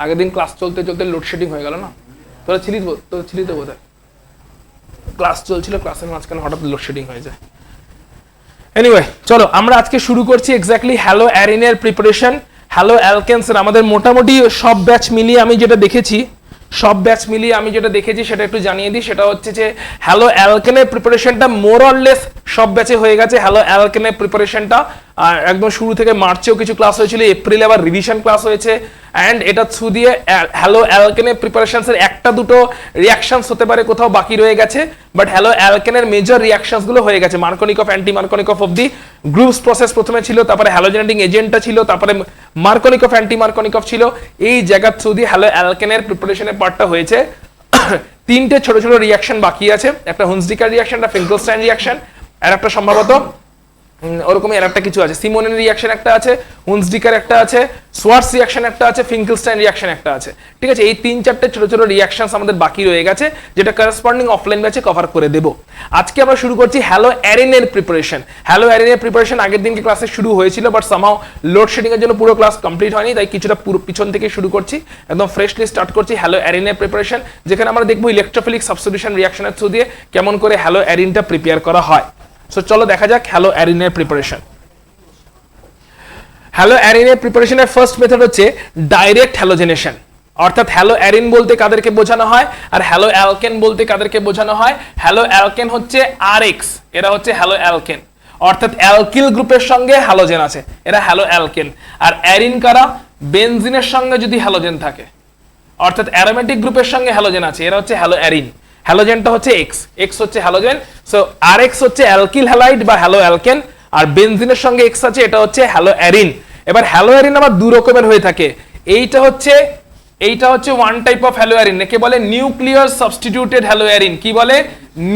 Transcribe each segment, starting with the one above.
আগের দিন ক্লাস চলতে চলতে লোডশেডিং হয়ে গেল না, তোরা ছিলি তো বোধহয়, ক্লাস চলছিল, ক্লাসের মাঝখানে হঠাৎ লোডশেডিং হয়ে যায়। এনিওয়ে চলো আমরা আজকে শুরু করছি এক্স্যাক্টলি হ্যালো অ্যারিনের প্রিপারেশন। হ্যালো অ্যালকেনসের আমাদের মোটামুটি সব ব্যাচ মিলিয়ে আমি যেটা দেখেছি সেটা একটু জানিয়ে দিই। সেটা হচ্ছে যে হ্যালো অ্যালকেনের প্রিপারেশনটা মোর অর লেস সব ব্যাচে হয়ে গেছে। হ্যালো অ্যালকেনের প্রিপারেশনটা একদম শুরু থেকে মার্চেও কিছু ক্লাস হয়েছিল, এপ্রিলে আবার রিভিশন ক্লাস হয়েছে। অ্যান্ড এটা থ্রু দিয়ে হ্যালো অ্যালকেনের প্রিপারেশনসের একটা দুটো রিয়াকশনস হতে পারে কোথাও বাকি রয়ে গেছে, বাট হ্যালো অ্যালকেনের মেজর রিয়াকশনস গুলো হয়ে গেছে। মার্কনিকফ অ্যান্টি মার্কনিকফ অবধি গ্রুপস প্রসেস প্রথমে ছিল, তারপরে হ্যালোজেনেটিং এজেন্টটা ছিল, তারপরে মার্কনিকফ অ্যান্টি মার্কনিকফ ছিল। এই জায়গার থ্রু দিয়ে হ্যালো অ্যালকেনের প্রিপারেশনের পার্টটা হয়েছে। তিনটে ছোট ছোট রিয়াকশন বাকি আছে, একটা হুন্সডিকার রিয়াকশন, একটা ফিঙ্কেলস্টাইন রিয়াকশন, আর একটা সম্ভবত ওরকমই আর একটা কিছু আছে, সিমোনেন রিয়াকশন একটা আছে, হুন্সডিকার একটা আছে, সোয়ার্স রিয়াকশন একটা আছে, ফিঙ্কেলস্টাইন রিয়াকশন একটা আছে। ঠিক আছে, এই তিন চারটে ছোট ছোট রিয়াকশনস আমাদের বাকি রয়ে গেছে, যেটা করসপন্ডিং অফলাইন ব্যাচে কভার করে দেব। আজকে আমরা শুরু করছি হ্যালো অ্যারিনের প্রিপারেশন। হ্যালো অ্যারিনের প্রিপারেশন আগের দিনকে ক্লাসে শুরু হয়েছিল, বাট সামহাও লোডশেডিং এর জন্য পুরো ক্লাস কমপ্লিট হয়নি, তাই কিছুটা পুরো পিছন থেকে শুরু করছি, একদম ফ্রেশলি স্টার্ট করছি হ্যালো অ্যারিনের প্রিপারেশন, যেখানে আমরা দেখবো ইলেকট্রোফিলিক সাবস্টিটিউশন রিয়াকশনের থ্রু দিয়ে কেমন করে হ্যালো অ্যারিনটা প্রিপেয়ার করা হয়। সো চলো দেখা যাক হ্যালো অ্যারিনের প্রিপারেশন। হ্যালো অ্যারিনের প্রিপারেশনের ফার্স্ট মেথড হচ্ছে ডাইরেক্ট হ্যালোজেনেশন, অর্থাৎ হ্যালো অ্যারিন বলতে কাদেরকে বোঝানো হয় আর হ্যালো অ্যালকেন বলতে কাদেরকে বোঝানো হয়। হ্যালো অ্যালকেন হচ্ছে আরএক্স, এরা হচ্ছে হ্যালো অ্যালকেন, অর্থাৎ অ্যালকিল গ্রুপের সঙ্গে হ্যালোজেন আছে, এরা হ্যালো অ্যালকেন। আর অ্যারিন কারা? বেনজিনের সঙ্গে যদি হ্যালোজেন থাকে, অর্থাৎ অ্যারোমেটিক গ্রুপের সঙ্গে হ্যালোজেন আছে, এরা হচ্ছে হ্যালো অ্যারিন। হ্যালোজেনটা হচ্ছে এক্স, এক্স হচ্ছে হ্যালোজেন। সো আরএক্স হচ্ছে অ্যালকিল হ্যালাইড বা হ্যালো অ্যালকেন, আর বেনজিনের সঙ্গে এক্স আছে, এটা হচ্ছে হ্যালো অ্যারিন। এবার হ্যালো অ্যারিন আবার দু রকমের হয়ে থাকে। এইটা হচ্ছে one type of halo arene, একে বলে নিউক্লিয়ার সাবস্টিটিউটেড হ্যালো অ্যারিন। কি বলে?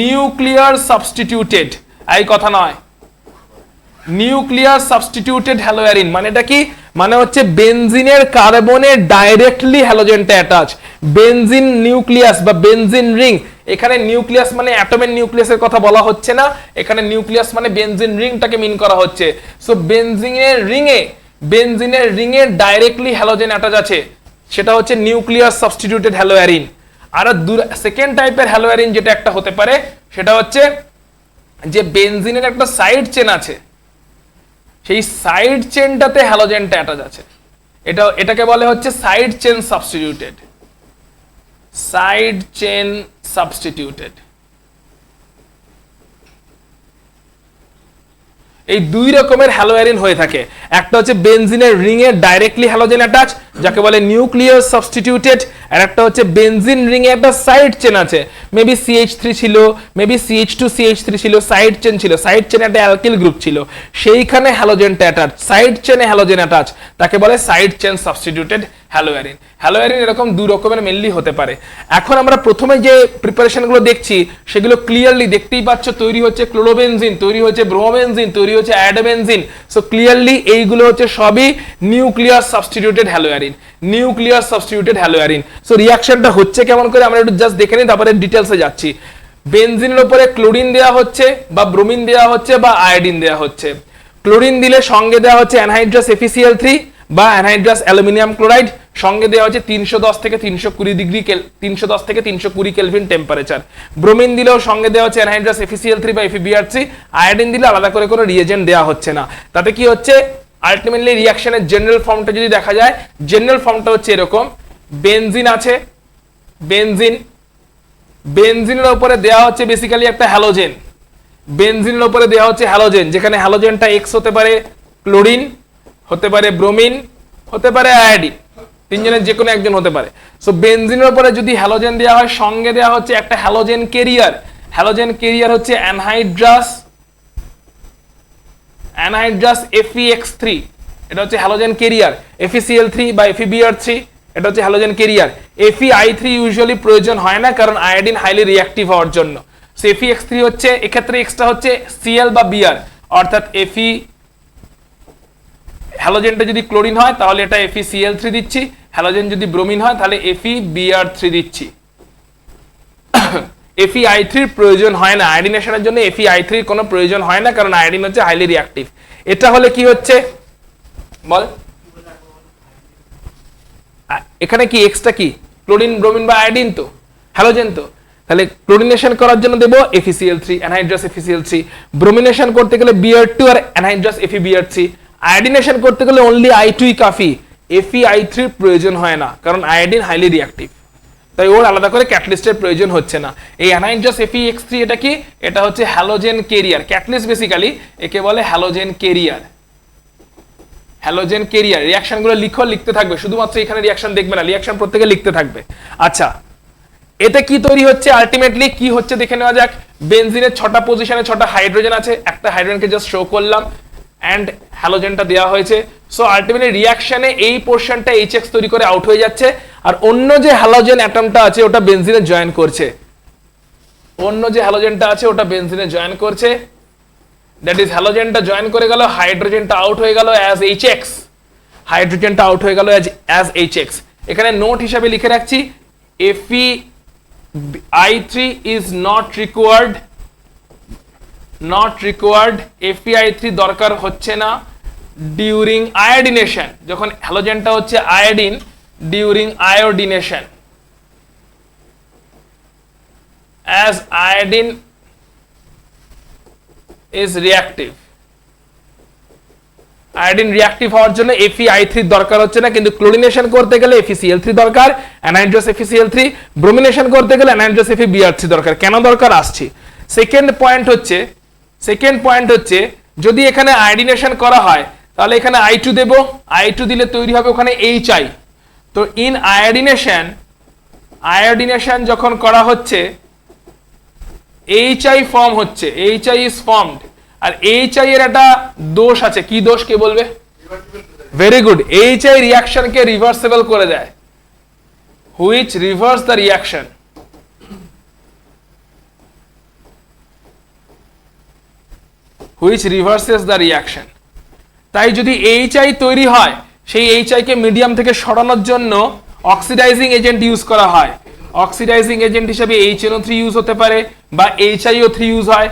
নিউক্লিয়ার সাবস্টিটিউটেড, এই কথা নয়, নিউক্লিয়ার সাবস্টিটিউটেড হ্যালো অ্যারিন। মানে এটা কি? মানে হচ্ছে বেনজিনের কার্বনে ডাইরেক্টলি হ্যালোজেনটা অ্যাটাচ। বেনজিন নিউক্লিয়াস বা বেনজিন রিং, এখানে নিউক্লিয়াস মানে অ্যাটমের নিউক্লিয়াসের কথা বলা হচ্ছে না, এখানে নিউক্লিয়াস মানে বেনজিন রিংটাকে মিন করা হচ্ছে। সো বেনজিনের রিঙে ডাইরেক্টলি হ্যালোজেন অ্যাটাচ আছে, সেটা হচ্ছে নিউক্লিয়ার সাবস্টিটিউটেড হ্যালো অ্যারিন। আর সেকেন্ড টাইপের হ্যালো অ্যারিন যেটা একটা হতে পারে, সেটা হচ্ছে যে বেনজিনের একটা সাইড চেন আছে, সেই সাইড চেনটাতে হ্যালোজেনটা অ্যাটাচ আছে, এটাকে বলে হচ্ছে side chain substituted. Side chain substituted. এই দুই রকমের হ্যালো অ্যারিন হয়ে থাকে। একটা হচ্ছে বেনজিনের রিঙে ডাইরেক্টলি হ্যালোজেন অ্যাটাচ, যাকে বলে নিউক্লিয়ার সাবস্টিটিউটেড, আর একটা হচ্ছে বেনজিন রিঙে একটা সাইড চেন আছে, মেবি CH3 ছিল, মেবি CH2CH3 ছিল, সাইড চেন ছিল, সাইড চেনে একটা অ্যালকিল গ্রুপ ছিল, সেইখানে হ্যালোজেনটা অ্যাটাচ, সাইড চেনে হ্যালোজেন অ্যাটাচ, তাকে বলে side chain substituted halo arene. Hello arene এরকম দুই রকমের মেনলি হতে পারে। এখন আমরা প্রথমে যে প্রিপারেশনগুলো দেখছি সেগুলো ক্লিয়ারলি দেখতেই পাচ্ছ, তৈরি হচ্ছে ক্লোরোবেনজিন, তৈরি হচ্ছে ব্রোমোবেনজিন, তৈরি হচ্ছে আয়োডোবেনজিন। সো ক্লিয়ারলি এইগুলো হচ্ছে সবই nuclear substituted halo arene, nuclear substituted halo arene. So রিঅ্যাকশনটা হচ্ছে কেমন করে আমরা একটু জাস্ট দেখে নিই, তারপরে ডিটেলসে যাচ্ছি। বেনজিনের উপরে ক্লোরিন দেওয়া হচ্ছে বা ব্রোমিন দেওয়া হচ্ছে বা আয়োডিন দেওয়া হচ্ছে। ক্লোরিন দিলে সঙ্গে দেওয়া হচ্ছে অ্যানহাইড্রাস FeCl3 বা অ্যানহাইড্রাস অ্যালুমিনিয়াম ক্লোরাইড, সঙ্গে দেওয়া হচ্ছে 310 থেকে 320 কেলভিন টেম্পারেচার। ব্রোমিন দিলেও সঙ্গে দেওয়া হচ্ছে অ্যানহাইড্রাস FeCl3 বা FeBr3। আয়োডিন দিলে আলাদা করে কোনো রিএজেন্ট দেওয়া হচ্ছে না। তাতে কি হচ্ছে, আলটিমেটলি রিঅ্যাকশনের জেনারেল ফর্মটা যদি দেখা যায়, জেনারেল ফর্মটা হচ্ছে এরকম। বেনজিন আছে, বেনজিনের উপরে দেওয়া হচ্ছে বেসিক্যালি একটা হ্যালোজেন, বেনজিনের উপরে দেওয়া হচ্ছে হ্যালোজেন, যেখানে হ্যালোজেনটা এক্স হতে পারে ক্লোরিন, হতে পারে ব্রোমিন, হতে পারে আয়োডিন, তিনজনের যে কোনো একজন হতে পারে। সো বেনজিনের উপরে যদি হ্যালোজেন দেওয়া হয়, সঙ্গে দেওয়া হচ্ছে একটা হ্যালোজেন কেরিয়ার। হ্যালোজেন কেরিয়ার হচ্ছে অ্যানহাইড্রাস FeX3, এটা হচ্ছে হ্যালোজেন কেরিয়ার। FeCl3 বা FeBr3, এটা হচ্ছে হ্যালোজেন কেরিয়ার। FeI3 ইউজুয়ালি প্রয়োজন হয় না, কারণ আয়োডিন হাইলি রিঅ্যাক্টিভ হওয়ার জন্য। সো FeX3 হচ্ছে, এক্ষেত্রে এক্সটা হচ্ছে Cl বা Br, অর্থাৎ হ্যালোজেনটা যদি ক্লোরিন হয় তাহলে এটা FeCl3 দিচ্ছি, হ্যালোজেন যদি ব্রোমিন হয় তাহলে FeBr3 দিচ্ছি। FeI3 প্রয়োজন হয় না, আয়োডিনেশনের জন্য FeI3 কোনো প্রয়োজন হয় না, কারণ আয়োডিন হচ্ছে হাইলি রিঅ্যাক্টিভ। এটা হলে কি হচ্ছে বল, এখানে কি এক্সটা কি ক্লোরিন ব্রোমিন বা আয়োডিন তো হ্যালোজেন তো, তাহলে ক্লোরিনেশন করার জন্য দেবো FeCl3 অ্যানহাইড্রাস FeCl3, ব্রোমিনেশন করতে গেলে Br2 আর অ্যানহাইড্রাস FeBr3, আয়োডিনেশন করতে গেলে অনলি I2 কাফি, FeI3 প্রয়োজন হয় না কারণ আয়োডিন হাইলি রিঅ্যাক্টিভ, তাই ওর আলাদা করে ক্যাটালিস্টের প্রয়োজন হচ্ছে না। এই অ্যানহাইড্রাস FeX3 এটা কি, এটা হচ্ছে হ্যালোজেন ক্যারিয়ার, ক্যাটালিস্ট বেসিক্যালি একে বলে হ্যালোজেন ক্যারিয়ার। হ্যালোজেন ক্যারিয়ার রিঅ্যাকশনগুলো লিখতে থাকবে, শুধুমাত্র এখানে রিঅ্যাকশন দেখবে না, রিঅ্যাকশন প্রত্যেকে লিখতে থাকবে। আচ্ছা এতে কি তৈরি হচ্ছে, আলটিমেটলি কি হচ্ছে দেখে নেওয়া যাক। বেনজিনের 6টা পজিশনে 6টা হাইড্রোজেন আছে, একটা হাইড্রোজেনকে জাস্ট শো করলাম এন্ড হ্যালোজেনটা দেওয়া হয়েছে। সো আলটিমেটলি রিঅ্যাকশনে এই পোরশনটা HX তৈরি করে আউট হয়ে যাচ্ছে, আর অন্য যে হ্যালোজেন অ্যাটমটা আছে ওটা বেনজিনে জয়েন করছে, অন্য যে হ্যালোজেনটা আছে ওটা বেনজিনে জয়েন করছে, দ্যাট ইজ হ্যালোজেনটা জয়েন করে গেল, হাইড্রোজেনটা আউট হয়ে গেল অ্যাজ HX, হাইড্রোজেনটা আউট হয়ে গেল অ্যাজ HX। এখানে নোট হিসাবে লিখে রাখছি FeI3 is not required, FeI3 দরকার হচ্ছে না ডিউরিং আয়োডিনেশন, যখন হ্যালোজেনটা হচ্ছে iodine, during iodination as iodine is reactive, iodine reactive হওয়ার জন্য FeI3 দরকার হচ্ছে না, কিন্তু ক্লোরিনেশন করতে গেলে FeCl3 দরকার, অ্যানহাইড্রাস FeCl3, ব্রোমিনেশন করতে গেলে অ্যানহাইড্রাস FeBr3 দরকার। কেন দরকার আসছি। সেকেন্ড পয়েন্ট হচ্ছে যদি এখানে আয়োডিনেশন করা হয় তাহলে এখানে I2 দেব, I2 দিলে তৈরি হবে ওখানে HI। তো ইন আয়োডিনেশন যখন করা হচ্ছে HI ফর্ম হচ্ছে, HI is formed, আর HI এর একটা দোষ আছে, কি দোষ কে বলবে? ভেরি গুড, HI রিঅ্যাকশনকে রিভার্সেবল করে দেয়, which reverse the reaction. Which reverses the reaction. তাই যদি HI তৈরি হয় সেই HI কে মিডিয়াম থেকে সরানোর জন্য অক্সিডাইজিং এজেন্ট ইউজ করা হয়, অক্সিডাইজিং এজেন্ট হিসেবে HNO3 ইউজ হতে পারে বা HiO3 ইউজ হয়,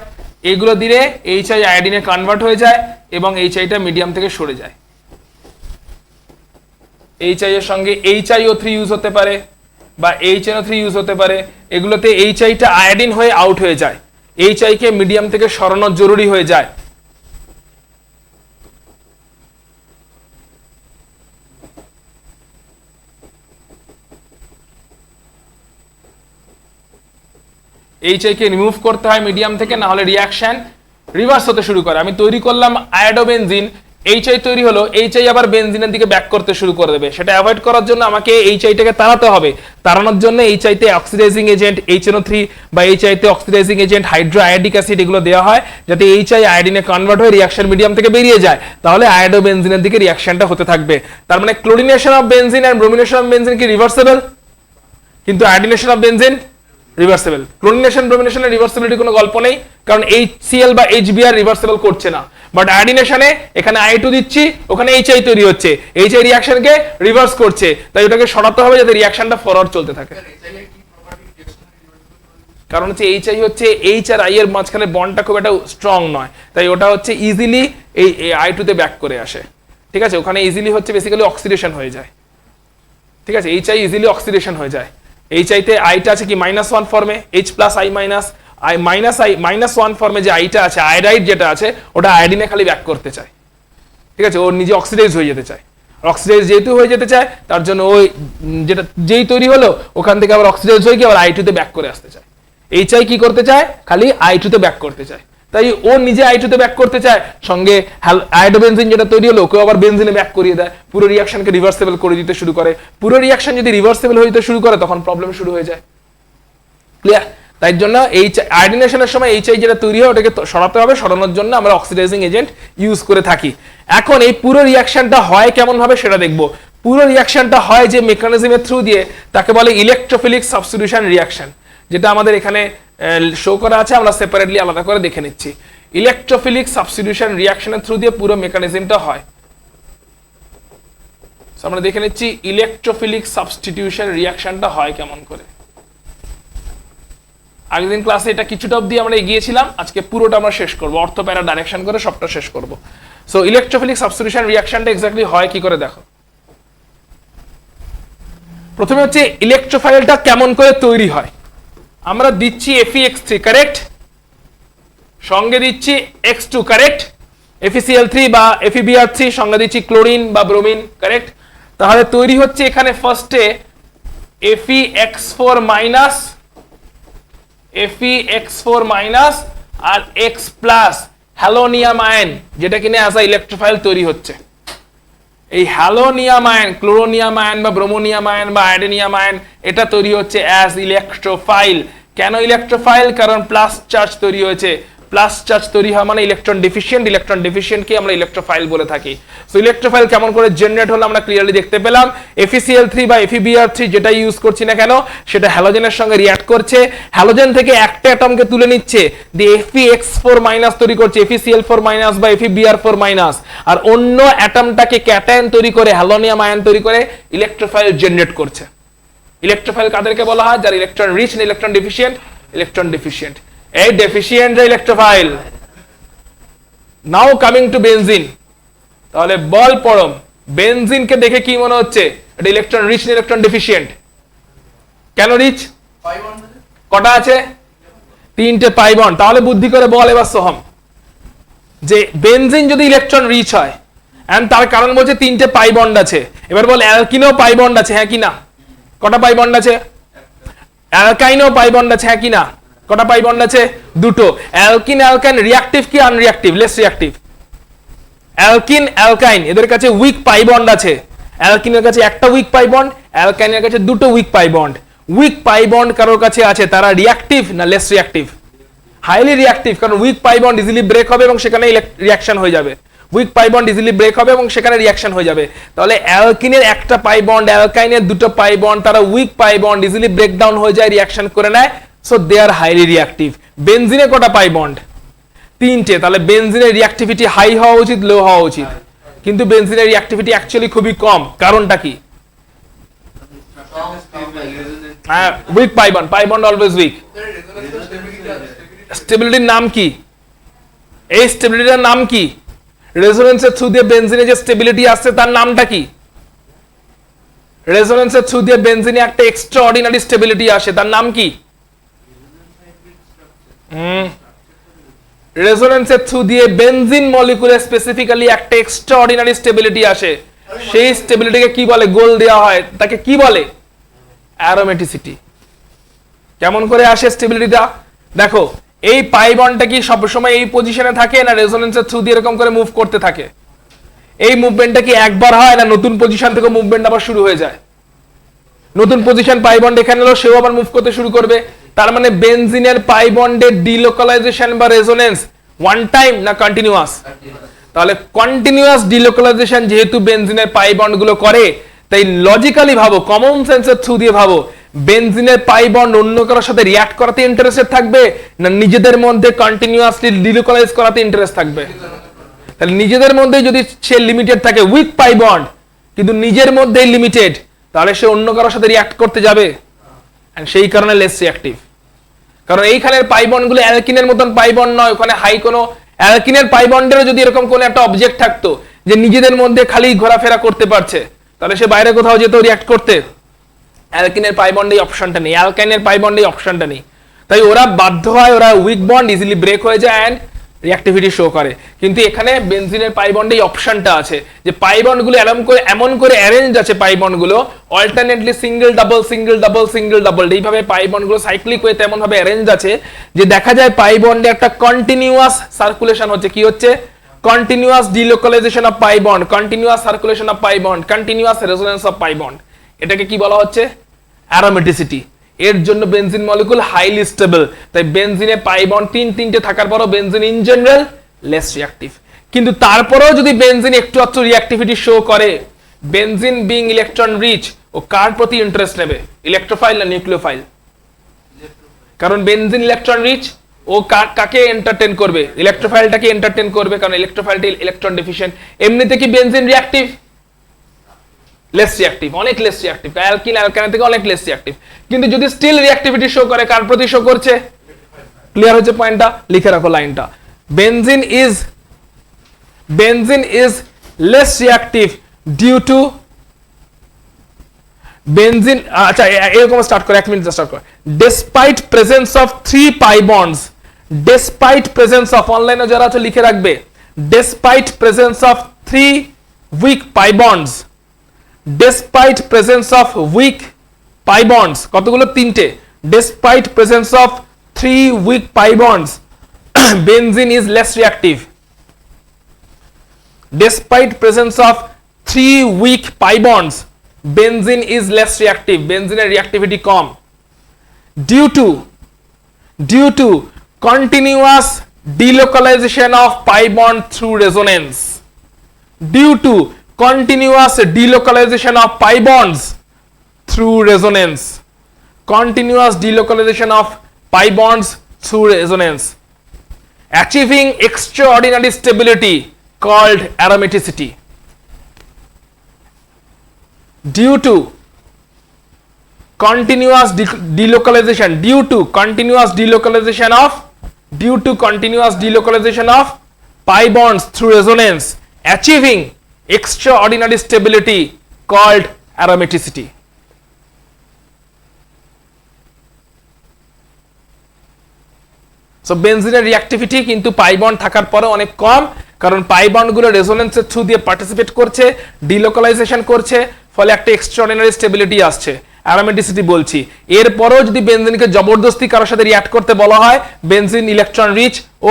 এগুলো দিলে HI আয়োডিনে কনভার্ট হয়ে যায় এবং HIটা মিডিয়াম থেকে সরে যায়। HI এর সঙ্গে HiO3 ইউজ হতে পারে বা HNO3 ইউজ হতে পারে, এগুলোতে HIটা আয়োডিন হয়ে আউট হয়ে যায়, HI কে মিডিয়াম থেকে সরানো জরুরি হয়ে যায়। HI কে রিমুভ করতে হয় মিডিয়াম থেকে, না হলে রিঅ্যাকশন রিভার্স হতে শুরু করে। আমি তৈরি করলাম আয়োডোবেনজিন, HI তৈরি হলো, HI আবার বেনজিনের দিকে ব্যাক করতে শুরু করে দেবে, সেটা অ্যাভয়েড করার জন্য আমাকে HIটাকে তাড়াতে হবে। তাড়ানোর জন্য HI তে অক্সিডাইজিং এজেন্ট HNO3 বা HI তে অক্সিডাইজিং এজেন্ট হাইড্রোআয়োডিক অ্যাসিড এগুলো দেওয়া হয় যাতে HI আয়োডিনে কনভার্ট হয়ে রিঅ্যাকশন মিডিয়াম থেকে বেরিয়ে যায়, তাহলে আয়োডোবেনজিনের দিকে রিঅ্যাকশনটা হতে থাকবে। তার মানে chlorination of benzene and bromination of benzene কি রিভার্সেবল, কিন্তু iodination of benzene reversible. Chlorination ব্রোমিনেশনের রিভার্সিবিলিটি কোনো গল্প নেই, কারণ HCl বা HBr রিভার্সেবল করছে না, বাট আয়োডিনেশনে এখানে I2 দিচ্ছি, ওখানে HI তৈরি হচ্ছে, HI রিঅ্যাকশনকে রিভার্স করছে, তাই ওটাকে সরাতে হবে যাতে রিঅ্যাকশনটা ফরওয়ার্ড চলতে থাকে। কারণ হচ্ছে HI হচ্ছে H আর I এর মাঝখানে বন্ডটা খুব একটা স্ট্রং নয়, তাই ওটা হচ্ছে ইজিলি এই I2 তে ব্যাক করে আসে, ঠিক আছে। ওখানে ইজিলি হচ্ছে বেসিক্যালি অক্সিডেশন হয়ে যায়, ঠিক আছে, HI ইজিলি অক্সিডেশন হয়ে যায়। HI তে আইটা আছে কি -1 ফর্মে, H plus I minus I minus I -1 ফর্মে যে আইটা আছে, আয়োডাইড যেটা আছে ওটা আয়োডিনে খালি ব্যাক করতে চায়, ঠিক আছে, ও নিজে অক্সিডাইজ হয়ে যেতে চায়। অক্সিডাইজ যেহেতু হয়ে যেতে চায় তার জন্য ওই যেটা যেই তৈরি হলো ওখান থেকে আবার অক্সিডাইজ হয়ে গিয়ে আবার I2 তে ব্যাক করে আসতে চায়। HI কি করতে চায়, খালি I2 তে ব্যাক করতে চায়, তাই ও নিজে I2 তে ব্যাক করতে চায়, সঙ্গে আয়োডোবেনজিন যেটা তৈরি হলো ওকে আবার বেনজিনে ব্যাক করিয়ে দেয়, পুরো রিঅ্যাকশনকে রিভার্সেবল করে দিতে শুরু করে। পুরো রিঅ্যাকশন যদি রিভার্সেবল হয়ে যেতে শুরু করে তখন প্রবলেম শুরু হয়ে যায়, ক্লিয়ার। তাই জন্য আয়োডিনেশনের সময় HI যেটা তৈরি হয় ওটাকে সরাতে হবে, সরানোর জন্য আমরা অক্সিডাইজিং এজেন্ট ইউজ করে থাকি। এখন এই পুরো রিঅ্যাকশনটা হয় কেমন ভাবে সেটা দেখবো। পুরো রিঅ্যাকশনটা হয় যে মেকানিজমের থ্রু দিয়ে, তাকে বলে ইলেকট্রোফিলিক সাবস্টিটিউশন রিঅ্যাকশন, যেটা আমাদের এখানে শো করা আছে, আমরা সেপারেটলি আলাদা করে দেখে নিচ্ছি। ইলেকট্রোফিলিক সাবস্টিটিউশন রিঅ্যাকশনের থ্রু দিয়ে পুরো মেকানিজমটা হয়। আমরা দেখে নিচ্ছি ইলেকট্রোফিলিক সাবস্টিটিউশন রিঅ্যাকশনটা হয় কেমন করে। আগের দিন ক্লাসে এটা কিছুটা অবধি আমরা এগিয়েছিলাম, আজকে পুরোটা আমরা শেষ করব, অর্থ প্যারা ডাইরেকশন করে সবটা শেষ করব। সো ইলেকট্রোফিলিক সাবস্টিটিউশন রিঅ্যাকশনটা এক্স্যাক্টলি হয় কি করে দেখো। প্রথমে হচ্ছে ইলেকট্রোফাইলটা কেমন করে তৈরি হয়। আমরা দিচ্ছি FeX3 কারেক্ট, সঙ্গে দিচ্ছি X2 কারেক্ট, FeCl3 বা FeBr3 সঙ্গে দিচ্ছি ক্লোরিন বা ব্রোমিন কারেক্ট। তাহলে তৈরি হচ্ছে এখানে ফার্স্টে FeX4 মাইনাস, FeX4 মাইনাস আর X প্লাস হ্যালোনিয়াম আয়ন, যেটা কিনা অ্যাজ আ ইলেকট্রোফাইল তৈরি হচ্ছে। এই হ্যালোনিয়াম আয়ন, ক্লোরোনিয়াম আয়ন বা ব্রোমোনিয়াম আয়ন বা আয়োডিনিয়াম আয়ন, এটা তৈরি হচ্ছে অ্যাজ ইলেকট্রোফাইল। কেন ইলেকট্রোফাইল? কারণ প্লাস চার্জ তৈরি হয়েছে। প্লাস চার্জ তৈরি হয় মানে ইলেকট্রন ডেফিশিয়েন্ট, ইলেকট্রন ডেফিশিয়েন্টকে আমরা ইলেকট্রোফাইল বলে থাকি। সো ইলেকট্রোফাইল কেমন করে জেনারেট হলো আমরা ক্লিয়ারলি দেখতে পেলাম। FeCl3 বা FeBr3 যেটা ইউজ করছি না কেন, সেটা হ্যালোজেনের সঙ্গে রিঅ্যাক্ট করছে, হ্যালোজেন থেকে একটা অ্যাটমকে তুলে নিচ্ছে, দিয়ে FeX4 মাইনাস তৈরি করছে, FeCl4 মাইনাস বা FeBr4 মাইনাস, আর অন্য অ্যাটমটাকে ক্যাটায়ন তৈরি করে, হ্যালোনিয়াম আয়ন তৈরি করে ইলেকট্রোফাইল জেনারেট করছে। ইলেকট্রোফাইল কাদেরকে বলা হয়? যারা ইলেকট্রন রিচ না ইলেকট্রন ডেফিশিয়েন্ট? Electron deficient. এই deficient electrophile. Now coming to benzene. তাহলে বল পড়ম, বেনজিনকে দেখে কি মনে হচ্ছে? এটা ইলেকট্রন রিচ না ইলেকট্রন ডেফিশিয়েন্ট? কেন রিচ? কটা আছে? 3টে পাই বন্ড। তাহলে বুদ্ধি করে বল এবার সোহম, যে বেনজিন যদি ইলেকট্রন রিচ হয়, এন্ড তার কারণ বলছে 3টে পাই বন্ড আছে। এবার বল অ্যালকিনেও পাই বন্ড আছে, হ্যাঁ কি না? কটা পাই বন্ড আছে? অ্যালকাইনেও পাই বন্ড আছে, হ্যাঁ কি না? কটা পাই বন্ড আছে? 2টো। অ্যালকিন অ্যালকাইন রিঅ্যাক্টিভ কি unreactive? Less reactive. Alkene alkyne এদের কাছে উইক পাই বন্ড আছে। অ্যালকিনের কাছে একটা উইক পাই বন্ড, অ্যালকাইনের কাছে 2টো weak pi bond. Weak pi bond কারোর কাছে আছে, তারা রিঅ্যাক্টিভ না লেস রিঅ্যাক্টিভ? হাইলি রিঅ্যাক্টিভ, কারণ weak pi bond easily break হবে এবং সেখানে রিঅ্যাকশন হয়ে যাবে। Weak pi bond easily break হবে এবং সেখানে রিঅ্যাকশন হয়ে যাবে। তাহলে অ্যালকিনের একটা পাই বন্ড, অ্যালকাইনের 2টো পাই বন্ড, তারা weak pi bond easily breakdown হয়ে যায়, রিঅ্যাকশন করে নেয়, so they are highly reactive. বেনজিনে কটা পাই বন্ড? 3টে। তাহলে বেনজিনের রিঅ্যাক্টিভিটি হাই হওয়া উচিত, লো হওয়া উচিত, কিন্তু বেনজিনের রিঅ্যাক্টিভিটি অ্যাকচুয়ালি খুবই কম। কারণটা কি? Weak pi bond, pi bond always weak. স্টেবিলিটির নাম কি? এই স্টেবিলিটির নাম কি? রেজোনেন্সের থ্রু দিয়ে বেনজিনে যে স্টেবিলিটি আসছে তার নামটা কি? রেজোনেন্সের থ্রু দিয়ে বেনজিনে একটা এক্সট্রাঅর্ডিনারি স্টেবিলিটি আসে, তার নাম কি? রেজোনেন্সের থ্রু দিয়ে বেনজিন মলিকুলে স্পেসিফিক্যালি একটা এক্সট্রাঅর্ডিনারি স্টেবিলিটি আসে। সেই স্টেবিলিটিকে কি বলে? গোল দেওয়া হয়, তাকে কি বলে? অ্যারোমেটিসিটি। কেমন করে আসে স্টেবিলিটিটা? দেখো, এই পাই বন্ডটা কি সবসময় এই পজিশনে থাকে, না রেজোনেন্সের থ্রু দিয়ে এরকম করে মুভ করতে থাকে? এই মুভমেন্টটা কি একবার হয়, না নতুন পজিশন থেকে মুভমেন্ট আবার শুরু হয়ে যায়? নতুন পজিশন পাই বন্ড এখানে এলো, সেও আবার মুভ করতে শুরু করবে। তার মানে বেনজিনের পাই বন্ডের ডিলোকালাইজেশন বা রেজোনেন্স ওয়ান টাইম না কন্টিনিউয়াস? তাহলে কন্টিনিউয়াস ডিলোকালাইজেশন যেহেতু বেনজিনের পাই বন্ড গুলো করে, তাই লজিক্যালি ভাবো, কমন সেন্সের থ্রু দিয়ে ভাবো, বেনজিনের পাই বন্ড অন্য কারোর সাথে রিঅ্যাক্ট করাতে ইন্টারেস্টেড থাকবে, না নিজেদের মধ্যে কন্টিনিউয়াসলি ডিলোকালাইজ করাতে ইন্টারেস্ট থাকবে? তাহলে নিজেদের মধ্যে যদি সে লিমিটেড থাকে, উইক পাই বন্ড কিন্তু নিজের মধ্যেই লিমিটেড, তাহলে সে অন্য কারোর সাথে রিঅ্যাক্ট করতে যাবে, এন্ড সেই কারণে লেস রিঅ্যাক্টিভ। কারণ এইখানের পাই বন্ড গুলো অ্যালকিনের মতন পাই বন্ড নয়, ওখানে হাই কোনো অ্যালকিনের পাই বন্ডেরও যদি এরকম কোনো একটা অবজেক্ট থাকতো যে নিজেদের মধ্যে খালি ঘোরাফেরা করতে পারছে, তাহলে সে বাইরে কোথাও যেত রিঅ্যাক্ট করতে। অ্যালকিনের পাই বন্ডে এই অপশনটা নেই, অ্যালকাইনের পাই বন্ডে এই অপশনটা নেই, তাই ওরা বাধ্য হয়, ওরা উইক বন্ড ইজিলি ব্রেক হয়ে যায় এন্ড রিঅ্যাক্টিভিটি শো করে। কিন্তু এখানে বেনজিনের পাই বন্ডে এই অপশনটা আছে যে পাই বন্ডগুলো এমন করে অ্যারেঞ্জ আছে, পাই বন্ডগুলো alternately single double single double single double, এইভাবে পাই বন্ডগুলো সাইক্লিক ওয়েতে এমন ভাবে অ্যারেঞ্জ আছে যে দেখা যায় পাই বন্ডে একটা কন্টিনিউয়াস সার্কুলেশন হচ্ছে। কি হচ্ছে? Continuous delocalization of pi bond, continuous circulation of pi bond, continuous resonance of pi bond. এটাকে কি বলা হচ্ছে? অ্যারোমেটিসিটি। এর জন্য বেনজিন মলিকুল হাইলি স্টেবল। তাই বেনজিনে পাই বন্ড 3টে থাকার পরও benzene in general less reactive. কিন্তু তারপরেও যদি বেনজিন একটু একটু রিঅ্যাক্টিভিটি শো করে, বেনজিন বিং ইলেকট্রন রিচ, ও কার প্রতি ইন্টারেস্ট নেবে? ইলেকট্রোফাইল না নিউক্লিওফাইল? কারণ বেনজিন ইলেকট্রন রিচ, ও কাকে এন্টারটেইন করবে? ইলেকট্রোফাইলটাকে এন্টারটেইন করবে, কারণ ইলেকট্রোফাইলটি ইলেকট্রন ডেফিশিয়েন্ট। এমনিতে কি বেনজিন রিঅ্যাক্টিভ? লেস রিঅ্যাক্টিভ, অনেক লেস রিঅ্যাক্টিভ, অ্যালকিন অ্যালকাইন থেকে অনেক লেস রিঅ্যাক্টিভ। কিন্তু যদি স্টিল রিঅ্যাক্টিভিটি শো করে, কার প্রতি শো করছে? ক্লিয়ার হচ্ছে পয়েন্টটা? লিখে রাখো লাইনটা, benzene is less reactive due benzene, আচ্ছা এরকম স্টার্ট করে, 1 মিনিট স্টার্ট করে। Despite presence of 3 pi bonds, despite presence of, অনলাইনে যারা আছে লিখে রাখবে, despite presence of 3 weak pi bonds, despite presence of weak pi bonds, কতগুলো? 3টে। Despite presence of 3 weak pi bonds, benzene is less reactive. Despite presence of 3 weak pi bonds, benzene is less reactive. Benzene reactivity com. Due to continuous delocalization of pi bond through resonance. Due to continuous delocalization of pi bonds through resonance. Continuous delocalization of pi bonds through resonance. Achieving extraordinary stability called aromaticity. Due to continuous delocalization of pi bonds through resonance, achieving extraordinary stability called aromaticity. So বেনজিনের reactivity কিন্তু pi bond থাকার পরে অনেক কম, কারণ পাই বন্ডগুলো রেজোনেন্সের through দিয়ে participate করছে, delocalisation করছে, ফলে একটা এক্সট্রাঅর্ডিনারি স্টেবিলিটি আসছে। অ্যারোমেটিসিটি বলছি। এরপরও যদি বেনজিনকে জবরদস্তি কারোর সাথে রিঅ্যাক্ট করতে বলা হয়, বেনজিন ইলেকট্রন রিচ ও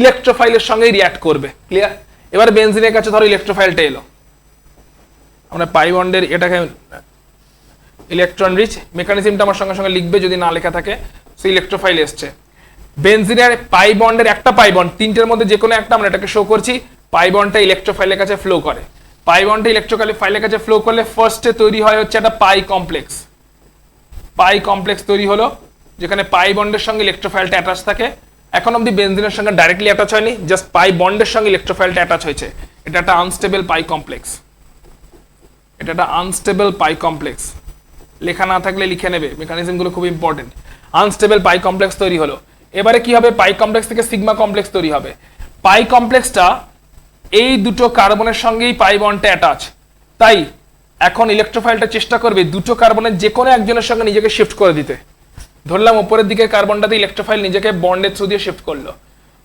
ইলেকট্রোফাইলের সঙ্গেই রিঅ্যাক্ট করবে। ক্লিয়ার? এবার বেনজিনের কাছে ধরো ইলেকট্রোফাইলটা এলো, আমরা পাই বন্ডের এটাকে ইলেকট্রন রিচ মেকানিজমটা আমার সঙ্গে সঙ্গে লিখবে যদি না লেখা থাকে। সো ইলেকট্রোফাইল এসছে, বেনজিনের পাই বন্ডের একটা পাই বন্ড, 3টের মধ্যে যে কোনো একটা আমরা এটাকে শো করছি, পাই বন্ডটা ইলেকট্রোফাইলের কাছে ফ্লো করে। পাই বন্ডটা ইলেকট্রোফাইলের কাছে ফ্লো করলে ফার্স্টে তৈরি হয় হচ্ছে একটা পাই কমপ্লেক্স। পাই কমপ্লেক্স তৈরি হলো যেখানে পাই বন্ডের সঙ্গে ইলেকট্রোফাইলটা অ্যাটাচ থাকে। এখন অবধি বেনজিনের সঙ্গে ডাইরেক্টলি অ্যাটাচ হয়নি, জাস্ট পাই বন্ডের সঙ্গে ইলেকট্রোফাইলটা অ্যাটাচ হয়েছে। এটা একটা আনস্টেবল পাই কমপ্লেক্স, এটা একটা আনস্টেবল পাই কমপ্লেক্স। লেখা না থাকলে লিখে নেবে, মেকানিজমগুলো খুব ইম্পর্টেন্ট। আনস্টেবল পাই কমপ্লেক্স তৈরি হলো। এবারে কি হবে? পাই কমপ্লেক্স থেকে সিগমা কমপ্লেক্স তৈরি হবে। পাই কমপ্লেক্সটা এই দুটো কার্বনের সঙ্গেই পাই বন্ডটা অ্যাটাচ, তাই এখন ইলেকট্রোফাইলটা চেষ্টা করবে দুটো কার্বনের যে কোনো একজনের সঙ্গে নিজেকে শিফট করে দিতে। ধরলাম উপরের দিকের কার্বনটাতে ইলেকট্রোফাইল নিজেকে বন্ডের থ্রু দিয়ে শিফট করলো,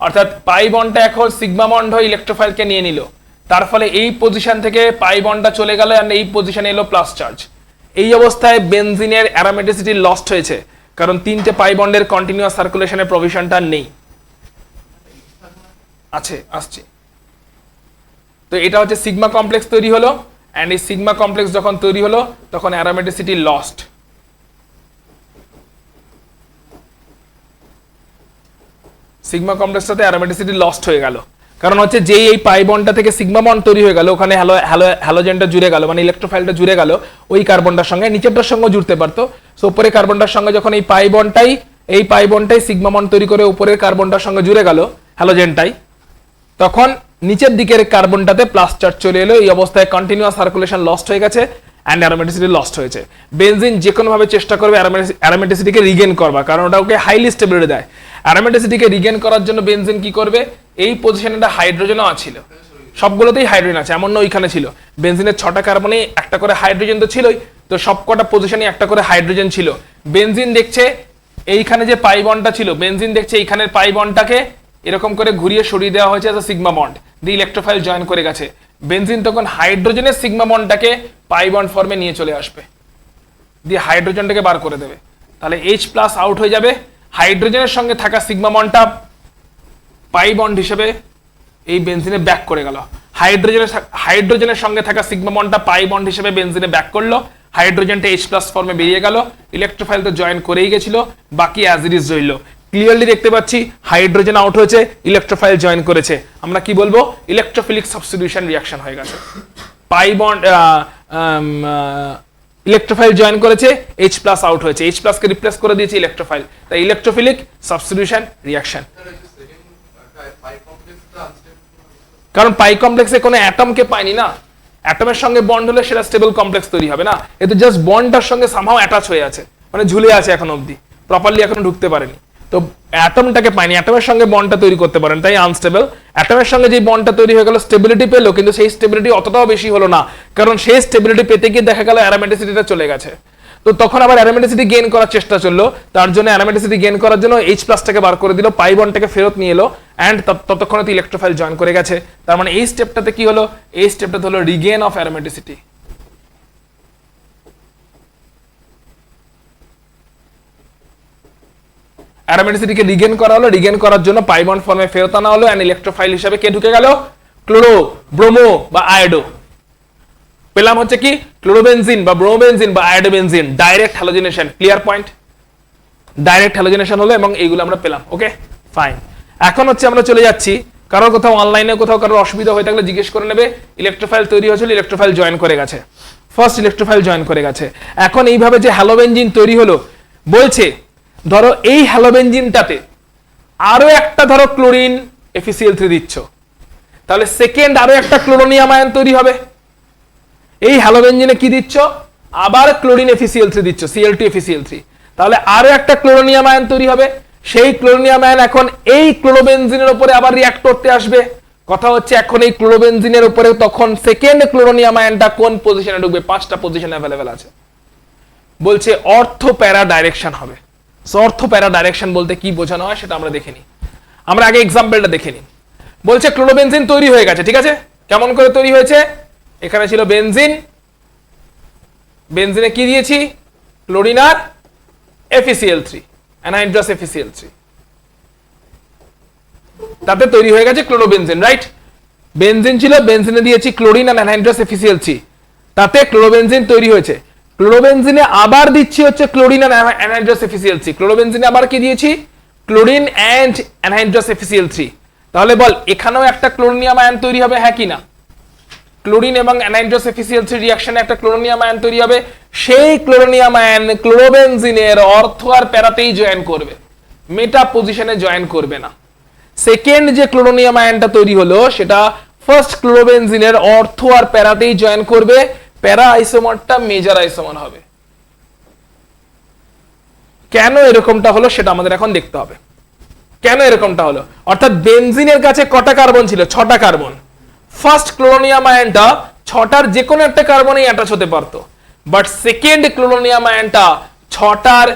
অর্থাৎ পাই বন্ডটা এখন সিগমা বন্ড হয়ে ইলেকট্রোফাইলকে নিয়ে নিল। তার ফলে এই পজিশন থেকে পাই বন্ডটা চলে গেল আর এই পজিশনে এলো প্লাস চার্জ। এই অবস্থায় বেনজিনের অ্যারোমেটিসিটি লস্ট হয়েছে, কারণ 3টে পাই বন্ডের কন্টিনিউয়াস সার্কুলেশনের প্রভিশনটা নেই। আছে, আসছে। তো এটা হচ্ছে সিগমা কমপ্লেক্স তৈরি হলো, এন্ড এই সিগমা কমপ্লেক্স যখন তৈরি হলো তখন অ্যারোমেটিসিটি লস্ট। সিগমা কমপ্লেক্সটাতে অ্যারোমেটিসিটি লস্ট হয়ে গেল, কারণ হচ্ছে যেই এই পাই বন্ডটা থেকে সিগমা বন্ড তৈরি হয়ে গেল, ওখানে হ্যালোজেনটা জুড়ে গেল, মানে ইলেকট্রোফাইলটা জুড়ে গেল ওই কার্বনটার সঙ্গে, নিচেরটার সঙ্গে জুড়তে পারতো। সো উপরে কার্বনটার সঙ্গে যখন এই পাই বন্ডটাই সিগমা বন্ড তৈরি করে উপরের কার্বনটার সঙ্গে জুড়ে গেল হ্যালোজেনটাই, তখন নিচের দিকের কার্বনটাতে প্লাস চার্জ চলে এলো। এই অবস্থায় কন্টিনিউয়াস সার্কুলেশন লস্ট হয়ে গেছে অ্যান্ড অ্যারোমেটিসিটি লস্ট হয়েছে। বেনজিন যে কোনোভাবে চেষ্টা করবে অ্যারোমেটিসিটিকে রিগেন করবা, কারণ ওটা ওকে হাইলি স্টেবিলিটি দেয়। অ্যারোমেটিসিটিকে রিগেন করার জন্য বেনজিন কি করবে? এই পজিশনে একটা হাইড্রোজেনও ছিল, সবগুলোতেই হাইড্রোজেন আছে, এমন না ওইখানে ছিল। বেনজিনের 6টা কার্বনে একটা করে হাইড্রোজেন তো ছিলই, তো সবকটা পজিশনে একটা করে হাইড্রোজেন ছিল। বেনজিন দেখছে এইখানে যে পাই বন্ডটা ছিল, বেনজিন দেখছে এইখানের পাই বন্ডটাকে এরকম করে ঘুরিয়ে সরিয়ে দেওয়া হয়েছে এজ সিগমা বন্ড, দি ইলেকট্রোফাইল জয়েন করে গেছে। বেনজিন তখন হাইড্রোজেনের সিগমা বন্ডটাকে পাই বন্ড ফর্মে নিয়ে চলে আসবে, দিয়ে হাইড্রোজেনটাকে বার করে দেবে, তাহলে H+ আউট হয়ে যাবে। হাইড্রোজেনের সঙ্গে থাকা সিগমা বন্ডটা পাই বন্ড হিসেবে এই বেনজিনে ব্যাক করে গেল। হাইড্রোজেনের সঙ্গে থাকা সিগমা বন্ডটা পাই বন্ড হিসেবে বেনজিনে ব্যাক করলো, হাইড্রোজেনটা H+ ফর্মে বেরিয়ে গেল। ইলেকট্রোফাইল তো জয়েন করেই গেছিল, বাকি অ্যাজ ইট ইজ রইল। ক্লিয়ারলি দেখতে পাচ্ছি হাইড্রোজেন আউট হয়েছে, ইলেকট্রোফাইল জয়েন করেছে। আমরা কি বলবো? ইলেকট্রোফিলিক সাবস্টিটিউশন রিঅ্যাকশন হয়ে গেছে। পাই বন্ড ইলেকট্রোফাইল জয়েন করেছে, H+ আউট হয়েছে, H+ কে রিপ্লেস করে দিয়েছে ইলেকট্রোফাইল, তাই ইলেকট্রোফিলিক সাবস্টিটিউশন রিঅ্যাকশন। কারণ পাই কমপ্লেক্সে কোনো অ্যাটমকে পাইনি না, অ্যাটমের সঙ্গে বন্ড হলে সেটা স্টেবল কমপ্লেক্স তৈরি হবে না, এতে জাস্ট বন্ডটার সঙ্গে সামহাও অ্যাটাচ হয়ে আছে, মানে ঝুলে আছে এখন অবধি, প্রপারলি এখনো ঢুকতে পারেনি। তো অ্যাটমটাকে পাইনি, অ্যাটমের সঙ্গে বন্ডটা তৈরি করতে পারেন, তাই আনস্টেবল। অ্যাটমের সঙ্গে যে বন্ডটা তৈরি হয়ে গেল স্টেবিলিটি পেলো, কিন্তু সেই স্টেবিলিটি অতটাও বেশি হলো না, কারণ সেই স্টেবিলিটি পেতে গিয়ে দেখা গেল অ্যারোমেটিসিটিটা চলে গেছে। তো তখন আবার অ্যারোমেটিসিটি গেইন করার চেষ্টা চললো, তার জন্য অ্যারোমেটিসিটি গেইন করার জন্য H প্লাসটাকে বার করে দিল, পাই বন্ডটাকে ফেরত নিয়ে এলো, অ্যান্ড ততক্ষণে তো ইলেকট্রোফাইল জয়েন করে গেছে। তার মানে এই স্টেপটাতে কি হলো, এই স্টেপটাতে হলো রিগেইন অফ অ্যারোমেটিসিটি। অ্যারোমেটিসিটিকে রিগেইন করা হলো, রিগেইন করার জন্য পাই বন্ড ফর্মে ফেরত আনা হলো, অ্যান্ড ইলেকট্রোফাইল হিসেবে কে ঢুকে গেল, ক্লোরো, ব্রোমো বা আয়োডো। পেলাম হচ্ছে কি ক্লোরোবেনজিন বা ব্রোমোবেনজিন বা iodobenzene, direct halogenation. Clear point? Direct halogenation হলো এবং এইগুলো আমরা পেলাম। Okay fine. এখন হচ্ছে আমরা চলে যাচ্ছি, কারোর কোথাও অনলাইনে কোথাও কারোর অসুবিধা হয়ে থাকলে জিজ্ঞেস করে নেবে। ইলেকট্রোফাইল তৈরি হয়েছিল, ইলেকট্রোফাইল জয়েন করে গেছে, ফার্স্ট ইলেকট্রোফাইল জয়েন করে গেছে। এখন এইভাবে যে হ্যালোবেনজিন তৈরি হলো, বলছে ধরো এই হ্যালোবেনজিনটাতে আরো একটা ধরো ক্লোরিন FeCl3 দিচ্ছ, তাহলে সেকেন্ড আরো একটা ক্লোরোনিয়াম আয়ন তৈরি হবে। এই হ্যালোবেনজিনে কি দিচ্ছ, আবার ক্লোরিন FeCl3 দিচ্ছ, Cl2 FeCl3, তাহলে আরো একটা ক্লোরোনিয়াম আয়ন তৈরি হবে। সেই ক্লোরোনিয়াম আয়ন এখন এই ক্লোরোবেনজিনের উপরে আবার রিঅ্যাক্ট করতে আসবে। কথা হচ্ছে এখন এই ক্লোরোবেনজিনের উপরে তখন সেকেন্ড ক্লোরোনিয়াম আয়নটা কোন পজিশনে ঢুকবে, 5টা পজিশন অ্যাভেলেবেল আছে। বলছে অর্থো প্যারা ডাইরেকশন হবে। অর্থো প্যারা ডাইরেকশন বলতে কি বোঝানো হয় সেটা আমরা দেখে নিই। আমরা আগে এক্সাম্পলটা দেখে নিই। বলছে ক্লোরোবেনজিন তৈরি হয়ে গেছে, ঠিক আছে? কেমন করে তৈরি হয়েছে, এখানে ছিল বেনজিন, বেনজিনে কি দিয়েছি, ক্লোরিন আর FeCl3, অ্যানহাইড্রাস FeCl3, তাতে তৈরি হয়ে গেছে ক্লোরোবেনজিন, রাইট? বেনজিন ছিল, বেনজিনে দিয়েছি ক্লোরিন আর অ্যানহাইড্রাস FeCl3, তাতে ক্লোরোবেনজিন তৈরি হয়েছে। ক্লোরোবেনজিনে আবার দিচ্ছি হচ্ছে ক্লোরিন আর অ্যানহাইড্রাস FeCl3, ক্লোরোবেনজিনে আবার কি দিয়েছি, ক্লোরিন অ্যান্ড অ্যানহাইড্রাস FeCl3। তাহলে বল এখানেও একটা ক্লোরোনিয়াম আয়ন তৈরি হবে, হ্যাঁ কি না? ক্লোরিন এবং অ্যানহাইড্রাস FeCl3 রিঅ্যাকশনে একটা ক্লোরোনিয়াম আয়ন তৈরি হবে। সেই ক্লোরোনিয়াম আয়ন ক্লোরোবেনজিনের অর্থ আর প্যারাতেই জয়েন করবে, মেটা পজিশনে জয়েন করবে না। সেকেন্ড যে ক্লোরোনিয়াম আয়নটা তৈরি হলো সেটা ফার্স্ট ক্লোরোবেনজিনের অর্থ আর প্যারাতেই জয়েন করবে, প্যারা আইসোমারটা মেজর আইসোমার হবে। কেন এরকমটা হলো সেটা আমাদের এখন দেখতে হবে। কেন এরকমটা হলো, অর্থাৎ বেনজিনের কাছে কটা কার্বন ছিল, 6টা কার্বন। ফার্স্ট ক্লোরোনিয়াম আয়নটা 6টার যে কোনো একটা কার্বনেই অ্যাটাচ হতে পারতো, বাট সেকেন্ড ক্লোরোনিয়াম আয়নটা 6টার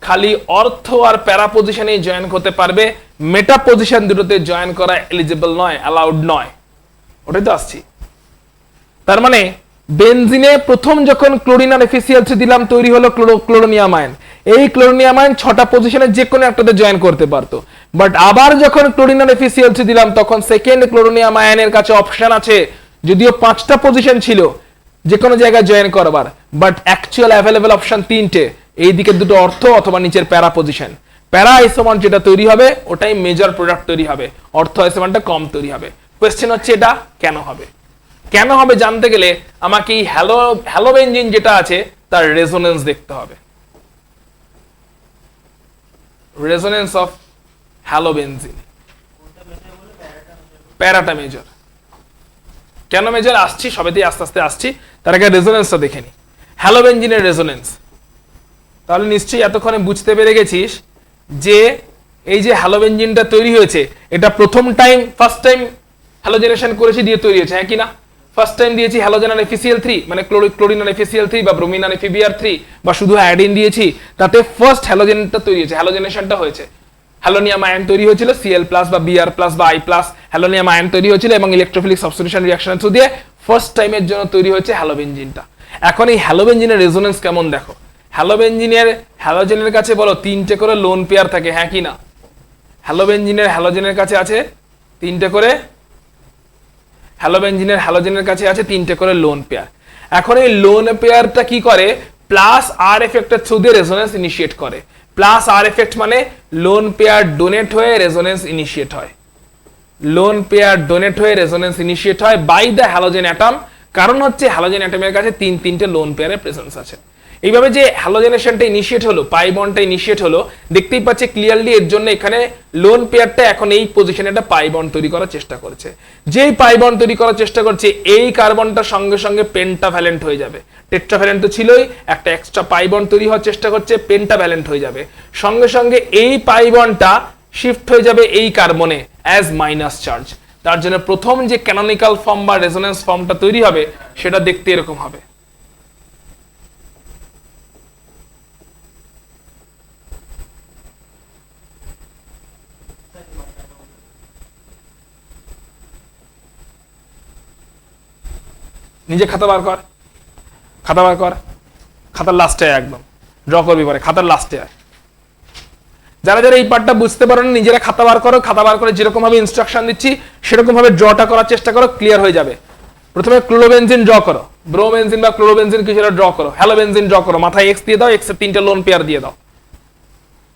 খালি অর্থ আর প্যারা পজিশনেই জয়েন করতে পারবে, মেটা পজিশন দুটোতে জয়েন করা এলিজিবল নয়, অ্যালাউড নয়। ওটাই তো আসছি। তার মানে বেনজিনে প্রথম যখন ক্লোরিন আর FeCl3 দিলাম তৈরি হলো ক্লোরোনিয়াম আয়ন। এই ক্লোরোনিয়াম আয়ন 6টা পজিশনে যে কোনো একটাতে জয়েন করতে পারতো, বাট আবার যখন ক্লোরিন আর FeCl3 দিলাম তখন সেকেন্ড ক্লোরোনিয়াম আয়নের কাছে অপশন আছে, যদিও 5টা পজিশন ছিল যে কোনো জায়গায় জয়েন করবার, বাট অ্যাকচুয়াল অ্যাভেলেবল অপশন 3টে, এই দিকের দুটো অর্থ অথবা নিচের প্যারা পজিশন। প্যারা আইসোমার যেটা তৈরি হবে ওটাই মেজর প্রোডাক্ট তৈরি হবে, অর্থ আইসোমারটা কম তৈরি হবে। কোয়েশ্চেন হচ্ছে এটা কেন হবে? কেন হবে জানতে গেলে আমাকে এই হ্যালোবেনজিন যেটা আছে তার রেজোনেন্স দেখতে হবে। রেজোনেন্স অফ হ্যালোবেনজিন, প্যারাটা মেজর। কেন মেজর আসছি, সবেতেই আস্তে আস্তে আসছি, তার আগে রেজোনেন্সটা দেখে নি। হ্যালোবেনজিনের রেজোনেন্স, তাহলে নিশ্চয়ই এতক্ষণে বুঝতে পেরে গেছিস যে এই যে হ্যালোবেনজিনটা তৈরি হয়েছে এটা ফার্স্ট টাইম হ্যালোজেনেশন করেছি দিয়ে তৈরি হয়েছে, হ্যাঁ কি না? ফার্স্ট টাইম দিয়েছি হ্যালোজেন আর FeCl3, মানে ক্লোরিন আর FeCl3 বা ব্রোমিন আর FeBr3 বা শুধু আয়োডিন দিয়েছি, তাতে ফার্স্ট হ্যালোজেনটা তৈরি হয়েছে, হ্যালোজেনেশনটা হয়েছে। হ্যালোনিয়াম আয়ন তৈরি হয়েছিল, Cl+ বা Br+ বা I+, হ্যালোনিয়াম আয়ন তৈরি হয়েছিল এবং ইলেকট্রোফিলিক সাবস্টিটিউশন রিঅ্যাকশনের থ্রু দিয়ে ফার্স্ট টাইমের জন্য তৈরি হয়েছে হ্যালোবেনজিনটা। এখন এই হ্যালোবেনজিনের রেজোনেন্স কেমন দেখো। হ্যালোজেনের কাছে বলো 3টে করে লোন পেয়ার থাকে, হ্যাঁ কি না? হ্যালোজেনের কাছে আছে 3টে করে, হ্যালোজেনের কাছে আছে 3টে করে লোন পেয়ার। এখন এই লোন পেয়ারটা কি করে, প্লাস আর এফেক্টের থ্রু দিয়ে রেজোনেন্স ইনিশিয়েট করে। প্লাস আর এফেক্ট মানে লোন পেয়ার ডোনেট হয়ে রেজোনেন্স ইনিশিয়েট হয়, লোন পেয়ার ডোনেট হয়ে রেজোনেন্স ইনিশিয়েট হয় বাই দ্য হ্যালোজেন অ্যাটম। কারণ হচ্ছে হ্যালোজেন অ্যাটমের কাছে 3টে লোন পেয়ারের প্রেজেন্স আছে। এইভাবে যে হ্যালোজেনেশনটা ইনিশিয়েট হলো, পাই বন্ডটা ইনিশিয়েট হলো, দেখতেই পাচ্ছে ক্লিয়ারলি এর জন্য এখানে লোন পেয়ারটা এখন এই পজিশনে একটা পাই বন্ড তৈরি করার চেষ্টা করছে। যেই পাই বন্ড তৈরি করার চেষ্টা করছে, এই কার্বনটা সঙ্গে সঙ্গে পেন্টাভ্যালেন্ট হয়ে যাবে। টেট্রাভ্যালেন্ট তো ছিলই, একটা এক্সট্রা পাই বন্ড তৈরি হওয়ার চেষ্টা করছে, পেন্টাভ্যালেন্ট হয়ে যাবে। সঙ্গে সঙ্গে এই পাই বন্ডটা শিফট হয়ে যাবে এই কার্বনে অ্যাজ মাইনাস চার্জ। তার জন্য প্রথম যে ক্যানোনিক্যাল ফর্ম বা রেজোন্যান্স ফর্মটা তৈরি হবে সেটা দেখতে এরকম হবে। নিজে খাতা বার কর, খাতা বার কর, খাতার লাস্টে একদম ড্র করবি পরে, খাতার লাস্টে আয়। যারা যারা এই পার্টটা বুঝতে পারো না, নিজেরা খাতা বার করো, খাতা বার করে যেরকম ভাবে ইনস্ট্রাকশন দিচ্ছি সেরকম ভাবে ড্রটা করার চেষ্টা করো, ক্লিয়ার হয়ে যাবে। প্রথমে ক্লোরোবেনজিন ড্র করো, ব্রোমেনজিন বা ক্লোরোবেনজিন কিছু ড্র করো, হ্যালোবেনজিন ড্র করো, মাথায় এক্স দিয়ে দাও, এক্স এর 3টে লোন পেয়ার দিয়ে দাও।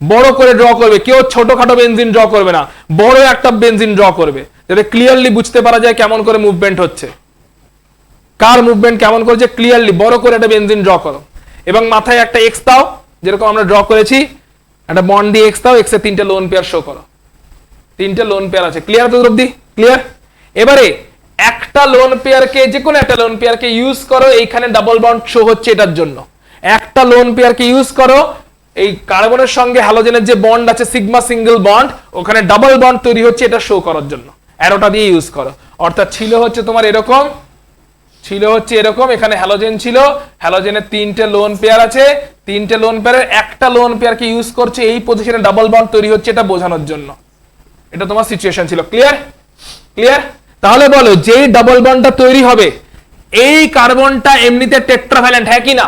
বড় করে ড্র করবে, কেউ ছোটখাটো বেনজিন ড্র করবে না, বড় একটা বেনজিন ড্র করবে, যাতে ক্লিয়ারলি বুঝতে পারা যায় কেমন করে মুভমেন্ট হচ্ছে, কার মুভমেন্ট কেমন করছে ক্লিয়ারলি। বড় করে একটা বেনজিন ড্র করো এবং মাথায় একটা এক্স দাও, যেরকম আমরা ড্র করেছি, একটা বন্ড দিয়ে এক্স দাও, এক্স এর 3টে লোন পেয়ার শো করো। 3টে লোন পেয়ার আছে, ক্লিয়ার তো অবধি? ক্লিয়ার। এবারে একটা লোন পেয়ারকে, যে কোনো একটা লোন পেয়ারকে ইউজ করো, এইখানে ডাবল বন্ড শো হচ্ছে এটার জন্য। একটা লোন পেয়ারকে ইউজ করো, এই কার্বনের সঙ্গে হ্যালোজেনের যে বন্ড আছে সিগমা সিঙ্গেল বন্ড, ওখানে ডাবল বন্ড তৈরি হচ্ছে এটা শো করার জন্য অ্যারোটা দিয়ে ইউজ করো। অর্থাৎ ছিল হচ্ছে তোমার এরকম, ছিল হচ্ছে এরকম, এখানে হ্যালোজেন ছিল, হ্যালোজেনের 3টে লোন পেয়ার আছে, 3টে লোন পেয়ারের একটা লোন পেয়ারকে ইউজ করছে এই পজিশনে ডাবল বন্ড তৈরি হচ্ছে এটা বোঝানোর জন্য। এটা তোমার সিচুয়েশন ছিল, ক্লিয়ার? ক্লিয়ার। তাহলে বলো, যেই ডাবল বন্ডটা তৈরি হবে, এই কার্বনটা এমনিতে টেট্রাভ্যালেন্ট, হ্যাঁ কি না?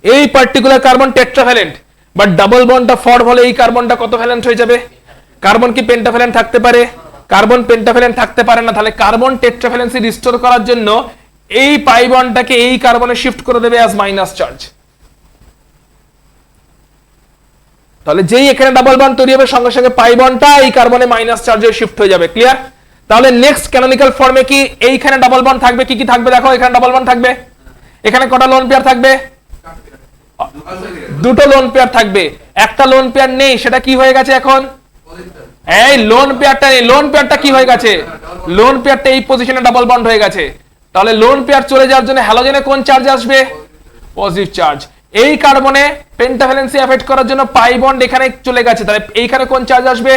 এই particular carbon tetravalent, but double বন্ডটা ফর্ম হলে এই কার্বনটা কত ভ্যালেন্ট হয়ে যাবে? কার্বন কি পেন্টাভ্যালেন্ট থাকতে পারে? কার্বন পেন্টাভ্যালেন্ট থাকতে পারে না। তাহলে কার্বন টেট্রাভ্যালেন্সি রিস্টোর করার জন্য এই পাই বন্ডটাকে এই কার্বনে শিফট করে দেবে অ্যাজ মাইনাস চার্জ। তাহলে যেই এখানে ডাবল বন্ড তৈরি হবে, সঙ্গে সঙ্গে পাই বন্ডটা এই কার্বনে মাইনাস চার্জে শিফট হয়ে যাবে, ক্লিয়ার? তাহলে নেক্সট ক্যানোনিক্যাল ফর্মে কি এইখানে ডাবল বন্ড থাকবে? কি কি থাকবে দেখো, এখানে ডাবল বন্ড থাকবে, এখানে কটা লোন পেয়ার থাকবে? দুটো লোন পেয়ার থাকবে। একটা লোন পেয়ার নেই, সেটা কি হয়ে গেছে এখন? এই লোন পেয়ারটা নেই, লোন পেয়ারটা কি হয়ে গেছে? লোন পেয়ারটা এই পজিশনে ডাবল বন্ড হয়ে গেছে। তাহলে লোন পেয়ার চলে যাওয়ার জন্য হ্যালোজেনে কোন চার্জ আসবে? Positive charge. এই কার্বনে পেন্টাভ্যালেন্সি এফেক্ট করার জন্য পাই বন্ড এখানে চলে গেছে, তাহলে এইখানে কোন চার্জ আসবে?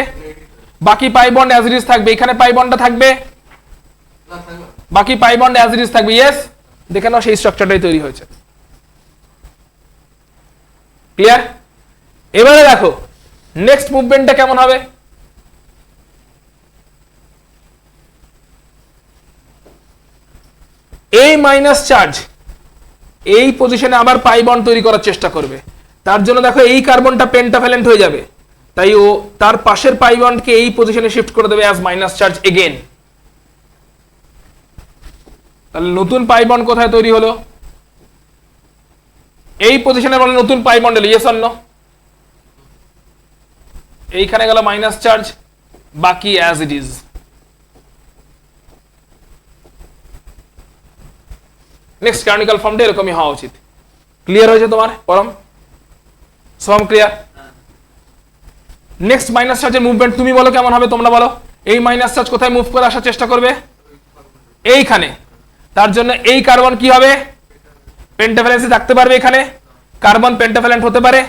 বাকি pi bond as it is থাকবে, এখানে পাই বন্ডটা থাকবে, বাকি pi bond as it is থাকবে। ইয়েস, দেখে নাও সেই স্ট্রাকচারটাই তৈরি হয়েছে, ক্লিয়ার? এবারে দেখো নেক্সট মুভমেন্টটা কেমন হবে। এই মাইনাস চার্জ এই পজিশনে আবার পাই বন্ড তৈরি করার চেষ্টা করবে। তার জন্য দেখো এই কার্বনটা পেন্টাভ্যালেন্ট হয়ে যাবে, তাই ও তার পাশের পাই বন্ডকে এই পজিশনে শিফট করে দেবে অ্যাজ মাইনাস চার্জ এগেন। তাহলে নতুন পাই বন্ড কোথায় তৈরি হলো? এই পজিশনে বলে নতুন পাই বন্ড এলো, ইয়েস অর নো? এইখানে গেল মাইনাস চার্জ, বাকি as it is. Next canonical ফর্মটা এরকমই হওয়া উচিত। ক্লিয়ার হয়েছে তোমার পরম? সব ক্লিয়ার? নেক্সট মাইনাস চার্জের মুভমেন্ট তুমি বলো কেমন হবে, তোমরা বলো। এই মাইনাস চার্জ কোথায় মুভ করে আসার চেষ্টা করবে? এইখানে। তার জন্য এই কার্বন কি হবে? পেন্টাভ্যালেন্সি থাকতে পারবে, এখানে কার্বন পেন্টাভ্যালেন্ট হতে পারে।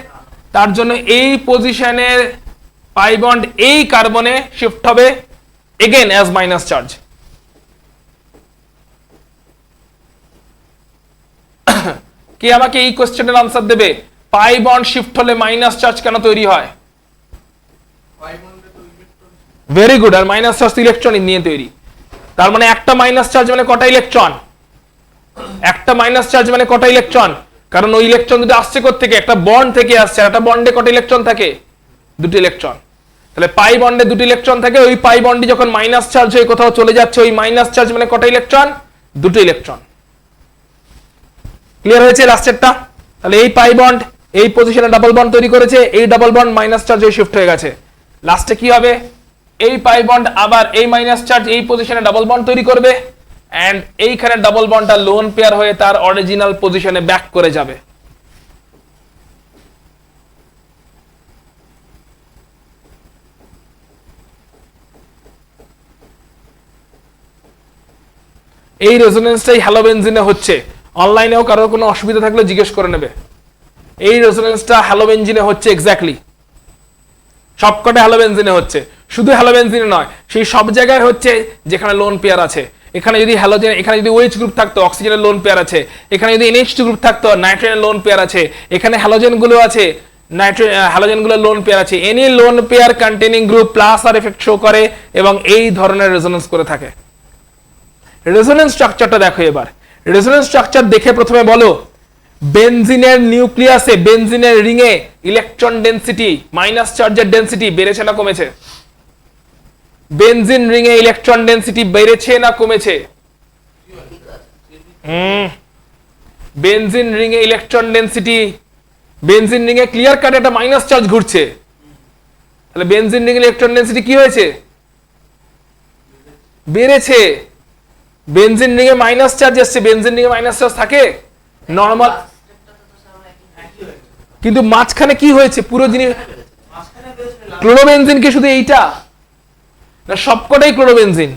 তার জন্য এই পজিশনে পাই বন্ড এই কার্বনে শিফট হবে এগেন অ্যাজ মাইনাস চার্জ। কে আমাকে এই কোশ্চেনের আনসার দেবে? পাই বন্ড শিফট হলে মাইনাস চার্জ কেন তৈরি হয়? Very good. আর মাইনাস চার্জ ইলেকট্রন নিয়ে তৈরি। তার মানে একটা মাইনাস চার্জ মানে কটা ইলেকট্রন? একটা মাইনাস চার্জ মানে কটা ইলেকট্রন? কারণ ওই ইলেকট্রন দুটো আসছে কোত্থেকে? একটা বন্ড থেকে আসছে। একটা বন্ডে কটা ইলেকট্রন থাকে? দুটো ইলেকট্রন। তাহলে পাই বন্ডে দুটো ইলেকট্রন থাকে। ওই পাই বন্ডটি যখন মাইনাস চার্জ হয়ে কোথাও চলে যাচ্ছে, ওই মাইনাস চার্জ মানে কটা ইলেকট্রন? দুটো ইলেকট্রন। ক্লিয়ার হয়েছে লাস্টেরটা? তাহলে এই পাই বন্ড এই পজিশনে ডাবল বন্ড তৈরি করেছে, এই ডাবল বন্ড মাইনাস চার্জ হয়ে শিফট হয়ে গেছে। লাস্টে কি হবে? এই পাই বন্ড আবার এই মাইনাস চার্জ এই পজিশনে ডাবল বন্ড তৈরি করবে, এন্ড এইখানে ডাবল বন্ডটা লোন পেয়ার হয়ে তার অরিজিনাল পজিশনে ব্যাক করে যাবে। এই রেজোনেন্সটাই হ্যালোবেনজিনে হচ্ছে। অনলাইনেও কারোর কোনো অসুবিধা থাকলে জিজ্ঞেস করে নেবে। এই রেজোনেন্সটা হ্যালোবেনজিনে হচ্ছে এক্স্যাক্টলি, সবকটা হ্যালোবেনজিনে হচ্ছে, শুধু হ্যালোবেনজিনে নয়, সেই সব জায়গায় হচ্ছে যেখানে লোন পেয়ার আছে। এখানে যদি হ্যালোজেন, এখানে যদি OH গ্রুপ থাকতো অক্সিজেনের লোন পেয়ার আছে, এখানে যদি NH2 গ্রুপ থাকতো নাইট্রোজেনের লোন পেয়ার আছে, এখানে হ্যালোজেনগুলো আছে, হ্যালোজেনগুলোর লোন পেয়ার আছে। Any lone pair containing group plus R effect show করে এবং এই ধরনের রেজোনেন্স করে থাকে। রেজোনেন্স স্ট্রাকচারটা দেখো এবার। রেজোনেন্স স্ট্রাকচার দেখে প্রথমে বলো, বেনজিনের নিউক্লিয়াসে, বেনজিনের রিংয়ে ইলেকট্রন ডেনসিটি, মাইনাস চার্জের ডেনসিটি বেড়েছে না কমেছে? বেনজিন রিংয়ে ইলেকট্রন ডেনসিটি বেড়েছে না কমেছে? বেনজিন রিংয়ে ইলেকট্রন ডেনসিটি, বেনজিন রিংয়ে ক্লিয়ার কাট একটা মাইনাস চার্জ ঘুরছে, তাহলে বেনজিন রিংয়ে ইলেকট্রন ডেনসিটি কি হয়েছে? বেড়েছে। বেনজিন রিংয়ে মাইনাস চার্জ এসছে, বেনজিন রিংয়ে মাইনাস চার্জ থাকে নরমাল, কিন্তু মাঝখানে কি হয়েছে? পুরো জিনিস ক্লোরোবেনজিন কি শুধু এইটা না সবকটাই ক্লোরোবেনজিন?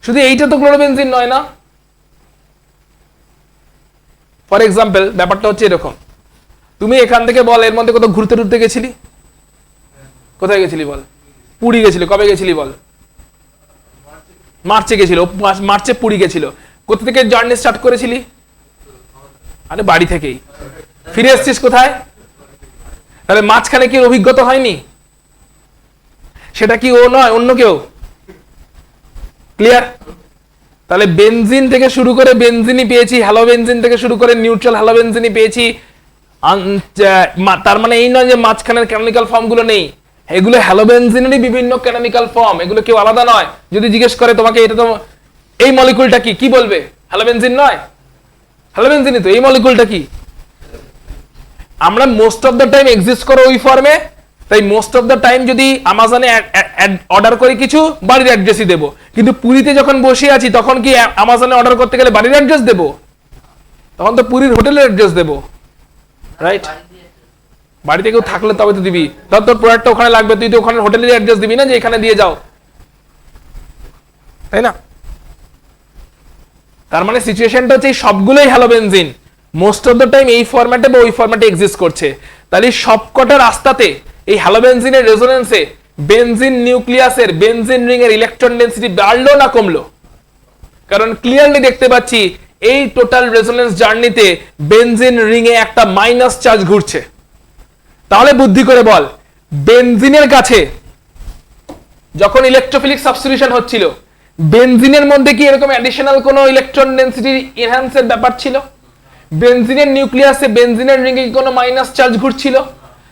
শুধু এইটা তো ক্লোরোবেনজিন নয় না। ফর এক্সাম্পল ব্যাপারটা হচ্ছে এরকম, তুমি এখান থেকে বল এর মধ্যে কোথাও ঘুরতে টুরতে গেছিলি? কোথায় গেছিলি বল? পুরী গেছিলি। কবে গেছিলি বল? মার্চে গেছিল। মার্চে পুরী গেছিল। কোথা থেকে জার্নি স্টার্ট করেছিলি? আরে বাড়ি থেকেই। ফিরে এসছিস কোথায়? তাহলে মাঝখানে কি অভিজ্ঞতা হয়নি? সেটা কি ও নয়, অন্য কেউ? ক্লিয়ার? তাহলে বেনজিন থেকে শুরু করে বেনজিনই পেয়েছি, হ্যালোবেনজিন থেকে শুরু করে নিউট্রাল হ্যালোবেনজিনই পেয়েছি। তার মানে এই নয় যে মাঝখানের কেমিক্যাল ফর্ম গুলো নেই, এগুলো হ্যালোবেনজিনেরই বিভিন্ন কেমিক্যাল ফর্ম, এগুলো কেউ আলাদা নয়। যদি জিজ্ঞেস করে তোমাকে এটা তো এই মলিকুলটা কি, কি বলবে? হ্যালোবেনজিন নয়? হ্যালোবেনজিনই তো। এই মলিকুলটা কি? আমরা most of the time exist করো ওই ফর্মে, তাই মোস্ট অফ দ্য টাইম যদি আমাজনে অর্ডার করি কিছু, বাড়ির অ্যাড্রেসই দেবো। কিন্তু পুরীতে যখন বসে আছি তখন কি আমাজনে অর্ডার করতে গেলে বাড়ির অ্যাড্রেস দেবো? তখন তো পুরীর হোটেলের অ্যাড্রেস দেবো, রাইট? বাড়িতে কেউ থাকলে তবে তো দিবি। ধর তোর প্রোডাক্টটা ওখানে লাগবে, তুই তো ওখানে হোটেলের অ্যাড্রেস দিবি না যে এখানে দিয়ে যাও, তাই না? তার মানে সিচুয়েশনটা হচ্ছে সবগুলোই হ্যালোবেনজিন মোস্ট অফ দ্য টাইম এই ফরম্যাটে বা ওই ফরম্যাটে এক্সিস্ট করছে। তাহলে সবকটা রাস্তাতে এই হ্যালোবেনজিনের রেজোনেন্সে বেনজিন নিউক্লিয়াসের, বেনজিন রিং এর ইলেকট্রন ডেনসিটি বাড়লো না কমলো? কারণ ক্লিয়ারলি দেখতে পাচ্ছি এই টোটাল রেজোনেন্স জার্নিতে বেনজিন রিং এ একটা মাইনাস চার্জ ঘুরছে। তাহলে বুদ্ধি করে বল, বেনজিনের কাছে যখন ইলেকট্রোফিলিক সাবস্টিটিউশন হচ্ছিল, বেনজিনের মধ্যে কি এরকম অ্যাডিশনাল কোনো ইলেকট্রন ডেনসিটি এনহ্যান্সের ব্যাপার ছিল? বেনজিনের নিউক্লিয়াসে, বেনজিনের রিংয়ে কি কোনো মাইনাস চার্জ ঘুরছিল?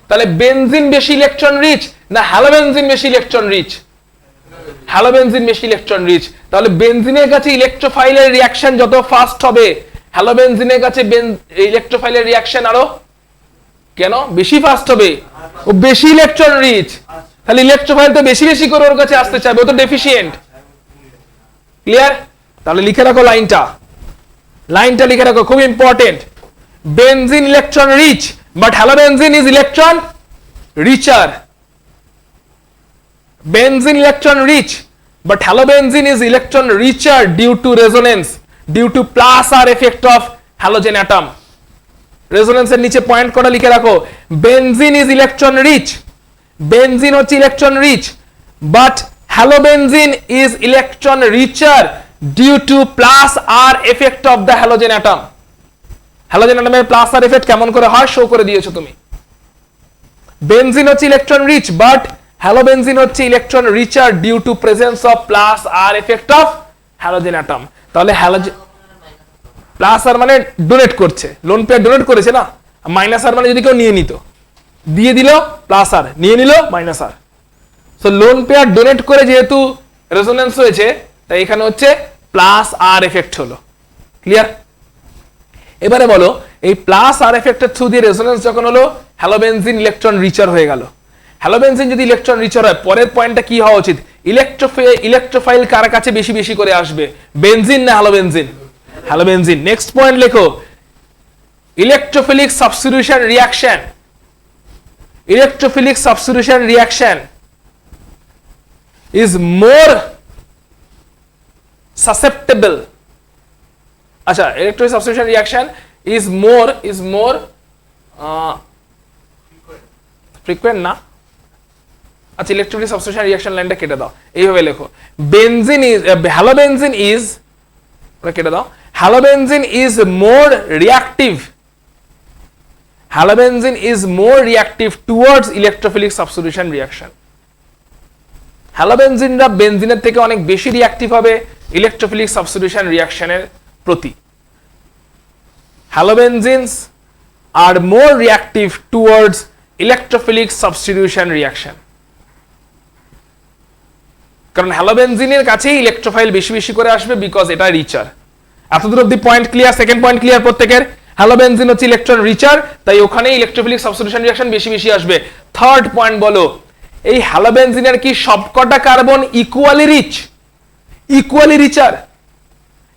তাহলে বেনজিন বেশি ইলেকট্রন রিচ না হ্যালোবেনজিন বেশি ইলেকট্রন রিচ? হ্যালোবেনজিন বেশি ইলেকট্রন রিচ। তাহলে বেনজিনের কাছে ইলেকট্রোফাইলের রিঅ্যাকশন যত ফাস্ট হবে, হ্যালোবেনজিনের কাছে ইলেকট্রোফাইলের রিঅ্যাকশন আরো কেন বেশি ফাস্ট হবে? ও বেশি ইলেকট্রন রিচ, তাহলে ইলেকট্রোফাইল তো বেশি বেশি করে ওর কাছে আসতে চাইবে, ও তো ডেফিসিয়েন্ট। ক্লিয়ার? তাহলে লিখে রাখো লাইনটা, লাইনটা লিখে রাখো, খুব important. Benzene electron rich but halobenzene is electron richer. Benzene electron rich but halobenzene is electron richer due to resonance, due to plus R effect of halogen atom. Resonance এর নিচে পয়েন্ট করে লিখে রাখো, benzene is electron rich, benzene হচ্ছে electron rich but halobenzene is electron richer due to plus R effect of the halogen atom. Halogen অ্যাটমের plus R effect কেমন করে হয় শো করে দিয়েছো তুমি। বেনজিন হচ্ছে ইলেকট্রন রিচ বাট হ্যালোবেনজিন হচ্ছে electron richer due to presence of plus R effect of halogen atom. তাহলে হ্যালোজেন প্লাস আর মানে ডোনেট করছে, লোন পেয়ার ডোনেট করেছে না, মাইনাস আর মানে যদি কেউ নিয়ে নিত, দিয়ে দিল প্লাস আর, নিয়ে নিল মাইনাস আর। সো লোন পেয়ার ডোনেট করে যেহেতু রেজোনেন্স হয়েছে, তাই এখানে হচ্ছে প্লাস আর এফেক্ট হলো। ক্লিয়ার? এবারে বলো, এই প্লাস আর এফেক্টের থ্রু দিয়ে রেজোনেন্স যখন হলো, হ্যালোবেনজিন ইলেকট্রন রিচার হয়ে গেল। হ্যালোবেনজিন যদি ইলেকট্রন রিচার হয়, পরের পয়েন্টটা কি হওয়া উচিত? ইলেকট্রোফাইল কার কাছে বেশি বেশি করে আসবে, বেনজিন না হ্যালোবেনজিন? হ্যালোবেনজিন। নেক্সট পয়েন্ট লেখো, electrophilic substitution reaction, electrophilic substitution reaction is more susceptible. আচ্ছা, electrophilic substitution reaction is more frequent না। আচ্ছা, ইলেকট্রোফিলিক সাবস্টিটিউশন রিঅ্যাকশন লাইনটা কেটে দাও, এইভাবে লেখো, বেনজিন ইজ হ্যালোবেনজিন ইজ, কেটে দাও, halobenzene is more reactive, halobenzene is more reactive towards electrophilic substitution reaction. হ্যালোবেনজিনরা বেনজিনের থেকে অনেক বেশি রিঅ্যাক্টিভ হবে ইলেকট্রোফিলিক সাবস্টিটিউশন রিঅ্যাকশনের প্রতি। Halobenzenes are more reactive towards electrophilic substitution reaction, কারণ হ্যালোবেনজিনের কাছেই ইলেকট্রোফাইল বেশি বেশি করে আসবে, বিকজ এটা রিচার। এতদূর অব্দি point clear? Second point clear প্রত্যেকের? হ্যালোবেনজিন হচ্ছে ইলেকট্রন রিচার, তাই ওখানে ইলেকট্রোফিলিক সাবস্টিটিউশন রিঅ্যাকশন বেশি বেশি আসবে। থার্ড পয়েন্ট বলো, এই হ্যালোবেনজিনের কি সবকটা কার্বন ইকুয়ালি রিচ, ইকুয়ালি রিচার?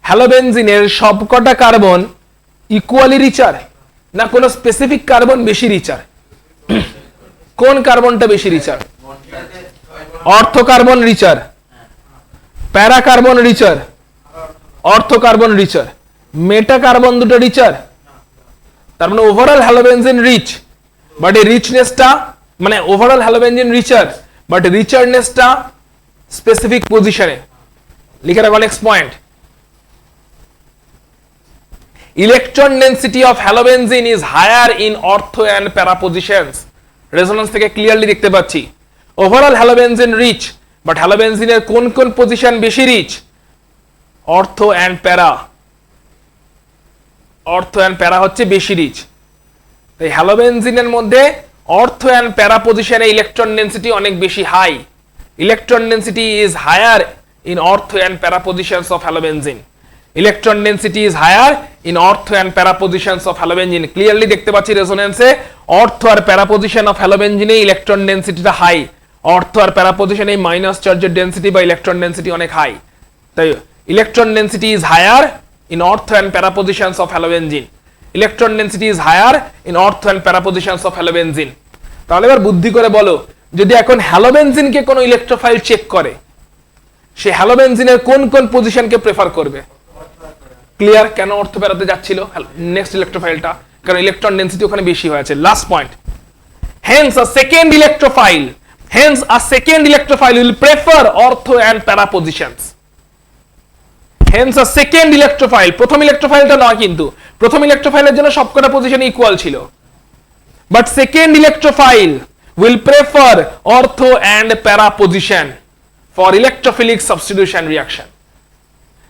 হ্যালোবেনজিনের সবকটা কার্বন ইকুয়ালি রিচার, না কোনো স্পেসিফিক কার্বন বেশি রিচার? কোন কার্বনটা বেশি রিচার? অর্থ কার্বন রিচার, প্যারা কার্বন রিচার, অর্থ কার্বন রিচার, মেটা কার্বন দুটো রিচার। তার মানে ওভারঅল হ্যালোবেনজিন রিচ, বাট এই রিচনেসটা মানে ওভারঅল হ্যালোবেনজিন রিচার, বাট রিচারনেসটা স্পেসিফিক পজিশনে। লিখে রাখো next point, electron density of halobenzene is higher in ortho and para positions. Resonance থেকে ক্লিয়ারলি দেখতে পাচ্ছি ওভারঅল হ্যালোবেনজিন রিচ, বাট হ্যালোবেনজিনের কোন কোন পজিশন বেশি রিচ? অর্থ এন্ড প্যারা, অর্থ এন্ড প্যারা হচ্ছে বেশি রিচ। তাই হ্যালোবেনজিনের মধ্যে অর্থ এন্ড প্যারা পজিশনে ইলেকট্রন ডেন্সিটি অনেক বেশি high. Electron density is higher in ortho and para positions of halobenzene. Electron density is higher in ortho and para positions of halobenzene. Clearly দেখতে পাচ্ছি রেজোনেন্সে অর্থ আর প্যারা পজিশন অফ হ্যালোবেনজিনে electron ডেন্সিটিটা high, ortho আর para পজিশনে minus চার্জের density বা ইলেকট্রন ডেন্সিটি অনেক হাই। তাই electron density is higher in ortho and para positions of halobenzene. Electron density is higher in ortho and para positions of halobenzene. তাহলে এবার বুদ্ধি করে বলো, যদি এখন হ্যালোবেনজিনকে কোনো ইলেকট্রোফাইল চেক করে, সে হ্যালোবেনজিনের কোন কোন পজিশনকে প্রেফার করবে? ক্লিয়ার কেন অর্থ প্যারাতে যাচ্ছিল নেক্সট ইলেকট্রোফাইলটা? কারণ ইলেকট্রন ডেন্সিটি ওখানে বেশি হয়েছে। Last point, hence a second electrophile will prefer ortho and para positions. Hence a second electrophile, প্রথম ইলেকট্রোফাইলটা নয়, কিন্তু প্রথম ইলেকট্রোফাইলের জন্য সবকটা পজিশন ইকুয়াল ছিল, but second electrophile will prefer ortho and para position for electrophilic substitution reaction.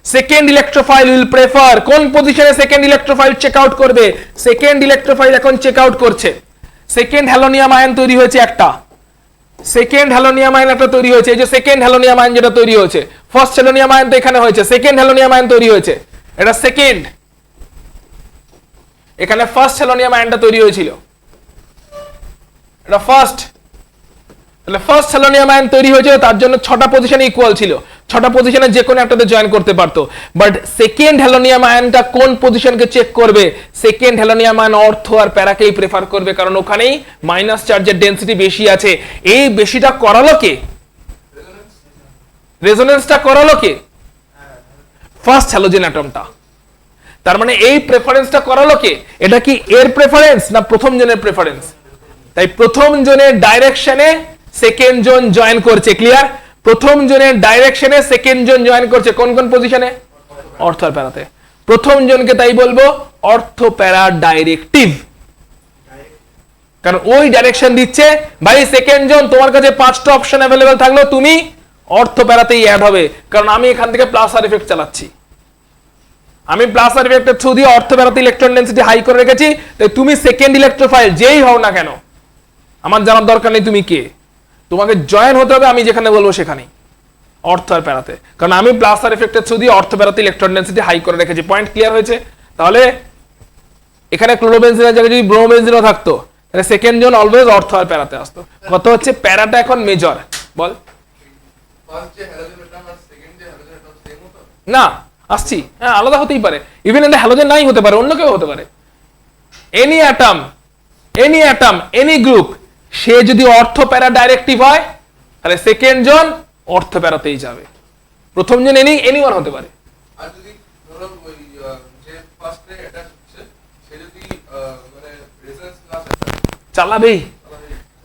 Second electrophile will prefer কোন পজিশনে second electrophile check out করবে? সেকেন্ড ইলেকট্রোফাইল এখন চেক আউট করছে, সেকেন্ড হ্যালোনিয়াম আয়ন তৈরি হয়েছে একটা, সেকেন্ড হ্যালোনিয়াম আয়ন একটা তৈরি হয়েছে, এই যে সেকেন্ড হ্যালোনিয়াম আয়ন যেটা তৈরি হয়েছে, ফার্স্ট হ্যালোনিয়াম আয়ন তো এখানে হয়েছে, সেকেন্ড হ্যালোনিয়াম আয়ন তৈরি হয়েছে, এটা সেকেন্ড, এখানে ফার্স্ট হ্যালোনিয়াম আয়নটা তৈরি হয়েছিল, এটা ফার্স্ট, তাহলে ফার্স্ট হ্যালোনিয়াম আয়ন তৈরি হয়েছে, তার জন্য 6টা পজিশনে ইকুয়াল ছিল, 6টা পজিশনে যে কোনো একটাতে জয়েন করতে পারতো, বাট সেকেন্ড হ্যালোনিয়াম আয়নটা কোন পজিশনকে চেক করবে? সেকেন্ড হ্যালোনিয়াম আয়ন অর্থ আর প্যারাকেই প্রেফার করবে, কারণ ওখানেই মাইনাস চার্জের ডেনসিটি বেশি আছে। এই বেশিটা করালো কে? রেজোনেন্সটা করালো কে? First halogen অ্যাটমটা। তার মানে এই প্রেফারেন্সটা করালো কে? এটা কি এর প্রেফারেন্স না প্রথম জনের প্রেফারেন্স? তাই প্রথম জনের ডাইরেকশনে সেকেন্ড জোন জয়েন করছে। ক্লিয়ার? প্রথম জনের ডাইরেকশনে সেকেন্ড জোন জয়েন করছে কোন কোন পজিশনে? অর্থ আর প্যারাতে। প্রথম জনকে তাই বলবো অর্থ প্যারা ডাইরেক্টিভ, কারণ ওই ডাইরেকশন দিচ্ছে। ভাই সেকেন্ড জোন তোমার কাছে 5টা অপশন অ্যাভেলেবল থাকলো, তুমি অর্থ প্যারাতেই অ্যাড হবে, কারণ আমি এখান থেকে প্লাস আর ইফেক্ট চালাচ্ছি, আমি প্লাস আর ইফেক্টের থ্রু দিয়ে অর্থ প্যারাতে ইলেকট্রন ডেনসিটি হাই করে রেখেছি। তাই তুমি সেকেন্ড ইলেকট্রোফাইল যেই হও না কেন, আমার জানার দরকার নেই তুমি কে, তোমাকে জয়েন হতে হবে আমি যেখানে বলবো সেখানেই, অর্থ আর প্যারাতে, কারণ আমি প্লাস আর ইফেক্টের থ্রু দিয়ে অর্থ প্যারাতে ইলেকট্রন ডেনসিটি হাই করে রেখেছি। পয়েন্ট ক্লিয়ার হয়েছে? তাহলে এখানে ক্লোরোবেনজিনের জায়গায় যদি ব্রোমোবেনজিনও থাকতো, তাহলে সেকেন্ড জোন অলওয়েজ অর্থ আর প্যারাতে আসতো। কত হচ্ছে প্যারাটা এখন মেজর, বল না আসছি, হ্যাঁ আলাদা হতেই পারে, ইভেন এটা হ্যালোজেন নাই হতে পারে, অন্য কেউ হতে পারে, এনি অ্যাটম এনি গ্রুপ, সে যদি অর্থ প্যারা ডাইরেক্টিভ হয় তাহলে সেকেন্ড জোন অর্থ প্যারাতেই যাবে, প্রথম জন এনিওয়ান হতে পারে। আর যদি ধরো ওই যে ফার্স্টে অ্যাটাচ হচ্ছে সে যদি মানে রেজোনেন্স না চালাবেই,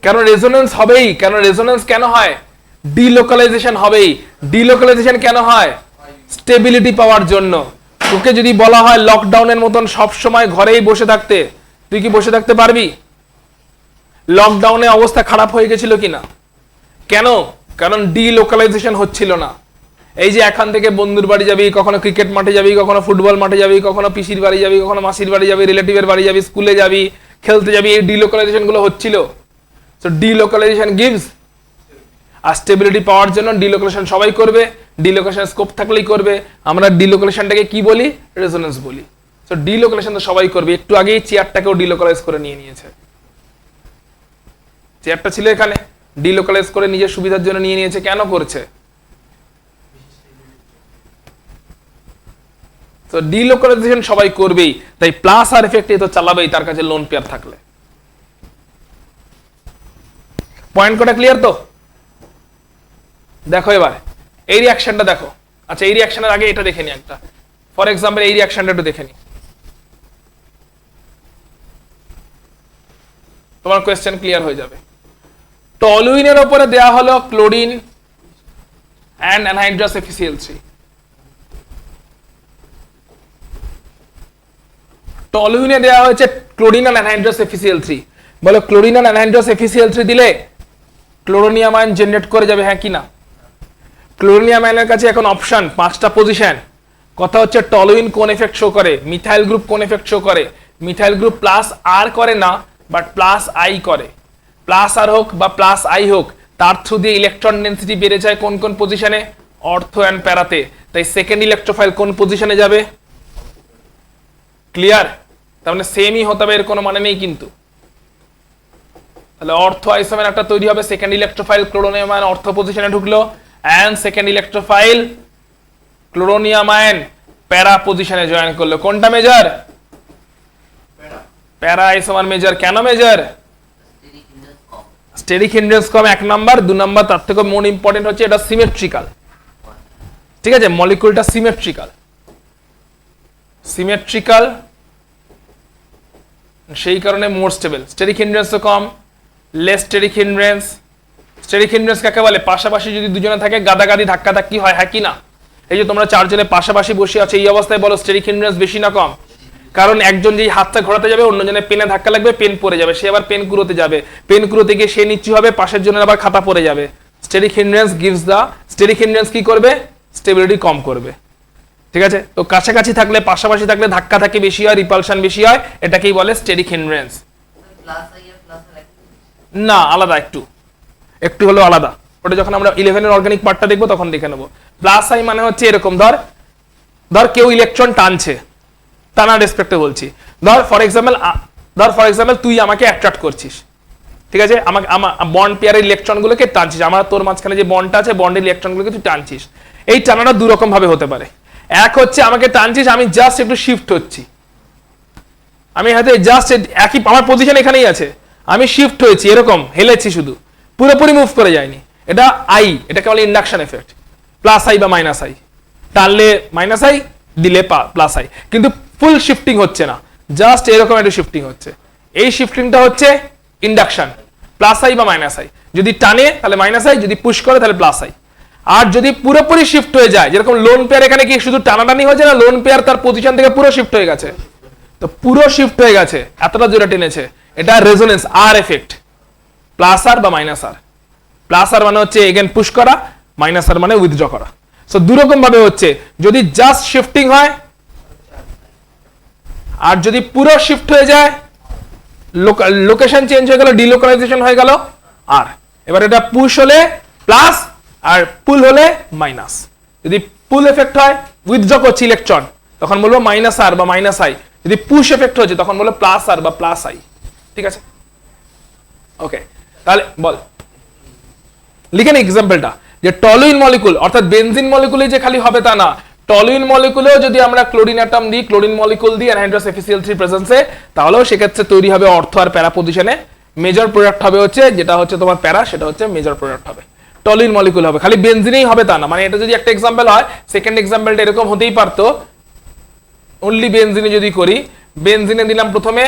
কেন রেজোনেন্স হবেই, কেন রেজোনেন্স কেন হয়, ডিলোকালাইজেশন হবেই। ডিলোকালাইজেশন কেন হয়, স্টেবিলিটি পাওয়ার জন্য। তোকে যদি বলা হয় লকডাউনের মতন সব সময় ঘরেই বসে থাকতে, তুই কি বসে থাকতে পারবি? লকডাউনে অবস্থা খারাপ হয়ে গেছিল কিনা, কেন? কারণ ডিলোকালাইজেশন হচ্ছিল না। এই যে এখান থেকে বন্ধুর বাড়ি যাবি, কখনো ক্রিকেট মাঠে যাবি, কখনো ফুটবল মাঠে যাবি, কখনো পিসির বাড়ি যাবি, কখনো মাসির বাড়ি যাবি, রিলেটিভের বাড়ি যাবি, স্কুলে যাবি, খেলতে যাবি, এই ডিলোকালাইজেশন গুলো হচ্ছিল। সো ডিলোকালাইজেশন গিভস, আর স্টেবিলিটি পাওয়ার জন্য ডিলোকালাইজেশন সবাই করবে, ডিলোকেশন স্কোপ থাকলেই করবে। আমরা ডিলোকালাইজেশনটাকে কি বলি, রেজোনেন্স বলি। সো ডিলোকালাইজেশন তো সবাই করবে। একটু আগেই চেয়ারটাকেও ডিলোকালাইজ করে নিয়ে নিয়েছে, চেয়ারটা ছিল এখানে, ডিলোকালাইজ করে নিজের সুবিধার জন্য নিয়ে নিয়েছে। কেন করছে? তো ডিলোকালাইজেশন সবাই করবেই, তাই প্লাস আর এফেক্ট তো চালাবেই তার কাছে লোন পেয়ার থাকলে। পয়েন্ট কটা ক্লিয়ার তো? দেখো এবার এই রিঅ্যাকশনটা দেখো। আচ্ছা, এই রিঅ্যাকশনের আগে এটা দেখে নি একটা। ফর এক্সাম্পল এই রিঅ্যাকশনটা একটু দেখে নি, তোমার কোয়েশ্চেন ক্লিয়ার হয়ে যাবে। টলুইনের উপরে দেয়া হলো ক্লোরিন অ্যান্ড অ্যানহাইড্রাস FeCl3। টলুইনে দেয়া হয়েছে ক্লোরিন অ্যান্ড অ্যানহাইড্রাস FeCl3। বলো ক্লোরিন অ্যান্ড অ্যানহাইড্রাস FeCl3 দিলে ক্লোরোনিয়াম আয়ন জেনারেট করে যাবে, হ্যাঁ কি না? ক্লোরোনিয়াম আয়নের কাছে এখন অপশন 5টা পজিশন। কথা হচ্ছে টলুইন কোন এফেক্ট শো করে, মিথাইল গ্রুপ কোন এফেক্ট শো করে। মিথাইল গ্রুপ প্লাস আর করে না, বাট প্লাস আই করে। প্লাস আর হোক বা প্লাস আই হোক, তার থ্রু দিয়ে ইলেকট্রন ডেন্সিটি বেড়ে যায় কোন কোন পজিশনে, অর্থো অ্যান্ড প্যারাতে। তাই সেকেন্ড ইলেকট্রোফাইল কোন পজিশনে যাবে? ক্লিয়ার? তার মানে সেমই হতে হবে, এর কোনো মানে নেই কিন্তু। তাহলে অর্থো আইসোমের একটা তৈরি হবে, সেকেন্ড ইলেকট্রোফাইল ক্লোরোনিয়াম আয়ন অর্থো পজিশনে ঢুকলো, অ্যান্ড সেকেন্ড ইলেকট্রোফাইল ক্লোরোনিয়াম আয়ন প্যারা পজিশনে জয়েন করলো। কোনটা মেজর? প্যারা আইসোমার মেজর। কেন মেজর? স্টেরিক হিন্ড্রেন্স কম, 1 নাম্বার। 2 নাম্বার তার থেকে মোর ইম্পর্টেন্ট হচ্ছে এটা সিমেট্রিক্যাল। ঠিক আছে, মলিকুলটা সিমেট্রিক্যাল। সিমেট্রিক্যাল সেই কারণে মোর স্টেবল। স্টেরিক হিন্ড্রেন্স কম, less steric hindrance. Steric hindrance কাকে বলে? পাশাপাশি যদি দুজনে থাকে গাদাগাদি ধাক্কাধাক্কি হয়, হ্যাঁ কি না? এই যে তোমরা চারজনে পাশাপাশি বসে আছে, এই অবস্থায় বলো স্টেরিক হিন্ড্রেন্স বেশি না কম? কারণ একজন যেই হাতটা ঘোরাতে যাবে, অন্যজনের পেনে ধাক্কা লাগবে, পেন পড়ে যাবে, সে আবার পেন কুড়োতে যাবে, পেন কুড়োতে গিয়ে সে নিচু হবে, পাশের জনের আবার খাতা পড়ে যাবে। স্টেরিক হিন্ড্রেন্স গিভস দা, স্টেরিক হিন্ড্রেন্স কি করবে? স্টেবিলিটি কম করবে। ঠিক আছে, তো কাছাকাছি থাকলে, পাশাপাশি থাকলে ধাক্কা ধাক্কি বেশি হয়, রিপালশন বেশি হয়, এটাকেই বলে স্টেরিক হিন্ড্রেন্স। না, আলাদা, একটু একটু হলো আলাদা। ওটা যখন আমরা 11 এর অর্গানিক পার্টটা দেখবো তখন দেখে নেবো। প্লাস আই মানে হচ্ছে এরকম, ধর কেউ ইলেকট্রন টানছে, টানা রেসপেক্টে বলছি। ধর ফর এক্সাম্পল তুই আমাকে অ্যাট্রাক্ট করছিস, ঠিক আছে, আমাকে বন্ড পেয়ারের ইলেকট্রনগুলোকে টানছিস, আমার তোর মাঝখানে যে বন্ডটা আছে, বন্ডের ইলেকট্রনগুলোকে তুই টানছিস। এই টানাটা দু রকম ভাবে হতে পারে। এক হচ্ছে আমাকে টানছিস, আমি জাস্ট একটু শিফট হচ্ছি, আমি হয়তো জাস্ট একই, আমার পজিশন এখানেই আছে, আমি শিফট হয়েছি, এরকম হেলেছি, শুধু পুরোপুরি মুভ করে যায়নি। এটা আই, এটাকে বলে ইন্ডাকশন এফেক্ট। প্লাস আই বা মাইনাস আই, টানলে মাইনাস আই, দিলে প্লাস আই, কিন্তু ফুল শিফটিং হচ্ছে না, জাস্ট এরকম একটু শিফটিং হচ্ছে। এই শিফটিংটা হচ্ছে ইন্ডাকশন, প্লাস আই বা মাইনাস আই। যদি টানে তাহলে মাইনাস আই, যদি পুশ করে তাহলে প্লাস আই। আর যদি পুরোপুরি শিফট হয়ে যায়, যেরকম লোন পেয়ার, এখানে কি শুধু টানাটানি হয়েছে না, লোন পেয়ার তার পজিশন থেকে পুরো শিফট হয়ে গেছে। তো পুরো শিফট হয়ে গেছে, এতটা জোরে টেনেছে, এটা রেজোনেন্স আর এফেক্ট। প্লাস আর বা মাইনাস আর। প্লাস আর মানে হচ্ছে এগেন পুশ করা, মাইনাস আর মানে উইথড্র করা। সো দুরকম ভাবে হচ্ছে, যদি জাস্ট শিফটিং হয়, আর যদি পুরো শিফট হয়ে যায়, লোকেশন চেঞ্জ হয়ে গেল, ডিলোকালাইজেশন হয়ে গেল। আর এবার এটা পুশ হলে প্লাস, আর পুল হলে মাইনাস। যদি পুল এফেক্ট হয়, উইথড্র করছে ইলেকট্রন, তখন বলবো মাইনাস আর বা মাইনাস আই। যদি পুশ এফেক্ট হচ্ছে, তখন বলবো প্লাস আর বা প্লাস আই। ঠিক আছে, ওকে, তাহলে বল, লিখেন এক্সাম্পলটা, যে টলুইন মলিকুল অর্থাৎ বেনজিন মলিকুলে যে খালি হবে তা না, টলুইন মলিকুলেও যদি আমরা ক্লোরিন অ্যাটম দিই, ক্লোরিন মলিকুল দিই অ্যানহাইড্রাস FeCl3 প্রেজেন্সে, তাহলেও সেক্ষেত্রে তৈরি হবে অর্থো আর প্যারা পজিশনে। মেজর প্রোডাক্ট হবে হচ্ছে, যেটা হচ্ছে তোমার প্যারা, সেটা হচ্ছে মেজর প্রোডাক্ট হবে। টলুইন মলিকুল হবে। খালি বেনজিনেই হবে তা না, মানে এটা যদি একটা এক্সাম্পল হয়, সেকেন্ড এক্সাম্পলটা এরকম হতেই পারতো, অনলি বেনজিনে যদি করি, বেনজিনে দিলাম প্রথমে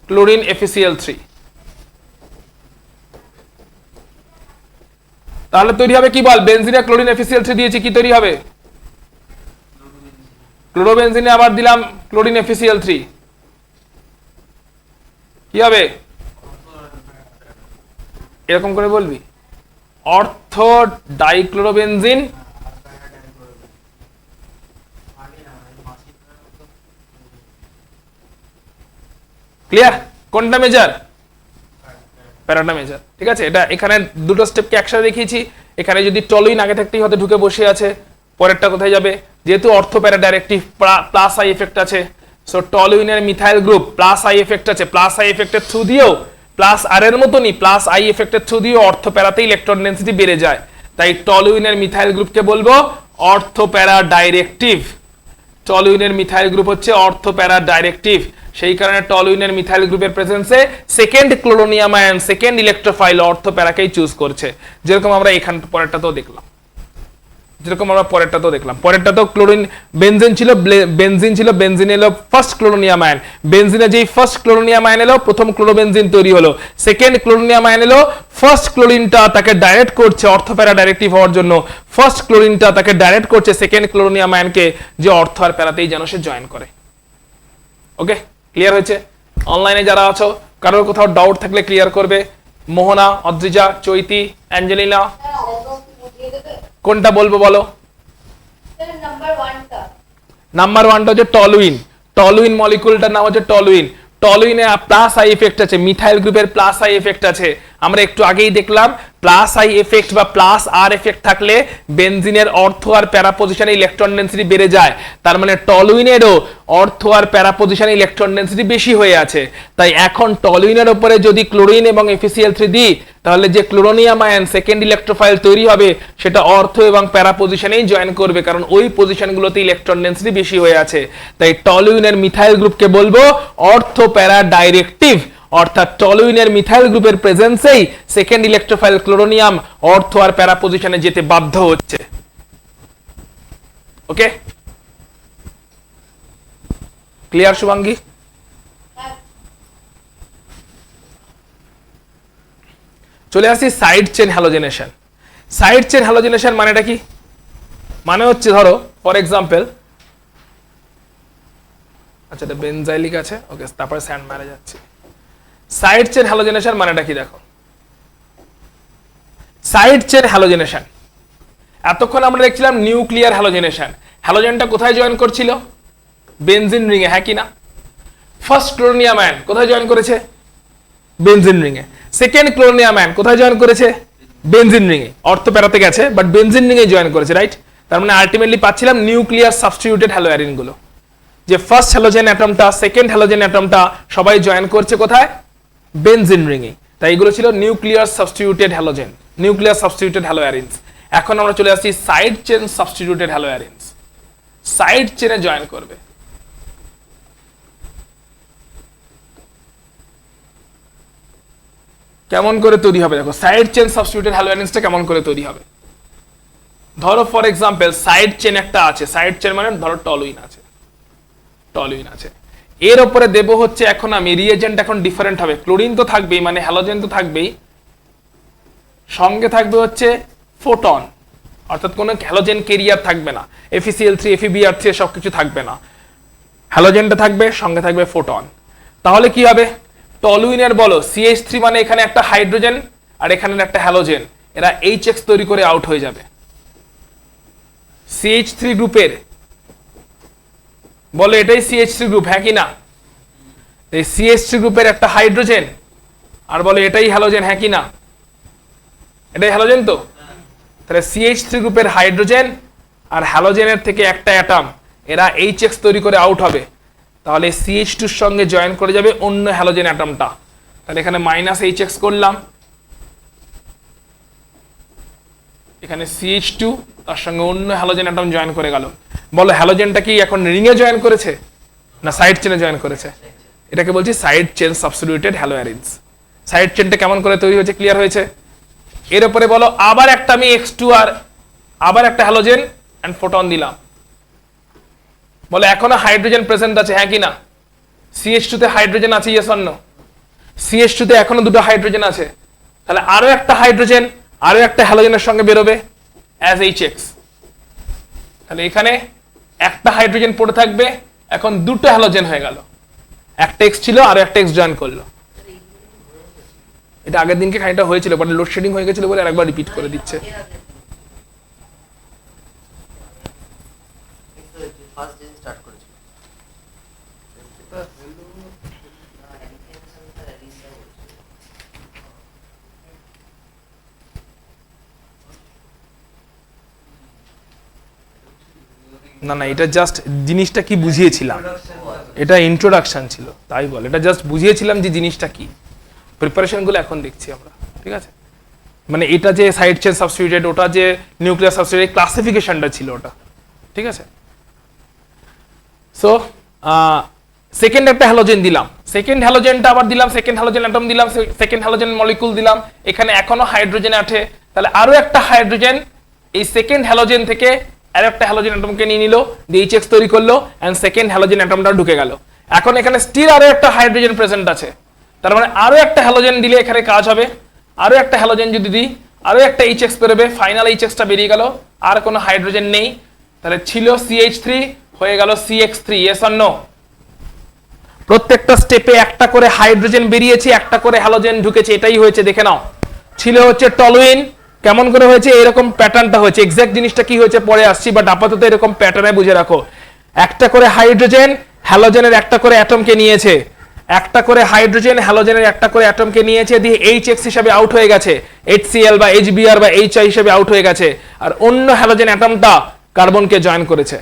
ক্লোরিন FeCl3, তাহলে তৈরি হবে কি বল, বেনজিনে ক্লোরিন FeCl3 দিয়েছি, কি তৈরি হবে? ক্লোরোবেনজিনে আবার দিলাম ক্লোরিন FeCl3, কি হবে? এরকম করে বলবি, অর্থ ডাইক্লোরোবেনজিন ক্লিয়ার? কোনটা মেজর? প্যারাটা মেজর। ঠিক আছে, এটা এখানে দুটো স্টেপকে একসাথে দেখিয়েছি। এখানে যদি টলুইন আগে থাকতেই হয়তো ঢুকে বসে আছে, পরেরটা কোথায় যাবে? যেহেতু ortho para directive, plus I effect আছে, সো টলুইনের methyl group plus I effect আছে, প্লাস আই এফেক্টের থ্রু দিয়েও, প্লাস আর এর মতনই প্লাস আই এফেক্টের থ্রু দিয়েও অর্থ প্যারাতে ইলেকট্রন ডেনসিটি বেড়ে যায়। তাই টলুইনের মিথাইল গ্রুপকে বলবো অর্থ প্যারা ডাইরেক্টিভ। টলুইনের মিথাইল গ্রুপ হচ্ছে অর্থ প্যারা ডাইরেক্টিভ, সেই কারণে টলুইনের মিথাইল গ্রুপের প্রেজেন্সে second chloronium ion, second electrophile অর্থ প্যারাকেই চুজ করছে, যেরকম আমরা এখান পরেরটাতেও দেখলাম, পরেরটাতেও ক্লোরিন বেনজিন ছিল, বেনজিন এলো ফার্স্ট ক্লোরোনিয়াম আয়ন, বেনজিনে যেই ফার্স্ট ক্লোরোনিয়াম আয়ন এলো, প্রথম ক্লোরোবেনজিন তৈরি হলো, সেকেন্ড ক্লোরোনিয়াম আয়ন এলো, ফার্স্ট ক্লোরিনটা তাকে ডাইরেক্ট করছে অর্থ প্যারা ডাইরেক্টিভ হওয়ার জন্য, ফার্স্ট ক্লোরিনটা তাকে ডাইরেক্ট করছে সেকেন্ড ক্লোরোনিয়াম আয়নকে যে অর্থ আর প্যারাতেই যেন সে জয়েন করে। ওকে, ক্লিয়ার হয়েছে? অনলাইনে যারা আছো, কারোর কোথাও ডাউট থাকলে ক্লিয়ার করবে। মোহনা, অদ্রিজা, চৈতি, অ্যাঞ্জেলিনা, কোনটা বলবো বলো? নাম্বার ওয়ানটা হচ্ছে টলুইন। টলুইন মলিকুলটার নাম হচ্ছে টলুইন। টলুইনে প্লাস আই এফেক্ট আছে, মিথাইল গ্রুপের প্লাস আই এফেক্ট আছে। আমরা একটু আগেই দেখলাম প্লাস আই এফেক্ট বা প্লাস আর এফেক্ট থাকলে বেনজিনের অর্থ আর প্যারা পজিশনে ইলেকট্রন ডেনসিটি বেড়ে যায়। তার মানে টলুইনেরও অর্থ আর প্যারা পজিশনে ইলেকট্রন ডেনসিটি বেশি হয়ে আছে। তাই এখন টলুইনের উপরে যদি ক্লোরিন এবং FeCl3 দিই, তাহলে যে ক্লোরোনিয়াম আয়ন সেকেন্ড ইলেকট্রোফাইল তৈরি হবে সেটা অর্থ এবং প্যারা পজিশনেই জয়েন করবে, কারণ ওই পজিশনগুলোতে ইলেকট্রন ডেনসিটি বেশি হয়ে আছে। তাই টলুইনের মিথাইল গ্রুপকে বলবো অর্থ প্যারা ডাইরেক্টিভ, অর্থাৎ টলুইনের মিথাইল গ্রুপের প্রেজেন্সেই সেকেন্ড ইলেকট্রোফাইল ক্লোরোনিয়াম অর্থ আর প্যারা পজিশনে যেতে বাধ্য হচ্ছে। ওকে, ক্লিয়ার শুভাঙ্গী? চলে আসি side chain halogenation. Side chain halogenation মানেটা কি? মানে হচ্ছে ধরো ফর এক্সাম্পল, আচ্ছা এটা বেনজাইলিক আছে, ওকে, তারপরে স্যান্ড মারা যাচ্ছে। সাইড চেন হ্যালোজেনেশন মানেটা কি দেখো, সাইড চেন হ্যালোজেনেশন, এতক্ষণ আমরা দেখছিলাম নিউক্লিয়ার হ্যালোজেনেশন। হ্যালোজেনটা কোথায় জয়েন করছিল? বেনজিন রিং এ, হ্যাঁ কি না? ফার্স্ট ক্লোরোনিয়াম আয়ন কোথায় জয়েন করেছে? বেনজিন রিং এ। সেকেন্ড ক্লোরোনিয়াম আয়ন কোথায় জয়েন করেছে? বেনজিন রিং এ। অর্থ প্যারাতে গেছে বাট বেনজিন রিং এ জয়েন করেছে, রাইট? তার মানে আলটিমেটলি পাচ্ছিলাম নিউক্লিয়ার সাবস্টিটিউটেড হ্যালোঅ্যারিন গুলো, যে ফার্স্ট হ্যালোজেন অ্যাটমটা, সেকেন্ড হ্যালোজেন অ্যাটমটা সবাই জয়েন করছে কোথায়? বেনজিন রিং এ। তাই এগুলো ছিল nuclear substituted halogen, nuclear substituted haloarenes. এখন আমরা চলে আসছি সাইড চেন সাবস্টিটিউটেড হ্যালোঅ্যারিনস। সাইড চেনে জয়েন করবে। কেমন করে তৈরি হবে দেখো, সাইড চেন সাবস্টিটিউটেড হ্যালোঅ্যারিনসটা কেমন করে তৈরি হবে? ধরো ফর এক্সাম্পল সাইড চেন একটা আছে, সাইড চেন মানে ধরো টলুইন আছে, টলুইন আছে, এর উপরে দেব হচ্ছে এখন আমি রিএজেন্ট, এখন ডিফারেন্ট হবে। ক্লোরিন তো থাকবেই, মানে হ্যালোজেন তো থাকবেই, সঙ্গে থাকবে হচ্ছে ফোটন, অর্থাৎ কোনো হ্যালোজেন কেরিয়ার থাকবে না, FeCl3 FeBr3 সব কিছু থাকবে না, হ্যালোজেনটা থাকবে, সঙ্গে থাকবে ফোটন। তাহলে কি হবে? টলুইনের বলো CH3 মানে এখানে একটা হাইড্রোজেন আর এখানে একটা হ্যালোজেন, এরা HX তৈরি করে আউট হয়ে যাবে। CH3 গ্রুপের বলো এটাই CH3 গ্রুপ, হ্যাঁ কি না? এই CH3 গ্রুপের একটা হাইড্রোজেন আর বলো এটাই হ্যালোজেন, হ্যাঁ কি না? এটাই হ্যালোজেন তো? তাহলে CH3 গ্রুপের হাইড্রোজেন আর হ্যালোজেনের থেকে একটা অ্যাটম, এরা HX তৈরি করে আউট হবে। তাহলে CH2 এর সঙ্গে জয়েন করে যাবে অন্য হ্যালোজেন অ্যাটমটা। তাহলে এখানে -HX করলাম, এখানে CH2 তার সঙ্গে অন্য হ্যালোজেন অ্যাটম জয়েন করে গেল। বলো হ্যালোজেনটা কি এখন রিং এ জয়েন করেছে না সাইড চেনে জয়েন করেছে? এটাকে বলছি সাইড চেন সাবস্টিটিউটেড হ্যালোঅ্যারিনস। সাইড চেনটা কেমন করে তৈরি হয়েছে ক্লিয়ার হয়েছে? এর উপরে বলো আবার একটা আমি X2 আর আবার একটা হ্যালোজেন এন্ড ফোটন দিলাম, বলে এখনো হাইড্রোজেন প্রেজেন্ট আছে, হ্যাঁ কি না? CH2 তে হাইড্রোজেন আছে, ইয়েস অর নো? CH2 তে এখনো দুটো হাইড্রোজেন আছে, তাহলে আরো একটা হাইড্রোজেন আরো একটা হ্যালোজেনের সঙ্গে বেরোবে অ্যাজ HX। তাহলে এখানে একটা হাইড্রোজেন পড়ে থাকবে, এখন দুটো হ্যালোজেন হয়ে গেল, একটা X ছিল আর একটা X জয়েন করলো। এটা আগের দিনকে খানিকটা হয়েছিল, বাট লোডশেডিং হয়ে গেছিল বলে আরেকবার রিপিট করে দিচ্ছে। না না, এটা জাস্ট জিনিসটা কি বুঝিয়েছিলাম, এটা ইন্ট্রোডাকশন ছিল, তাই বল, এটা জাস্ট বুঝিয়েছিলাম যে জিনিসটা কি। প্রিপারেশন গুলো এখন দেখছি আমরা, ঠিক আছে? মানে এটা যে সাইড চেন সাবস্টিটিউটেড, ওটা যে নিউক্লিয়ার সাবস্টিটিউটেড, ক্লাসিফিকেশনটা ছিল ওটা, ঠিক আছে? সো সেকেন্ড একটা হ্যালোজেন দিলাম, সেকেন্ড হ্যালোজেনটা আবার দিলাম, সেকেন্ড হ্যালোজেন অ্যাটম দিলাম, সেকেন্ড হ্যালোজেন মলিকুল দিলাম, এখানে এখনো হাইড্রোজেন আছে, তাহলে আরো একটা হাইড্রোজেন এই সেকেন্ড হ্যালোজেন থেকে আর একটা হ্যালোজেন অ্যাটমকে নিয়ে নিল, দিয়ে HX তৈরি করলো, এন্ড সেকেন্ড হ্যালোজেন অ্যাটমটা ঢুকে গেল। এখন এখানে স্টিল আরো একটা হাইড্রোজেন প্রেজেন্ট আছে, তার মানে আরো একটা হ্যালোজেন দিলে এখানে কাজ হবে, আরো একটা হ্যালোজেন যদি দিই আরো একটা HX বেরোবে, ফাইনাল HXটা বেরিয়ে গেল, আর কোনো হাইড্রোজেন নেই, তাহলে ছিল CH3 হয়ে গেল CX3, ইয়েস অর নো? প্রত্যেকটা স্টেপে একটা করে হাইড্রোজেন বেরিয়েছে, একটা করে হ্যালোজেন ঢুকেছে, এটাই হয়েছে, দেখে নাও। ছিল হচ্ছে টলুইন, কেমন করে হয়েছে, এরকম প্যাটার্নটা হয়েছে, এক্সাক্ট জিনিসটা কি হয়েছে পরে আসছি, বাট আপাতত এরকম প্যাটার্নে বুঝে রাখো। একটা করে হাইড্রোজেন হ্যালোজেনের একটা করে অ্যাটমকে নিয়েছে, একটা করে হাইড্রোজেন হ্যালোজেনের একটা করে অ্যাটমকে নিয়েছে, দিয়ে HX হিসাবে আউট হয়ে গেছে, HCl বা HBr বা HI হিসাবে আউট হয়ে গেছে, আর অন্য হ্যালোজেন অ্যাটমটা কার্বনকে জয়েন করেছে,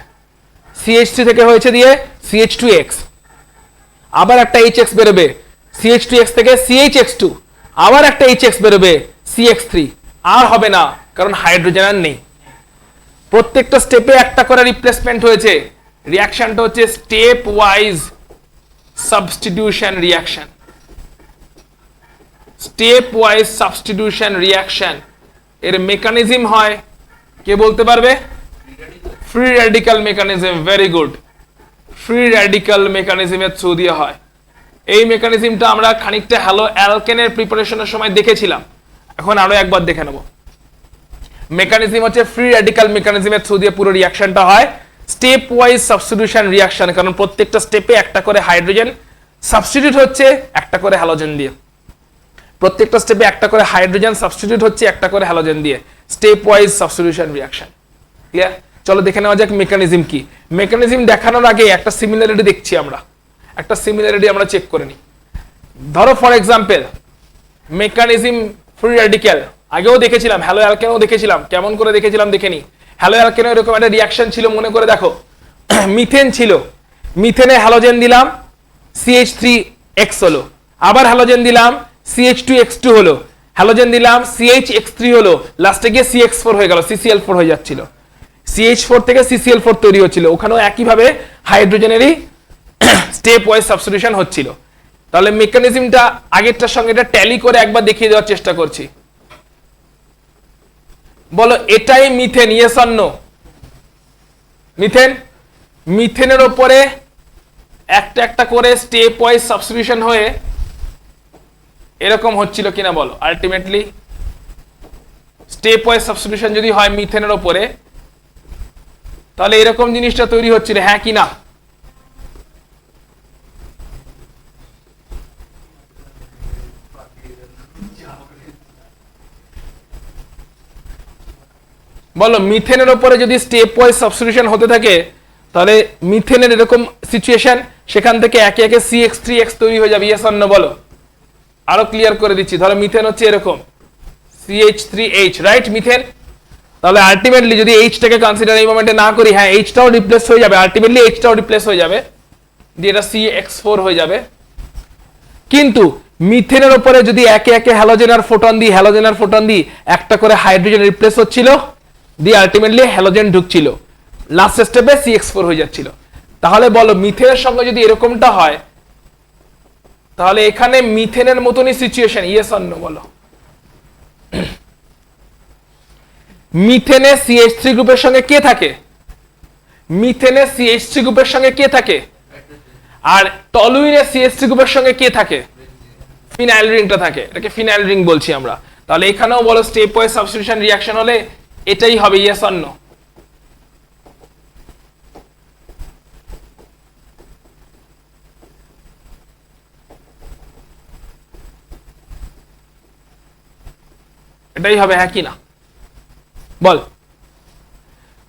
CH3 থেকে হয়েছে দিয়ে CH2X, আবার একটা HX বেরোবে, CH2X থেকে CHX2, আবার একটা HX বেরোবে CX3, আর হবে না, কারণ হাইড্রোজেন আর নেই। প্রত্যেকটা স্টেপে একটা করে রিপ্লেসমেন্ট হয়েছে, রিঅ্যাকশনটা হচ্ছে step wise substitution reaction, step wise substitution reaction. এর মেকানিজম হয়, কে বলতে পারবে? Free radical mechanism, very good, free radical মেকানিজমের থ্রু দিয়ে হয়। এই মেকানিজমটা আমরা খানিকটা হ্যালো অ্যালকেনের প্রিপারেশনের সময় দেখেছিলাম, এখন আরো একবার দেখে নেব। মেকানিজম হচ্ছে ফ্রি র্যাডিক্যাল মেকানিজমের থ্রু দিয়ে পুরো রিঅ্যাকশনটা হয়, স্টেপ ওয়াইজ সাবস্টিটিউশন রিঅ্যাকশন, কারণ প্রত্যেকটা স্টেপে একটা করে হাইড্রোজেন সাবস্টিটিউট হচ্ছে একটা করে হ্যালোজেন দিয়ে, প্রত্যেকটা স্টেপে একটা করে হাইড্রোজেন সাবস্টিটিউট হচ্ছে একটা করে হ্যালোজেন দিয়ে, step wise substitution reaction. Clear? চলো দেখে নেওয়া যাক মেকানিজম কি। মেকানিজম দেখানোর আগে একটা সিমিলারিটি দেখছি আমরা, একটা সিমিলারিটি আমরা চেক করে নিই। ধরো for example mechanism free radical আগেও দেখেছিলাম, হ্যালো অ্যালকেনও দেখেছিলাম, কেমন করে দেখেছিলাম দেখে নি। হ্যালো অ্যালকেনও এরকম একটা রিঅ্যাকশন ছিল, মনে করে দেখো। মিথেন ছিল, মিথেনে হ্যালোজেন দিলাম CH3X হলো, আবার হ্যালোজেন দিলাম CH2X2 হলো, হ্যালোজেন দিলাম CHX3 হলো, লাস্টে গিয়ে CX4 হয়ে গেল, CCl4 হয়ে যাচ্ছিল, CH4 থেকে CCl4 তৈরি হচ্ছিল, ওখানেও একইভাবে হাইড্রোজেনেরই স্টেপ ওয়াইজ সাবস্টিটিউশন হচ্ছিল। তাহলে মেকানিজমটা আগেরটার সঙ্গে এটা ট্যালি করে একবার দেখিয়ে দেওয়ার চেষ্টা করছি। বলো এটাই methane, yes or no? Methane, মিথেনের উপরে একটা একটা করে স্টেপ ওয়াইজ সাবস্টিটিউশন হয়ে এরকম হচ্ছিল কিনা বলো? আলটিমেটলি স্টেপ ওয়াইজ সাবস্টিটিউশন যদি হয় মিথেনের উপরে, তাহলে এরকম জিনিসটা তৈরি হচ্ছিল, হ্যাঁ কি না? বলো মিথেনের উপরে যদি স্টেপ ওয়াইজ সাবস্টিটিউশন হতে থাকে, তাহলে মিথেনের এরকম সিচুয়েশন, সেখান থেকে একে একে CH3X তৈরি হয়ে যাবে, ইয়েস অর নো বলো? আরো ক্লিয়ার করে দিচ্ছি, ধরো মিথেন হচ্ছে এরকম CH3H, রাইট? মিথেন, তাহলে আলটিমেটলি যদি Hটাকে কনসিডার এই মোমেন্টে না করি, হ্যাঁ Hটাও রিপ্লেস হয়ে যাবে, আলটিমেটলি Hটাও রিপ্লেস হয়ে যাবে, দিয়ে এটা CX4 হয়ে যাবে। কিন্তু মিথেনের উপরে যদি একে একে হ্যালোজেন আর ফোটন দিই, হ্যালোজেন আর ফোটন দিই, একটা করে হাইড্রোজেন রিপ্লেস হচ্ছিল, দিয়ে আলটিমেটলি হ্যালোজেন ঢুকছিল, লাস্ট স্টেপে CX4 হয়ে যাচ্ছিল। তাহলে বলো মিথেনের সঙ্গে যদি এরকমটা হয়, তাহলে এখানে মিথেনের মতনই সিচুয়েশন, ইয়েস অর নো বলো? মিথেনে CH3 গ্রুপের সঙ্গে কে থাকে? মিথেনে CH3 গ্রুপের সঙ্গে কে থাকে? আর টলুইনে CH3 গ্রুপের সঙ্গে কে থাকে? ফিনাইল রিংটা থাকে, এটাকে ফিনাইল রিং বলছি আমরা। তাহলে এখানেও বলো স্টেপ ওয়াইজ সাবস্টিটিউশন রিঅ্যাকশন হলে এটাই হবে, ইয়েস অর নো? এটাই হবে, হ্যাঁ কি না বল।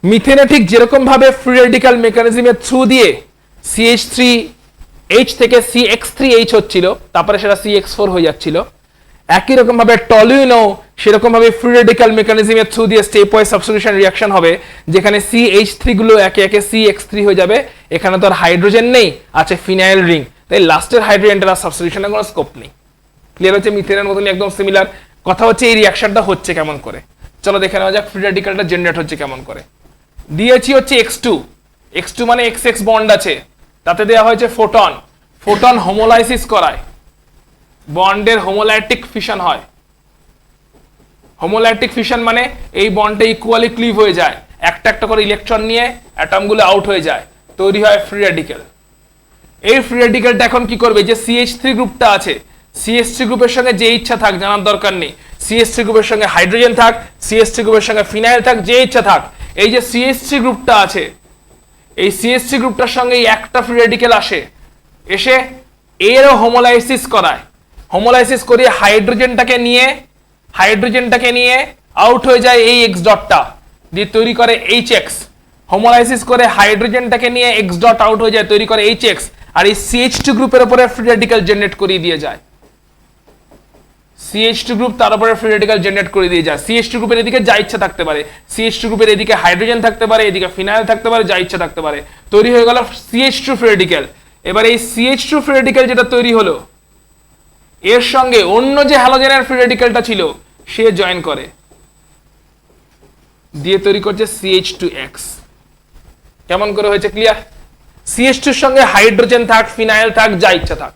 মিথেনে ঠিক যেরকম ভাবে ফ্রি রেডিক্যাল মেকানিজমের থ্রু দিয়ে CH3H থেকে CX3H হচ্ছিল, তারপরে সেটা CX4 হয়ে যাচ্ছিল, একই রকম ভাবে টলুইনও সেরকম ভাবে ফ্রি রেডিক্যাল মেকানিজমের থ্রু দিয়ে স্টেপ ওয়াইজ সাবস্টিটিউশন রিঅ্যাকশন হবে, যেখানে CH3 গুলো একে একে CX3 হয়ে যাবে। এখানে তো আর হাইড্রোজেন নেই, আছে ফিনাইল রিং, তাই লাস্টের হাইড্রোজেনটার সাবস্টিটিউশনের কোনো স্কোপ নেই। ক্লিয়ার হচ্ছে? মিথেনের মতনই একদম সিমিলার। কথা হচ্ছে এই রিঅ্যাকশনটা হচ্ছে কেমন করে, চলো দেখে নেওয়া যাক ফ্রি রেডিক্যালটা জেনারেট হচ্ছে কেমন করে। দিয়েছি হচ্ছে X2 মানে XX বন্ড আছে, তাতে দেওয়া হয়েছে ফোটন। ফোটন হোমোলাইসিস করায়, বন্ডের হোমোলাইটিক ফিশন হয়। হোমোলাইটিক ফিশন মানে এই বন্ডটা ইকুয়ালি ক্লিভ হয়ে যায়, একটা একটা করে ইলেকট্রন নিয়ে অ্যাটমগুলো আউট হয়ে যায়, তৈরি হয় ফ্রি রেডিক্যাল। এই ফ্রি রেডিক্যালটা এখন কি করবে, যে CH3 গ্রুপটা আছে, CH3 গ্রুপের সঙ্গে যে ইচ্ছা থাক, জানার দরকার নেই, CH3 গ্রুপের সঙ্গে হাইড্রোজেন থাক, CH3 গ্রুপের সঙ্গে ফিনাইল থাক, যে ইচ্ছা থাক, এই যে CH3 গ্রুপটা আছে, এই CH3 গ্রুপটার সঙ্গে একটা ফ্রি রেডিক্যাল আসে, এসে এরও হোমোলাইসিস করায়। হোমোলাইসিস করিয়ে হাইড্রোজেনটাকে নিয়ে আউট হয়ে যায় এই X ডটটা, দিয়ে তৈরি করে HX। হোমোলাইসিস করে হাইড্রোজেনটাকে নিয়ে X ডট আউট হয়ে যায়, তৈরি করে HX, আর এই CH2 গ্রুপের উপরে ফ্রি রেডিক্যাল জেনারেট করিয়ে দিয়ে যায়। CH2 গ্রুপ তার উপরে ফ্রি রেডিক্যাল জেনারেট করে দিয়ে যায়। CH2 গ্রুপের এদিকে যা ইচ্ছা থাকতে পারে, CH2 গ্রুপের এদিকে হাইড্রোজেন থাকতে পারে, এদিকে ফিনাইল থাকতে পারে, যা ইচ্ছা থাকতে পারে, তৈরি হয়ে গেল CH2 ফ্রি রেডিক্যাল। এবার এই CH2 ফ্রি রেডিক্যাল যেটা তৈরি হলো, এর সঙ্গে অন্য যে হ্যালোজেনের ফ্রি রেডিক্যালটা ছিল সে জয়েন করে, দিয়ে তৈরি করছে CH2X। কেমন করে হয়েছে ক্লিয়ার? CH2 এর সঙ্গে হাইড্রোজেন থাক, ফিনাইল থাক, যা ইচ্ছা থাক,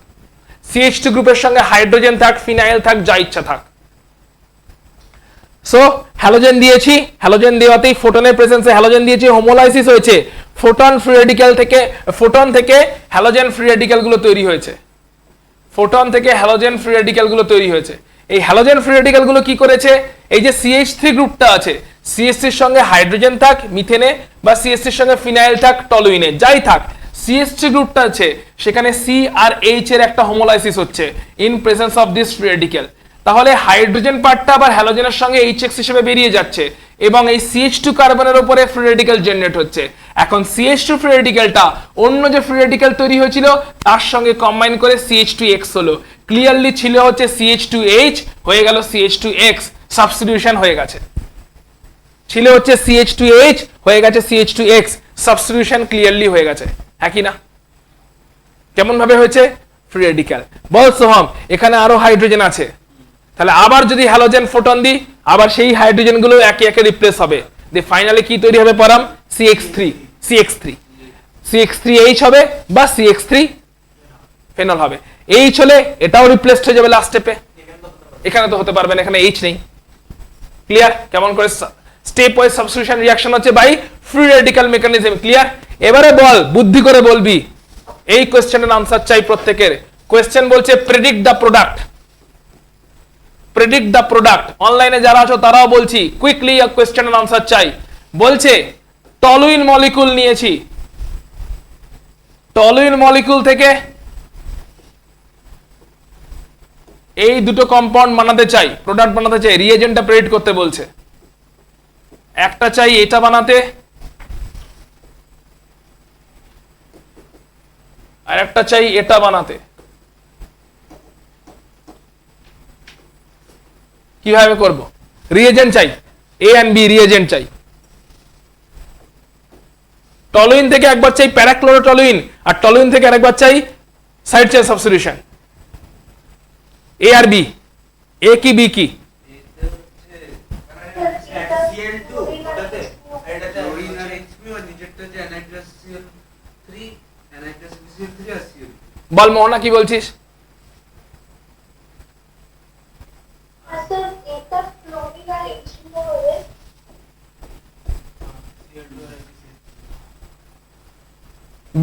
CH2 গ্রুপের সঙ্গে হাইড্রোজেন থাক, ফিনাইল থাক, যা ইচ্ছা থাক। সো হ্যালোজেন দিয়েছি, হ্যালোজেন দেওয়াতেই ফোটনের প্রেজেন্সে হ্যালোজেন দিয়েছি, হোমোলাইসিস হয়েছে, ফোটন ফ্রি রেডিক্যাল থেকে, ফোটন থেকে হ্যালোজেন ফ্রি রেডিক্যাল গুলো তৈরি হয়েছে, ফোটন থেকে হ্যালোজেন ফ্রি রেডিক্যাল গুলো তৈরি হয়েছে। এই হ্যালোজেন ফ্রি রেডিক্যাল গুলো কি করেছে, এই যে CH3 গ্রুপটা আছে, CH3 এর সঙ্গে হাইড্রোজেন থাক মিথেনে, বা CH3 এর সঙ্গে ফিনাইল থাক টলুইনে, যাই থাক, CH3 গ্রুপটা আছে, সেখানে C আর H এর একটা হোমোলাইসিস হচ্ছে in presence of this free radical. তাহলে হাইড্রোজেন পার্টটা আবার হ্যালোজেনের সঙ্গে HX হিসেবে বেরিয়ে যাচ্ছে, এবং এই CH2 কার্বনের উপরে ফ্রি রেডিক্যাল জেনারেট হচ্ছে। এখন CH2 ফ্রি রেডিক্যালটা অন্য যে ফ্রি রেডিক্যাল তৈরি হয়েছিল তার সঙ্গে কম্বাইন করে CH2X হলো। ক্লিয়ারলি ছিল হচ্ছে CH2H, হয়ে গেল CH2X, সাবস্টিটিউশন হয়ে গেছে। ছিল হচ্ছে CH2H, হয়ে গেছে CH2X, সাবস্টিটিউশন ক্লিয়ারলি হয়ে গেছে, হ্যাঁ কি না? কেমন ভাবে হয়েছে? Free radical. বল সোহম, এখানে আরো হাইড্রোজেন আছে, তাহলে আবার যদি হ্যালোজেন ফোটন দিই, আবার সেই হাইড্রোজেন গুলো একে একে রিপ্লেস হবে, দিয়ে ফাইনালি কি তৈরি হবে পরাম? CX3H হবে, বা CX3 ফেনল হবে। H হলে এটাও রিপ্লেসড হয়ে যাবে লাস্ট স্টেপে, এখানে তো হতে পারবে না, এখানে H নেই। ক্লিয়ার? কেমন করে স্টেপ ওয়াইজ সাবস্টিটিউশন রিঅ্যাকশন হচ্ছে by free radical mechanism. Clear? এবারে বল, বুদ্ধি করে বলবি, এই কোশ্চেনের আনসার চাই প্রত্যেকের। কোশ্চেন বলছে predict the product, predict the product. অনলাইনে যারা আছো তারাও বলছি, কুইকলি কোশ্চেনের আনসার চাই। বলছে টলুইন মলিকুল নিয়েছি, টলুইন মলিকুল থেকে এই দুটো কম্পাউন্ড বানাতে চাই, প্রোডাক্ট বানাতে চাই, রিএজেন্টটা প্রেডিক্ট করতে বলছে। একটা চাই এটা বানাতে, আর একটা চাই এটা বানাতে। কিভাবে করব? রিএজেন্ট চাই, এ এন্ড বি রিএজেন্ট চাই। টলুইন থেকে একবার চাই প্যারাক্লোরোটলুইন, আর টলুইন থেকে আরেকবার চাই সাইড চেইন সাবস্টিটিউশন। এ আর বি, এ কি বি কি? বল মোহনা কি বলছিস?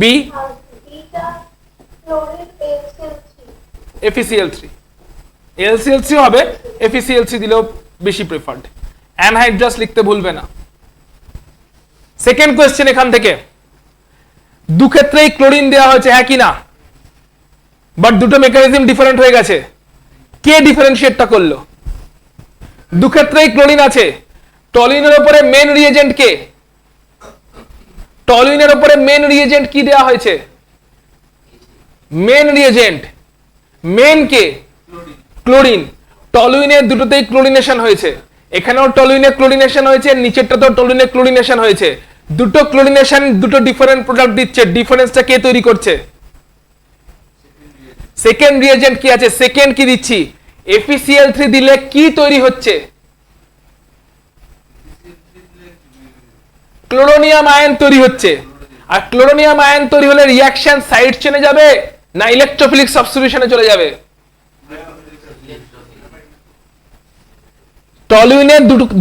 বি আর beta chlorine HCl3 FeCl3 LCl3 হবে, FeCl3 দিলেও বেশি প্রেফার্ড। অ্যানহাইড্রাস লিখতে ভুলবে না। সেকেন্ড কোয়েশ্চেন এখান থেকে, দু ক্ষেত্রেই ক্লোরিন দেওয়া হয়েছে, হ্যাঁ কি না? বাট দুটো মেকানিজম ডিফারেন্ট হয়ে গেছে। কে ডিফারেন্সিয়েটটা করলো? দু ক্ষেত্রেই ক্লোরিন আছে। টলিনের উপরে মেন রিএজেন্ট কে? টলিনের উপরে মেন রিএজেন্ট কি দেওয়া হয়েছে? মেন রিএজেন্ট মেন কে? ক্লোরিন। টলুইনে দুটোতেই ক্লোরিনেশন হয়েছে, এখানেও টলুইনে ক্লোরিনেশন হয়েছে, নিচেরটাতেও টলুইনে ক্লোরিনেশন হয়েছে। দুটো ক্লোরিনেশন দুটো ডিফারেন্ট প্রোডাক্ট দিচ্ছে, ডিফারেন্সটা কে তৈরি করছে? সেকেন্ড রিএজেন্ট কি আছে? সেকেন্ড কি দিচ্ছি? FeCl3 দিলে কি তৈরি হচ্ছে? ক্লোরোনিয়াম আয়ন তৈরি হচ্ছে। আর ক্লোরোনিয়াম আয়ন তৈরি হলে রিঅ্যাকশন সাইড চেনে যাবে না ইলেকট্রোফিলিক সাবস্টিটিউশনে চলে যাবে? টলুইনে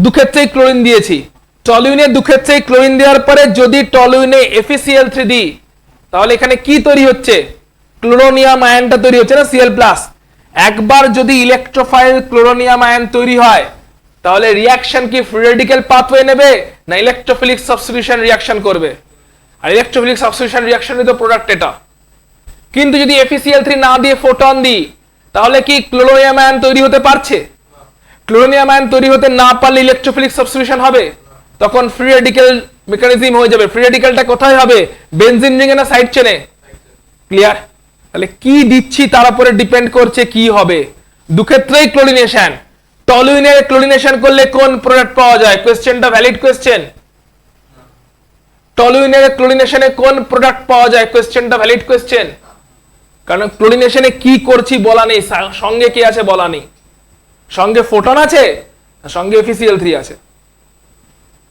দু ক্ষেত্রেই ক্লোরিন দিয়েছি, টলুইনে দু ক্ষেত্রেই ক্লোরিন দেওয়ার পরে যদি টলুইনে FeCl3 দিই, তাহলে এখানে কি তৈরি হচ্ছে? ক্লোরোনিয়াম আয়নটা তৈরি হচ্ছে না, Cl+। একবার যদি ইলেকট্রোফাইল ক্লোরোনিয়াম আয়ন তৈরি হয়, তাহলে রিঅ্যাকশন কি ফ্রি রেডিক্যাল পাথওয়ে নেবে না ইলেকট্রোফিলিক সাবস্টিটিউশন রিঅ্যাকশন করবে? আর ইলেকট্রোফিলিক সাবস্টিটিউশন রিঅ্যাকশনের তো প্রোডাক্ট এটা। কিন্তু যদি FeCl3 না দিয়ে ফোটন দিই, তাহলে কি ক্লোরোনিয়াম আয়ন তৈরি হতে পারছে? ক্লোরোনিয়াম আয়ন তৈরি হতে না পারলে ইলেকট্রোফিলিক সাবস্টিটিউশন হবে, তখন ফ্রি রেডিক্যাল মেকানিজম হয়ে যাবে। ফ্রি রেডিক্যালটা কোথায় হবে? বেনজিন রিংয়ে না সাইড চেনে? ক্লিয়ার? তাহলে কি দিচ্ছি তার উপরে ডিপেন্ড করছে কি হবে। দু ক্ষেত্রেই ক্লোরিনেশন। টলুইনে ক্লোরিনেশন করলে কোন প্রোডাক্ট পাওয়া যায়? কোশ্চেনটা ভ্যালিড কোশ্চেন। টলুইনের ক্লোরিনেশনে কোন প্রোডাক্ট পাওয়া যায়? কোশ্চেনটা ভ্যালিড কোশ্চেন। কারণ ক্লোরিনেশনে কি করছি বলা নেই, সঙ্গে কি আছে বলা নেই। সঙ্গে ফোটন আছে, সঙ্গে FeCl3 আছে,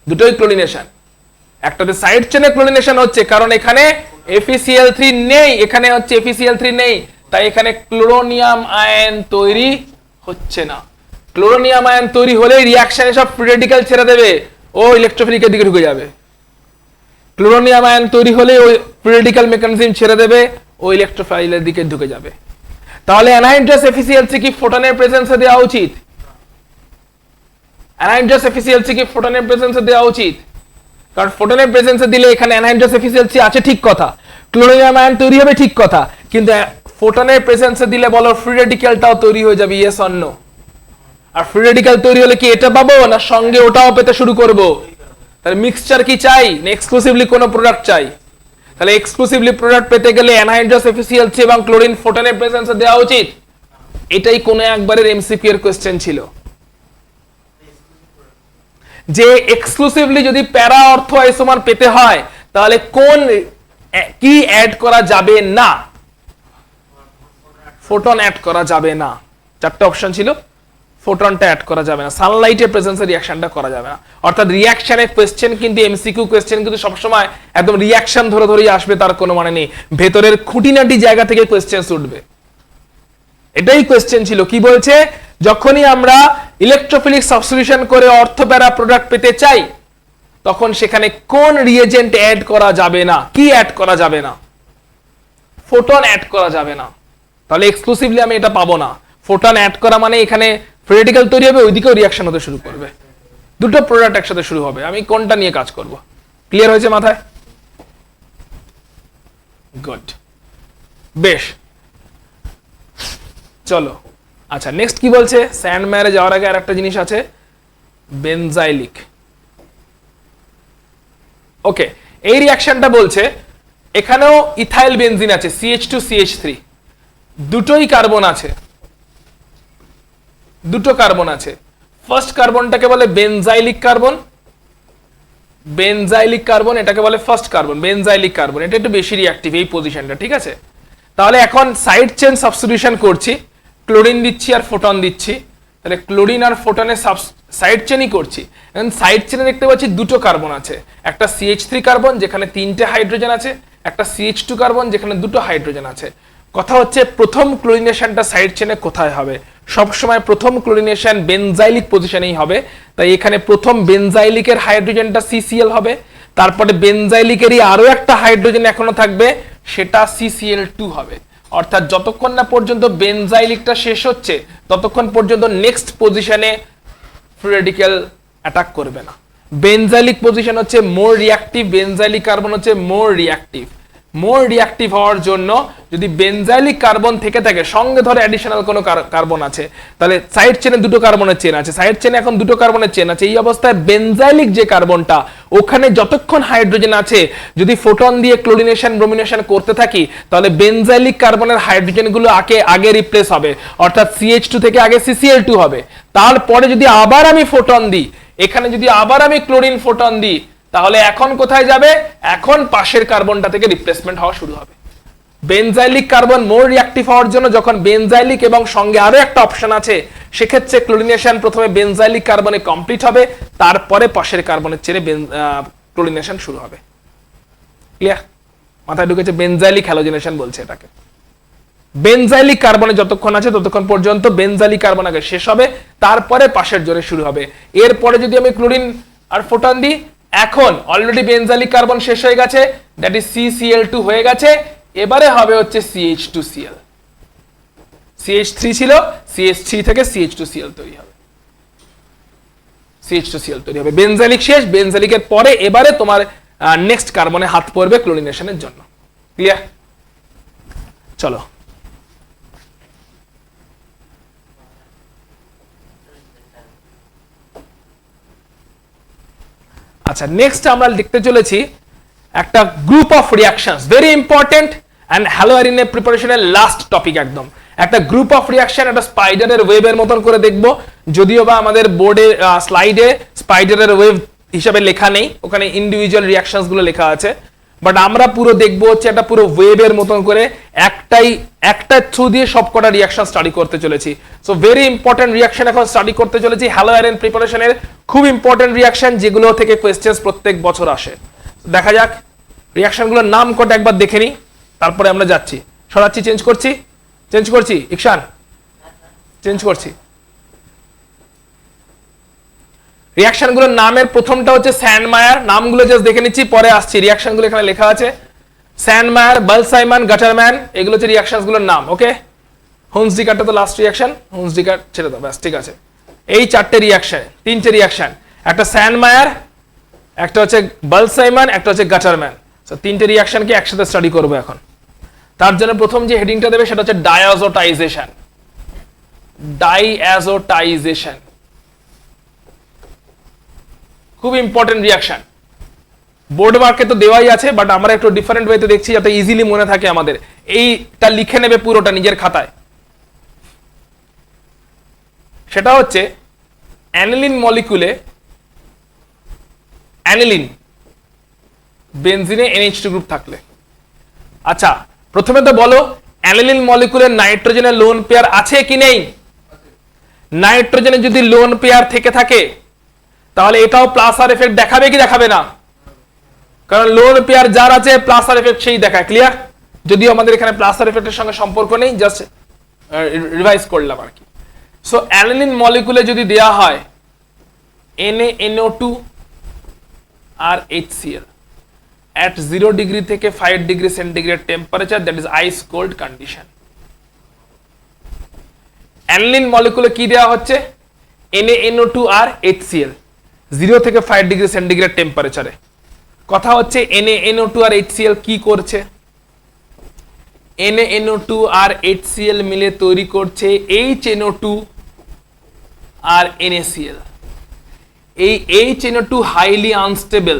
দুটোই ক্লোরিনেশন। একটাতে সাইড চেনে ক্লোরিনেশন হচ্ছে কারণ এখানে FeCl3 নেই, এখানে হচ্ছে FeCl3 নেই, তাই এখানে ক্লোরোনিয়াম আয়ন তৈরি হচ্ছে না। ক্লোরোনিয়াম আয়ন তৈরি হলে রিঅ্যাকশনে সব ফ্রি রেডিক্যাল ছেড়ে দেবে, ও ইলেকট্রোফিলিকের দিকে ঢুকে যাবে। ক্লোরোনিয়াম আয়ন তৈরি হলে ওই ফ্রি রেডিক্যাল মেকানিজম ছেড়ে দেবে, ও ইলেকট্রোফাইলের দিকে ঢুকে যাবে। তাহলে অ্যানহাইড্রাস FeCl3 কি ফোটনের প্রেজেন্সে দেওয়া উচিত? অ্যানহাইড্রাস FeCl3 কি ফোটনের প্রেজেন্সে দেওয়া উচিত? কারণ ফোটনের প্রেজেন্সে দিলে এখানে অ্যানহাইড্রাস FeCl3 আছে ঠিক কথা, ক্লোরোনিয়াম আয়ন তৈরি হবে ঠিক কথা, কিন্তু ফোটনের প্রেজেন্সে দিলে বলো ফ্রি রেডিক্যালটাও তৈরি হয়ে যাবে, ইয়েস অর নো? আর ফ্রি রেডিক্যাল তৈরি হলে কি এটা পাবো না সঙ্গে ওটাও পেতে শুরু করব? তাহলে মিক্সচার কি চাই না এক্সক্লুসিভলি কোনো প্রোডাক্ট চাই? তাহলে এক্সক্লুসিভলি প্রোডাক্ট পেতে গেলে অ্যানহাইড্রাস FeCl3 এবং ক্লোরিন ফোটনের প্রেজেন্সে দেওয়া উচিত। এটাই কোন একবারের MCQ এর কোশ্চেন ছিল, যে এক্সক্লুসিভলি যদি প্যারা অর্থ আইসোমার পেতে হয় তাহলে কোন কি অ্যাড করা যাবে না? ফোটন অ্যাড করা যাবে না। চারটা অপশন ছিল, ফোটনটা অ্যাড করা যাবে না, সানলাইটের প্রেজেন্সে রিঅ্যাকশনটা করা যাবে না। অর্থাৎ রিঅ্যাকশনের কোশ্চেন কিন্তু MCQ কোশ্চেন কিন্তু সবসময় একদম রিঅ্যাকশন ধরে ধরেই আসবে তার কোনো মানে নেই, ভেতরের খুঁটিনাটি জায়গা থেকে কোশ্চেন উঠবে। এটাই কোশ্চেন ছিল, কি বলছে? যখনই আমরা ইলেকট্রোফিলিক সাবস্টিটিউশন করে অর্থপ্যারা প্রোডাক্ট পেতে চাই, তখন সেখানে কোন রিএজেন্ট অ্যাড করা যাবে না? কি অ্যাড করা যাবে না? ফোটন অ্যাড করা যাবে না। তাহলে এক্সক্লুসিভলি আমি এটা পাবো না। ফোটন অ্যাড করা মানে এখানে ফ্রি রেডিক্যাল তৈরি হবে, ওইদিকেও রিঅ্যাকশন হতে শুরু করবে, দুটো প্রোডাক্ট একসাথে শুরু হবে। আমি কোনটা নিয়ে কাজ করব? ক্লিয়ার হয়েছে মাথায়? গুড, বেশ, চলো। আচ্ছা, নেক্সট কি বলছে? স্যান্ড ম্যারে যাওয়ার আগে আর একটা জিনিস আছে, বেনজাইলিক। ওকে, এই রিঅ্যাকশনটা বলছে এখানেও ইথাইল বেনজিন আছে, CH2CH3, দুটোই কার্বন আছে, দুটো কার্বন আছে। ফার্স্ট কার্বনটাকে বলে বেনজাইলিক কার্বন, বেনজাইলিক কার্বন এটাকে বলে ফার্স্ট কার্বন, বেনজাইলিক কার্বন। এটা একটু বেশি রিঅ্যাক্টিভ এই পজিশনটা, ঠিক আছে? তাহলে এখন সাইড চেন সাবস্টিটিউশন করছি, ক্লোরিন দিচ্ছি আর ফোটন দিচ্ছি, তাহলে ক্লোরিন আর ফোটনের সাইড চেনই করছি। এখন সাইড চেনে দেখতে পাচ্ছি দুটো কার্বন আছে, একটা CH3 কার্বন যেখানে 3টে হাইড্রোজেন আছে, একটা CH2 কার্বন যেখানে 2টো হাইড্রোজেন আছে। কথা হচ্ছে প্রথম ক্লোরিনেশনটা সাইড চেনে কোথায় হবে? সবসময় প্রথম ক্লোরিনেশন বেনজাইলিক পজিশনেই হবে, তাই এখানে প্রথম বেনজাইলিকের হাইড্রোজেনটা CCl হবে, তারপরে বেনজাইলিকেরই আরো একটা হাইড্রোজেন এখনো থাকবে, সেটা CCl2 হবে। অর্থাৎ যতক্ষণ না পর্যন্ত বেনজাইলিকটা শেষ হচ্ছে ততক্ষণ পর্যন্ত নেক্সট পজিশনে ফ্রি রেডিক্যাল অ্যাটাক করবে না। বেনজাইলিক পজিশন হচ্ছে মোর রিঅ্যাক্টিভ, বেনজাইলিক কার্বন হচ্ছে মোর রিঅ্যাক্টিভ। মোর রিঅ্যাক্টিভ হওয়ার জন্য যদি বেনজাইলিক কার্বন থেকে থাকে, সঙ্গে ধরে অ্যাডিশনাল কোনো কার্বন আছে, তাহলে সাইড চেনে দুটো কার্বনের চেন আছে, সাইড চেনে এখন দুটো কার্বনের চেন আছে, এই অবস্থায় বেনজাইলিক যে কার্বনটা ওখানে যতক্ষণ হাইড্রোজেন আছে যদি ফোটন দিয়ে ক্লোরিনেশন ব্রোমিনেশন করতে থাকি তাহলে বেনজাইলিক কার্বনের হাইড্রোজেনগুলো আগে রিপ্লেস হবে, অর্থাৎ CH2 থেকে আগে CCl2 হবে। তারপরে যদি আবার আমি ফোটন দিই, এখানে যদি আবার আমি ক্লোরিন ফোটন দিই, তাহলে এখন কোথায় যাবে? এখন পাশের কার্বনটা থেকে রিপ্লেসমেন্ট হওয়া শুরু হবে। বেনজাইলিক কার্বন মোর রিঅ্যাক্টিভ হওয়ার জন্য যখন বেনজাইলিক এবং সঙ্গে আরো একটা অপশন আছে, সেক্ষেত্রে ক্লোরিনেশন প্রথমে বেনজাইলিক কার্বনে কমপ্লিট হবে, তারপরে পাশের কার্বনের চেয়ে ক্লোরিনেশন শুরু হবে। ক্লিয়ার? মাথায় ঢুকেছে? বেনজাইলিক হ্যালোজেনেশন বলছে এটাকে। বেনজাইলিক কার্বনে যতক্ষণ আছে ততক্ষণ পর্যন্ত বেনজাইলিক কার্বন আগে শেষ হবে, তারপরে পাশের জোরে শুরু হবে। এরপরে যদি আমি ক্লোরিন আর ফোটন দিই, এখন অলরেডি বেনজাইলিক কার্বন শেষ হয়ে গেছে, দ্যাট ইজ CCl2 হয়ে গেছে, এবারে হবে হচ্ছে CH2Cl। CH3 ছিল, CH3 থেকে CH2Cl তৈরি হবে, CH2Cl তৈরি হবে। বেনজাইলিক শেষ, বেনজাইলিকের পরে এবারে তোমার নেক্সট কার্বনে হাত পড়বে ক্লোরিনেশনের জন্য। ক্লিয়ার? চলো আচ্ছা, নেক্সট আমরা দেখতে চলেছি একটা group of reactions, very important and হ্যালোয়ারিনের প্রিপারেশনের লাস্ট টপিক একদম। একটা গ্রুপ অফ রিঅ্যাকশন, একটা স্পাইডারের ওয়েবের মতন করে দেখব, যদিও বা আমাদের বোর্ডে স্লাইডে স্পাইডারের ওয়েব হিসাবে লেখা নেই, ওখানে ইন্ডিভিজুয়াল রিঅ্যাকশনস গুলো লেখা আছে, বাট আমরা পুরো দেখবো হচ্ছে একটা পুরো ওয়েবের মতন করে, একটা থ্রু দিয়ে সবকটা রিঅ্যাকশন স্টাডি করতে চলেছি। সো ভেরি ইম্পর্টেন্ট রিঅ্যাকশন এখন স্টাডি করতে চলেছি, হ্যালোয়ারিন প্রিপারেশনের খুব ইম্পর্টেন্ট রিঅ্যাকশন, যেগুলো থেকে কোয়েশ্চেন্স প্রত্যেক বছর আসে। দেখা যাক রিঅ্যাকশনগুলোর নাম কটা একবার দেখে নিই, তারপরে আমরা যাচ্ছি। সরাচ্ছি, চেঞ্জ করছি ইকশান, চেঞ্জ করছি। রিঅ্যাকশনগুলোর নামের প্রথমটা হচ্ছে স্যান্ডমায়ার, নামগুলো জাস্ট দেখে নিচ্ছি, পরে আসছি। রিঅ্যাকশনগুলো এখানে লেখা আছে, স্যান্ডমায়ার, বালসাইমান, গাটারম্যান, এগুলো হচ্ছে রিঅ্যাকশনগুলোর নাম। ওকে, হুন্সডিকারটা তো লাস্ট রিঅ্যাকশন, হুন্সডিকার ছেড়ে দাও, ব্যাস ঠিক আছে। এই চারটে রিঅ্যাকশন, তিনটে রিঅ্যাকশন, একটা স্যান্ডমায়ার, একটা হচ্ছে বালসাইমান, একটা হচ্ছে গাটারম্যান। সো তিনটে রিঅ্যাকশনকে একসাথে স্টাডি করবো এখন। তার জন্য প্রথম যে হেডিংটা দেবে সেটা হচ্ছে ডায়াজোটাইজেশন। ডাইঅ্যাজোটাইজেশন খুব ইম্পর্টেন্ট রিঅ্যাকশন, বোর্ড মার্কে তো দেওয়াই আছে, বাট আমরা একটু ডিফারেন্ট ওয়েতে দেখছি যাতে ইজিলি মনে থাকে আমাদের। এইটা লিখে নেবে পুরোটা নিজের খাতায়। সেটা হচ্ছে অ্যানিলিন মলিকুলে, অ্যানিলিন বেনজিনে NH2 গ্রুপ থাকলে, আচ্ছা প্রথমে তো বলো অ্যানিলিন মলিকুলের নাইট্রোজেনের লোন পেয়ার আছে কি নেই? নাইট্রোজেনের যদি লোন পেয়ার থেকে থাকে তাহলে এটাও প্লাস আর এফেক্ট দেখাবে কি দেখাবে না? কারণ লোন পেয়ার যার আছে প্লাস আর এফেক্ট সেই দেখায়। ক্লিয়ার? যদিও আমাদের এখানে প্লাস আর এফেক্টের সঙ্গে সম্পর্ক নেই, জাস্ট রিভাইজ করলাম আর কি। সো অ্যানিলিন মলিকুলে যদি দেয়া হয় NaNO2 R HCl at 0 degree থেকে 5 degree centigrade temperature, that is ice cold condition. Aniline মলিকুলে কি দেওয়া হচ্ছে? NaNO2 আর HCl 0 থেকে 5 ডিগ্রি সেন্টিগ্রেড টেম্পারেচারে। কথা হচ্ছে NaNO2 আর HCl কি করছে? NaNO2 আর HCl মিলে তৈরি করছে HNO2 আর NaCl। এই HNO2 হাইলি আনস্টেবল,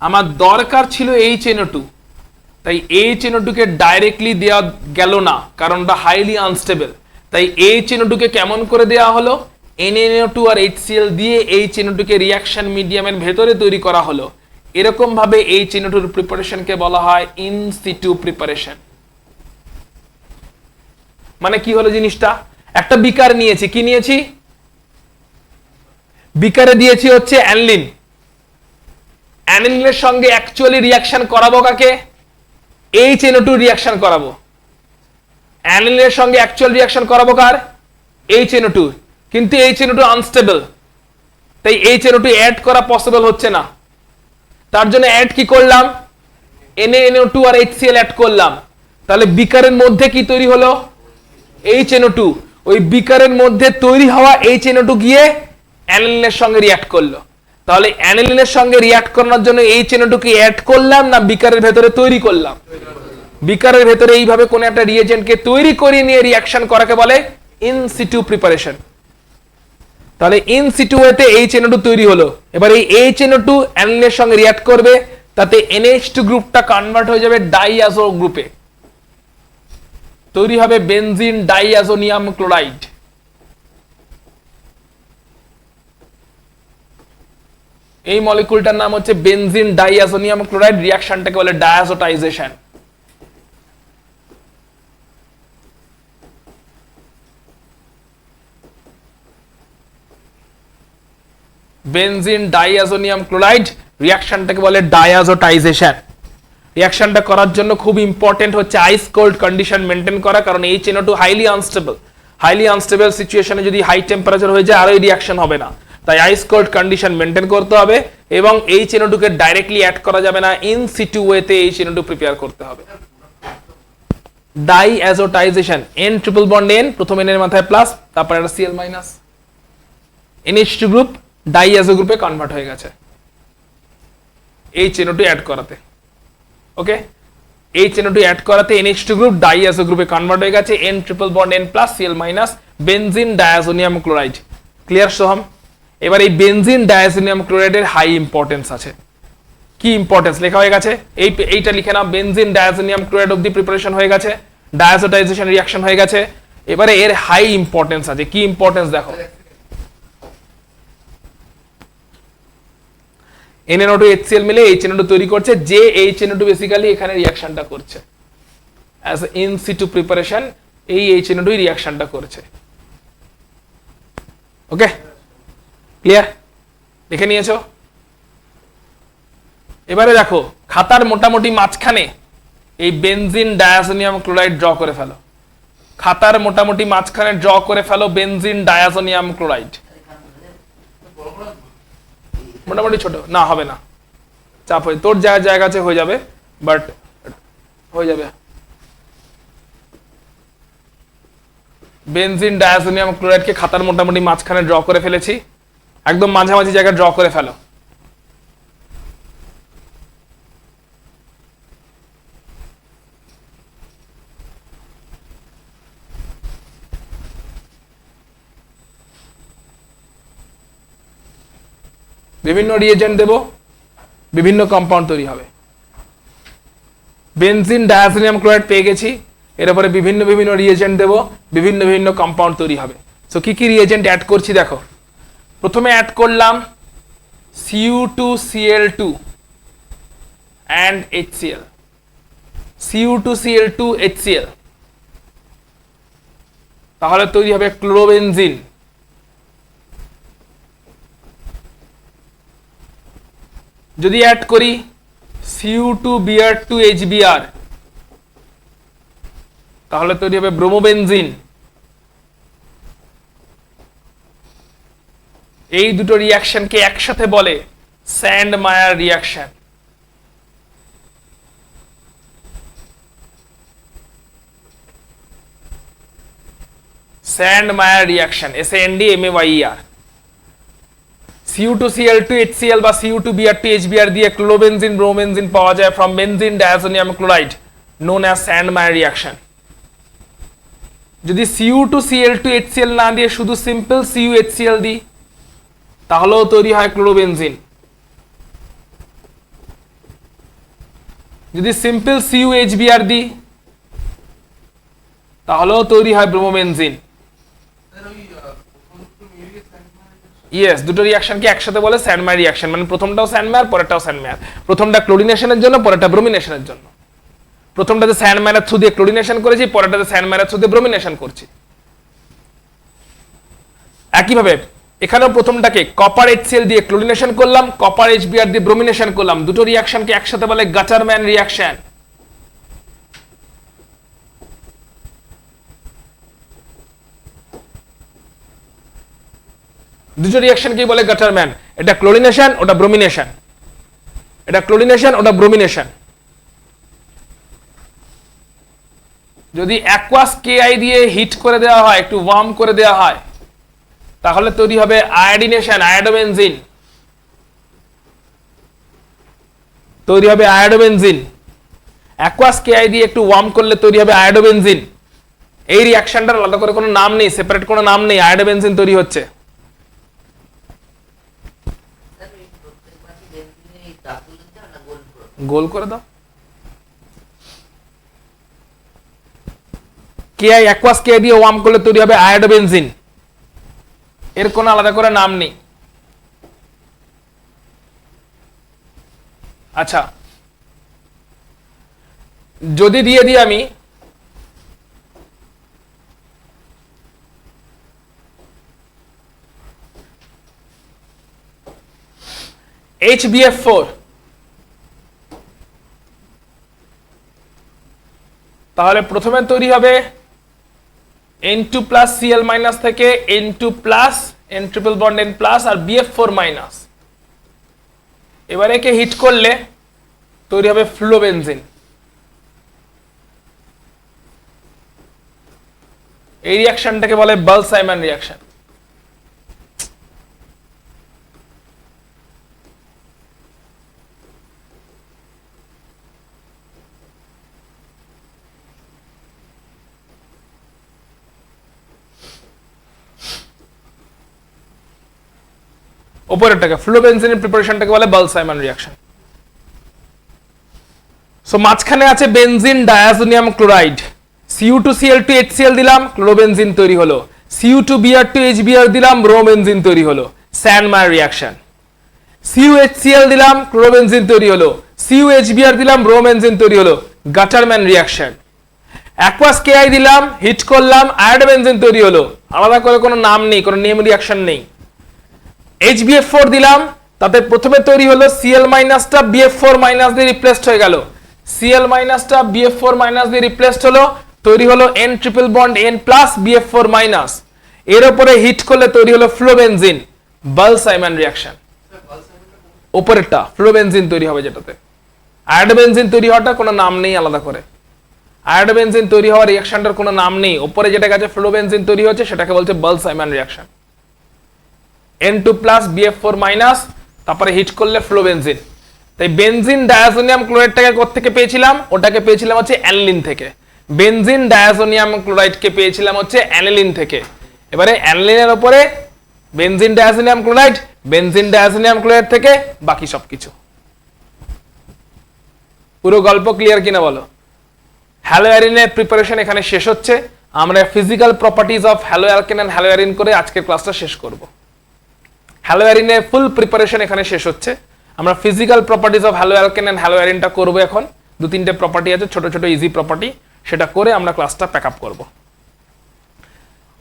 আমার দরকার ছিল HNO2, তাই HNO2 কে ডাইরেক্টলি দেওয়া গেল না, কারণটা হাইলি আনস্টেবল। তাই HNO2 কে কেমন করে দেওয়া হলো? NaNO2 আর HCl দিয়ে HNO2 কে রিঅ্যাকশন মিডিয়ামের ভেতরে তৈরি করা হলো। এরকম ভাবে HNO2 এর প্রিপারেশনকে বলা হয় ইন সিটু প্রিপারেশন। মানে কি হলো জিনিসটা? একটা বিকার নিয়েছি, কি নিয়েছি? বিকারে দিয়েছি হচ্ছে অ্যানিলিন। অ্যানিলিনের সঙ্গে অ্যাকচুয়ালি রিঅ্যাকশন করাবো কাকে? HNO2 রিঅ্যাকশন করাবো। অ্যানিলিনের সঙ্গে অ্যাকচুয়াল রিঅ্যাকশন করাবো কার? HNO2। কিন্তু HNO2 আনস্টেবল, তাই HNO2 অ্যাড করা পসিবল হচ্ছে না। তার জন্য অ্যাড কি করলাম, NaNO2 আর HCl অ্যাড করলাম। তাহলে বিকারের মধ্যে কি তৈরি হলো, HNO2। ওই বিকারের মধ্যে তৈরি হওয়া HNO2 গিয়ে অ্যানিলিনের সঙ্গে রিঅ্যাক্ট করলো। তাহলে অ্যানিলিনের সঙ্গে রিঅ্যাক্ট করানোর জন্য HNO2 কে অ্যাড করলাম না বিকারের ভেতরে তৈরি করলাম? বিকারের ভেতরে এইভাবে কোন একটা রিয়েজেন্টকে তৈরি করে নিয়ে রিঅ্যাকশন করাকে বলে ইন সিটু প্রিপারেশন। তাহলে ইন সিটু ওয়েতে HNO2 তৈরি হলো। এবার এই HNO2 অ্যানিলিনের সঙ্গে রিঅ্যাক্ট করবে, তাতে NH2 গ্রুপটা কনভার্ট হয়ে যাবে ডাইয়াজো গ্রুপে, তৈরি হবে বেনজিন ডাইয়াজোনিয়াম ক্লোরাইড। এই মলিকুলটার নাম হচ্ছে বেনজিন ডাইয়াজোনিয়াম ক্লোরাইড। রিঅ্যাকশনটাকে বলে ডায়াজোটাইজেশন। বেনজিন ডাইয়াজোনিয়াম ক্লোরাইড রিঅ্যাকশনটাকে বলে ডায়াজোটাইজেশন। রিঅ্যাকশনটা করার জন্য খুব ইম্পর্টেন্ট হচ্ছে আইস কোল্ড কন্ডিশন মেনটেন করা, কারণ HNO2 highly unstable. Highly unstable সিচুয়েশনে যদি হাই টেম্পারেচার হয়ে যায় আর এই রিঅ্যাকশন হবে না। তাই আইস কোল্ড কন্ডিশন মেনটেন করতে হবে এবং HNO2 কে ডাইরেক্টলি অ্যাড করা যাবে না, ইন সিটু ওয়েতে HNO2 প্রিপেয়ার করতে হবে। ডাইঅ্যাজোটাইজেশন, N ট্রিপল বন্ড N, প্রথম N এর মাথায় প্লাস, তারপর একটা Cl মাইনাস, NH2 গ্রুপ ডাইঅ্যাজো গ্রুপে কনভার্ট হয়ে গেছে HNO2 অ্যাড করাতে। ওকে, HNO2 অ্যাড করাতে NH2 গ্রুপ ডাইঅ্যাজো গ্রুপে কনভার্ট হয়ে গেছে, N triple bond N plus Cl minus, benzene diazonium chloride. Clear Soham? এবার এই বেনজিন ডায়াজোনিয়াম ক্লোরাইডের হাই ইম্পর্টেন্স আছে। কি ইম্পর্টেন্স লেখা হয়ে গেছে, এইটা লিখে নাও। বেনজিন ডায়াজোনিয়াম ক্লোরাইড অবধি প্রিপারেশন হয়ে গেছে, ডায়াজোটাইজেশন রিঅ্যাকশন হয়ে গেছে। এবারে এর হাই ইম্পর্টেন্স আছে। কি ইম্পর্টেন্স দেখো, NaNO2 HCl মিলে HNO2 তৈরি করছে, যে HNO2 বেসিক্যালি এখানে রিঅ্যাকশনটা করছে অ্যাজ ইন সিটু প্রিপারেশন। এই HNO2 রিঅ্যাকশনটা করছে। ওকে, ক্লিয়ার? দেখে নিয়েছো? এবারে দেখো খাতার মোটামুটি মাঝখানে এই বেনজিন ডায়াজোনিয়াম ক্লোরাইড ড্র করে ফেলো। খাতার মোটামুটি মাঝখানে ড্র করে ফেলো বেনজিন ডায়াজোনিয়াম ক্লোরাইড। মোটামুটি ছোট না, হবে না, চাপ হয়ে তোর যা জায়গা আছে হয়ে যাবে, বাট হয়ে যাবে। বেনজিন ডায়াজোনিয়াম ক্লোরাইডকে খাতার মোটামুটি মাঝখানে ড্র করে ফেলেছি, একদম মাঝামাঝি জায়গায় ড্র করে ফেলো। বিভিন্ন রিয়েজেন্ট দেব, বিভিন্ন কম্পাউন্ড তৈরি হবে। বেনজিন ডায়াজোনিয়াম ক্লোরাইড পেয়ে গেছি, এর উপরে বিভিন্ন বিভিন্ন রিয়েজেন্ট দেব, বিভিন্ন বিভিন্ন কম্পাউন্ড তৈরি হবে। সো কি কি রিয়েজেন্ট অ্যাড করছি দেখো। প্রথমে অ্যাড করলাম Cu2Cl2 and HCl, Cu2Cl2 HCl, তাহলে তৈরি হবে ক্লোরোবেনজিন। যদি অ্যাড করি Cu2Br2 HBr, তাহলে তৈরি হবে ব্রোমোবেনজিন। এই দুটো রিঅ্যাকশনকে একসাথে বলে Sandmeyer reaction. Sandmeyer reaction, SANDMAYER। Cu2Cl2 HCl বা Cu2Br2 HBr দিয়ে ক্লোরোবেনজিন ব্রোমোবেনজিন পাওয়া যায় from benzene diazonium chloride, known as Sandmeyer reaction. যদি Cu2Cl2 HCl না দিয়ে শুধু সিম্পল CuHCl দিই, তাহলেও তৈরি হয় ক্লোরোবেনজিন। যদি সিম্পল CuHBr দিই, তাহলেও তৈরি হয় ব্রোমোবেনজিন। ইয়েস, দুটো রিঅ্যাকশনকে একসাথে বলে স্যান্ডমায়ার রিঅ্যাকশন, মানে প্রথমটাও স্যান্ডমায়ার, পরেরটাও স্যান্ডমায়ার। প্রথমটা ক্লোরিনেশনের জন্য, পরেরটা ব্রোমিনেশনের জন্য। প্রথমটাতে স্যান্ডমায়ারের থ্রু দিয়ে ক্লোরিনেশন করেছি, পরেরটাতে স্যান্ডমায়ারের থ্রু দিয়ে ব্রোমিনেশন করছি। একইভাবে এখানেও প্রথমটাকে কপার HCl দিয়ে ক্লোরিনেশন করলাম, কপার HBr দিয়ে ব্রোমিনেশন করলাম। দুটো রিঅ্যাকশনকে একসাথে বলে গাচারম্যান রিঅ্যাকশন। দুটো রিঅ্যাকশনকেই বলে গাটারম্যান। এটা ক্লোরিনেশন, ওটা ব্রোমিনেশন। এটা ক্লোরিনেশন, ওটা ব্রোমিনেশন। যদি অ্যাকুয়াস কেআই দিয়ে হিট করে দেওয়া হয়, একটু ওয়ার্ম করে দেওয়া হয়, তাহলে তৈরি হবে আয়োডিনেশন, আয়োডোবেনজিন। তৈরি হবে আয়োডোবেনজিন। অ্যাকুয়াস কেআই দিয়ে একটু ওয়ার্ম করলে তৈরি হবে আয়োডোবেনজিন। এই রিঅ্যাকশনটার আলাদা করে কোনো নাম নেই, সেপারেট কোনো নাম নেই, আয়োডোবেনজিন তৈরি হচ্ছে। গোল করে দাও। কেআই অ্যাকুয়াস কেআই দিয়ে ওয়ার্ম করলে তৈরি হবে আয়োডোবেনজিন। এর কোনো আলাদা করে নাম নেই। আচ্ছা, যদি দিয়ে দিই আমি HBF4, তাহলে প্রথমে তৈরি হবে N2 প্লাস Cl মাইনাস থেকে N2 plus N triple bond N plus আর BF4 মাইনাস। এবারে একে হিট করলে তৈরি হবে ফ্লুবেনজিন। এই রিঅ্যাকশনটাকে বলে বাল-সাইমন রিঅ্যাকশন। উপরেরটাকে ফ্লুবেনজিনের প্রিপারেশনটাকে বলে বাল-সাইমন রিঅ্যাকশন। সো মাঝখানে আছে benzene diazonium chloride, Cu2Cl2 HCl দিলাম, ক্লোরোবেনজিন তৈরি হলো। Cu2Br2 HBr দিলাম, ব্রোমেনজিন তৈরি হলো, স্যান্ডমায়ার রিঅ্যাকশন। CuHCl দিলাম, ক্লোরোবেনজিন তৈরি হলো। CuHBr দিলাম, ব্রোমেনজিন তৈরি হলো, গাটারম্যান রিঅ্যাকশন। অ্যাকুয়াস কেআই দিলাম, হিট করলাম, আয়োডোবেনজিন তৈরি হলো। আলাদা করে কোনো নাম নেই, কোনো নেম রিঅ্যাকশন নেই। HBF4 দিলাম, তাতে প্রথমে তৈরি হলো Cl মাইনাসটা BF4 মাইনাস দিয়ে রিপ্লেসড হয়ে গেল। Cl মাইনাসটা BF4 মাইনাস দিয়ে রিপ্লেসড হলো, তৈরি হলো N triple bond N plus BF4 minus. এর উপরে হিট করলে তৈরি হলো ফ্লুবেনজিন, বাল-সাইমন রিঅ্যাকশন। উপরেরটা ফ্লুবেনজিন তৈরি হবে, যেটাতে আয়োডোবেনজিন তৈরি হওয়াটা কোনো নাম নেই আলাদা করে। আয়োডোবেনজিন তৈরি হওয়ার রিঅ্যাকশনটার কোনো নাম নেই। উপরে যেটা কাছে ফ্লুবেনজিন তৈরি হচ্ছে সেটাকে বলছে Balz Schiemann reaction. N2 plus BF4 minus, তারপরে হিট করলে ফ্লুবেনজিন। তাই বেনজিন ডায়াজোনিয়াম ক্লোরাইডটাকে কোথা থেকে পেয়েছিলাম? ওটাকে পেয়েছিলাম হচ্ছে অ্যানিলিন থেকে। বেনজিন ডায়াজোনিয়াম ক্লোরাইডকে পেয়েছিলাম হচ্ছে অ্যানিলিন থেকে। এবারে অ্যানিলিনের উপরে benzene diazonium chloride, benzene diazonium chloride থেকে বাকি সবকিছু। পুরো গল্প ক্লিয়ার কিনা বলো? হ্যালো অ্যারিনের প্রিপারেশন এখানে শেষ হচ্ছে। আমরা physical properties of hello alkane and haloarene করে আজকের ক্লাসটা শেষ করব। হ্যালো অ্যারিনের ফুল প্রিপারেশন এখানে শেষ হচ্ছে। আমরা physical properties of hello alkane and halo অ্যারিনটা করবো এখন। 2-3টে প্রপার্টি আছে, ছোট ছোট ইজি প্রপার্টি, সেটা করে আমরা ক্লাসটা প্যাক আপ করবো।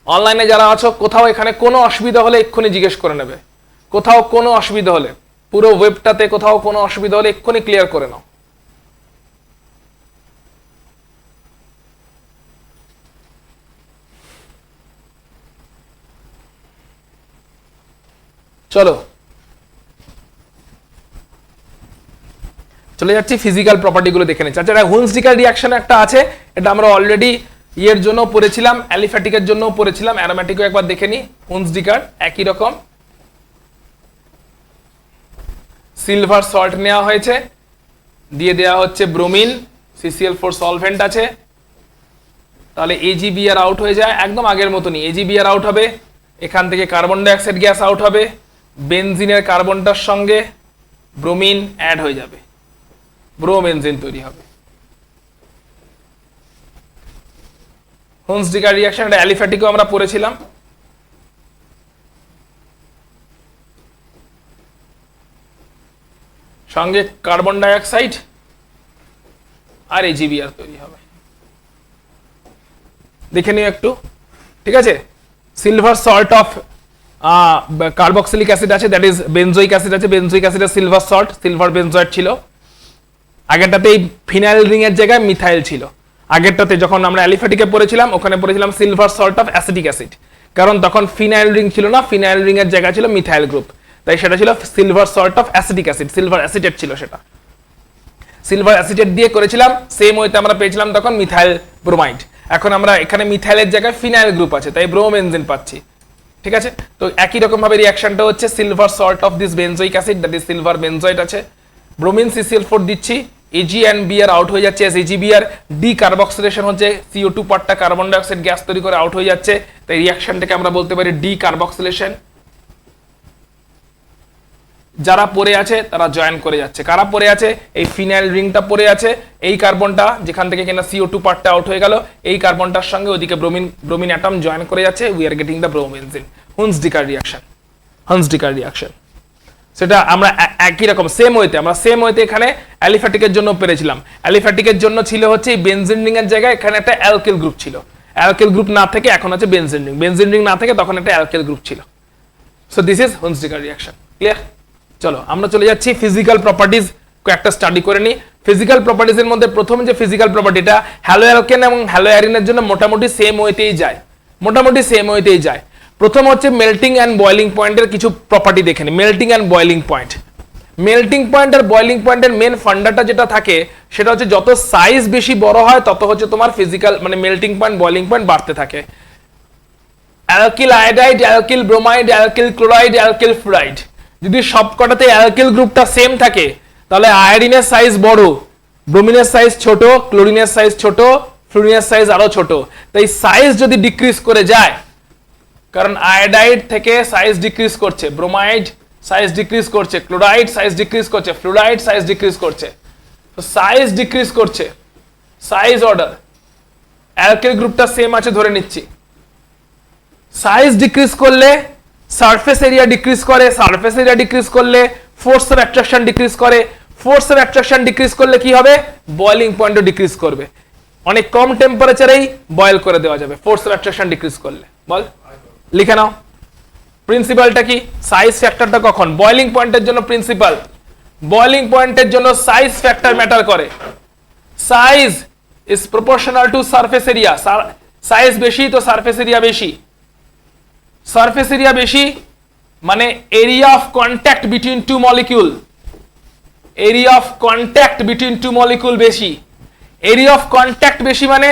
অনলাইনে যারা আছো, কোথাও এখানে কোনো অসুবিধা হলে এক্ষুনি জিজ্ঞেস করে নেবে। কোথাও কোনো অসুবিধা হলে, পুরো ওয়েবটাতে কোথাও কোনো অসুবিধা হলে এক্ষুনি ক্লিয়ার করে নাও। চলো চলে যাচ্ছি ফিজিক্যাল প্রপার্টিগুলো দেখে নিচ্ছি। আচ্ছা, এটা হুন্সডিকার রিঅ্যাকশন একটা আছে, এটা আমরা অলরেডি ইয়ের জন্য পড়েছিলাম, অ্যালিফ্যাটিকের জন্য পড়েছিলাম, অ্যারোম্যাটিকও একবার দেখে নিই। হুন্সডিকার একই রকম, সিলভার সল্ট নেওয়া হয়েছে, দিয়ে দেওয়া হচ্ছে ব্রোমিন, CCl4 সলভেন্ট আছে, তাহলে AgBr আউট হয়ে যায়, একদম আগের মতনই AgBr আউট হবে। এখান থেকে কার্বন ডাইঅক্সাইড গ্যাস আউট হবে, বেনজিনের কার্বনটার সঙ্গে ব্রোমিন অ্যাড হয়ে যাবে, ব্রোমেনজিন তৈরি হবে। হুন্সডিকার রিঅ্যাকশন, এটা অ্যালিফ্যাটিকও আমরা পড়েছিলাম। সঙ্গে কার্বন ডাইঅক্সাইড আর AgBr তৈরি হবে। দেখে নিও একটু, ঠিক আছে? Silver salt of carboxylic acid আছে, দ্যাট ইজ বেনজোইক অ্যাসিড আছে, benzoic acid silver salt, silver benzoate ছিল। আগেরটাতে এই ফিনাইল রিং এর জায়গায় মিথাইল ছিল। আগেরটাতে যখন আমরা অ্যালিফ্যাটিকে পড়েছিলাম, ওখানে পড়েছিলাম silver salt of acetic acid, কারণ তখন ফিনাইল রিং ছিল না, ফিনাইল রিং এর জায়গায় ছিল মিথাইল গ্রুপ, তাই সেটা ছিল silver salt of acetic acid, silver acetate ছিল সেটা। সিলভার অ্যাসিটেট দিয়ে করেছিলাম, সেম ওয়েতে আমরা পেয়েছিলাম তখন মিথাইল ব্রোমাইড। এখন আমরা এখানে মিথাইলের জায়গায় ফিনাইল গ্রুপ আছে, তাই ব্রোমোবেনজিন পাচ্ছি। ঠিক আছে, তো একই রকম ভাবে রিঅ্যাকশনটা হচ্ছে silver salt of this benzoic acid, that is silver benzoate আছে, ব্রোমিন CCl4 দিচ্ছি, Ag and Br আউট হয়ে যাচ্ছে, AgBr, ডি কার্বক্সিলেশন হচ্ছে, CO2 পার্টটা কার্বন ডাই অক্সাইড গ্যাস তৈরি করে আউট হয়ে যাচ্ছে, তাই রিঅ্যাকশনটাকে আমরা বলতে পারি ডি কার্বক্সিলেশন। যারা পড়ে আছে তারা জয়েন করে যাচ্ছে। কারা পড়ে আছে? এই ফিনাইল রিংটা পড়ে আছে, এই কার্বনটা যেখান থেকে কিনা CO2 পার্টটা আউট হয়ে গেল, এই কার্বনটার সঙ্গে ওইদিকে ব্রোমিন অ্যাটম জয়েন করে যাচ্ছে, we are getting the bromobenzene, Hunsdiecker reaction, Hunsdiecker reaction. সেটা আমরা একই রকম সেম ওয়েতে এখানে অ্যালিফ্যাটিকের জন্য পেরেছিলাম। অ্যালিফ্যাটিকের জন্য ছিল হচ্ছে এই বেনজিন রিং এর জায়গায় এখানে একটা অ্যালকিল গ্রুপ ছিল, অ্যালকিল গ্রুপ না থেকে এখন আছে বেনজিন রিং, বেনজিন রিং না থেকে তখন একটা অ্যালকিল গ্রুপ ছিল। So this is Hunsdiecker reaction. Clear? চলো আমরা চলে যাচ্ছি ফিজিক্যাল প্রপার্টিজ একটা স্টাডি করে নিই। ফিজিক্যাল প্রপার্টিজের মধ্যে প্রথম যে ফিজিক্যাল প্রপার্টিটা, হ্যালো অ্যালকেন এবং হ্যালো অ্যারিনের জন্য মোটামুটি সেম ওয়েতেই যায়, প্রথম হচ্ছে মেল্টিং অ্যান্ড বয়লিং পয়েন্টের কিছু প্রপার্টি দেখে নিই। মেল্টিং অ্যান্ড বয়লিং পয়েন্ট আর বয়লিং পয়েন্টের মেন ফান্ডাটা যেটা থাকে সেটা হচ্ছে যত সাইজ বেশি বড় হয় তত হচ্ছে তোমার ফিজিক্যাল মানে মেল্টিং পয়েন্ট বয়লিং পয়েন্ট বাড়তে থাকে। Alkyl iodide, alkyl bromide, alkyl chloride, alkyl fluoride, যদি সবকটাতে অ্যালকিল গ্রুপটা সেম থাকে তাহলে আয়োডিনের সাইজ বড়, ব্রোমিনের সাইজ ছোট, ক্লোরিনের সাইজ ছোট, ফ্লুরিনের সাইজ আরো ছোট। তাই সাইজ যদি ডিক্রিজ করে যায়, কারণ আয়োডাইড থেকে সাইজ ডিক্রিজ করছে, ব্রোমাইড সাইজ ডিক্রিজ করছে, ক্লোরাইড সাইজ ডিক্রিজ করছে, ফ্লুরাইড সাইজ ডিক্রিজ করছে, তো সাইজ ডিক্রিজ করছে, সাইজ অর্ডার, অ্যালকিল গ্রুপটা সেম আছে ধরে নিচ্ছি, সাইজ ডিক্রিজ করলে সারফেস এরিয়া ডিক্রিজ করে, সারফেস এরিয়া ডিক্রিজ করলে ফোর্স অফ অ্যাট্রাকশন ডিক্রিজ করে, ফোর্স অফ অ্যাট্রাকশন ডিক্রিজ করলে কি হবে? বয়লিং পয়েন্টও ডিক্রিজ করবে। অনেক কম টেম্পারেচারেই বয়েল করে দেওয়া যাবে ফোর্স অফ অ্যাট্রাকশন ডিক্রিজ করলে। বল, লিখে নাও প্রিন্সিপালটা কি? সাইজ ফ্যাক্টরটা কখন? বয়লিং পয়েন্টের জন্য প্রিন্সিপাল, বয়লিং পয়েন্টের জন্য সাইজ ফ্যাক্টর ম্যাটার করে। Size is proportional to surface area, size বেশি তো সারফেস এরিয়া বেশি, সারফেস এরিয়া বেশি মানে area of contact between two molecule, area of contact between two molecule বেশি, এরিয়া অফ কন্ট্যাক্ট বেশি মানে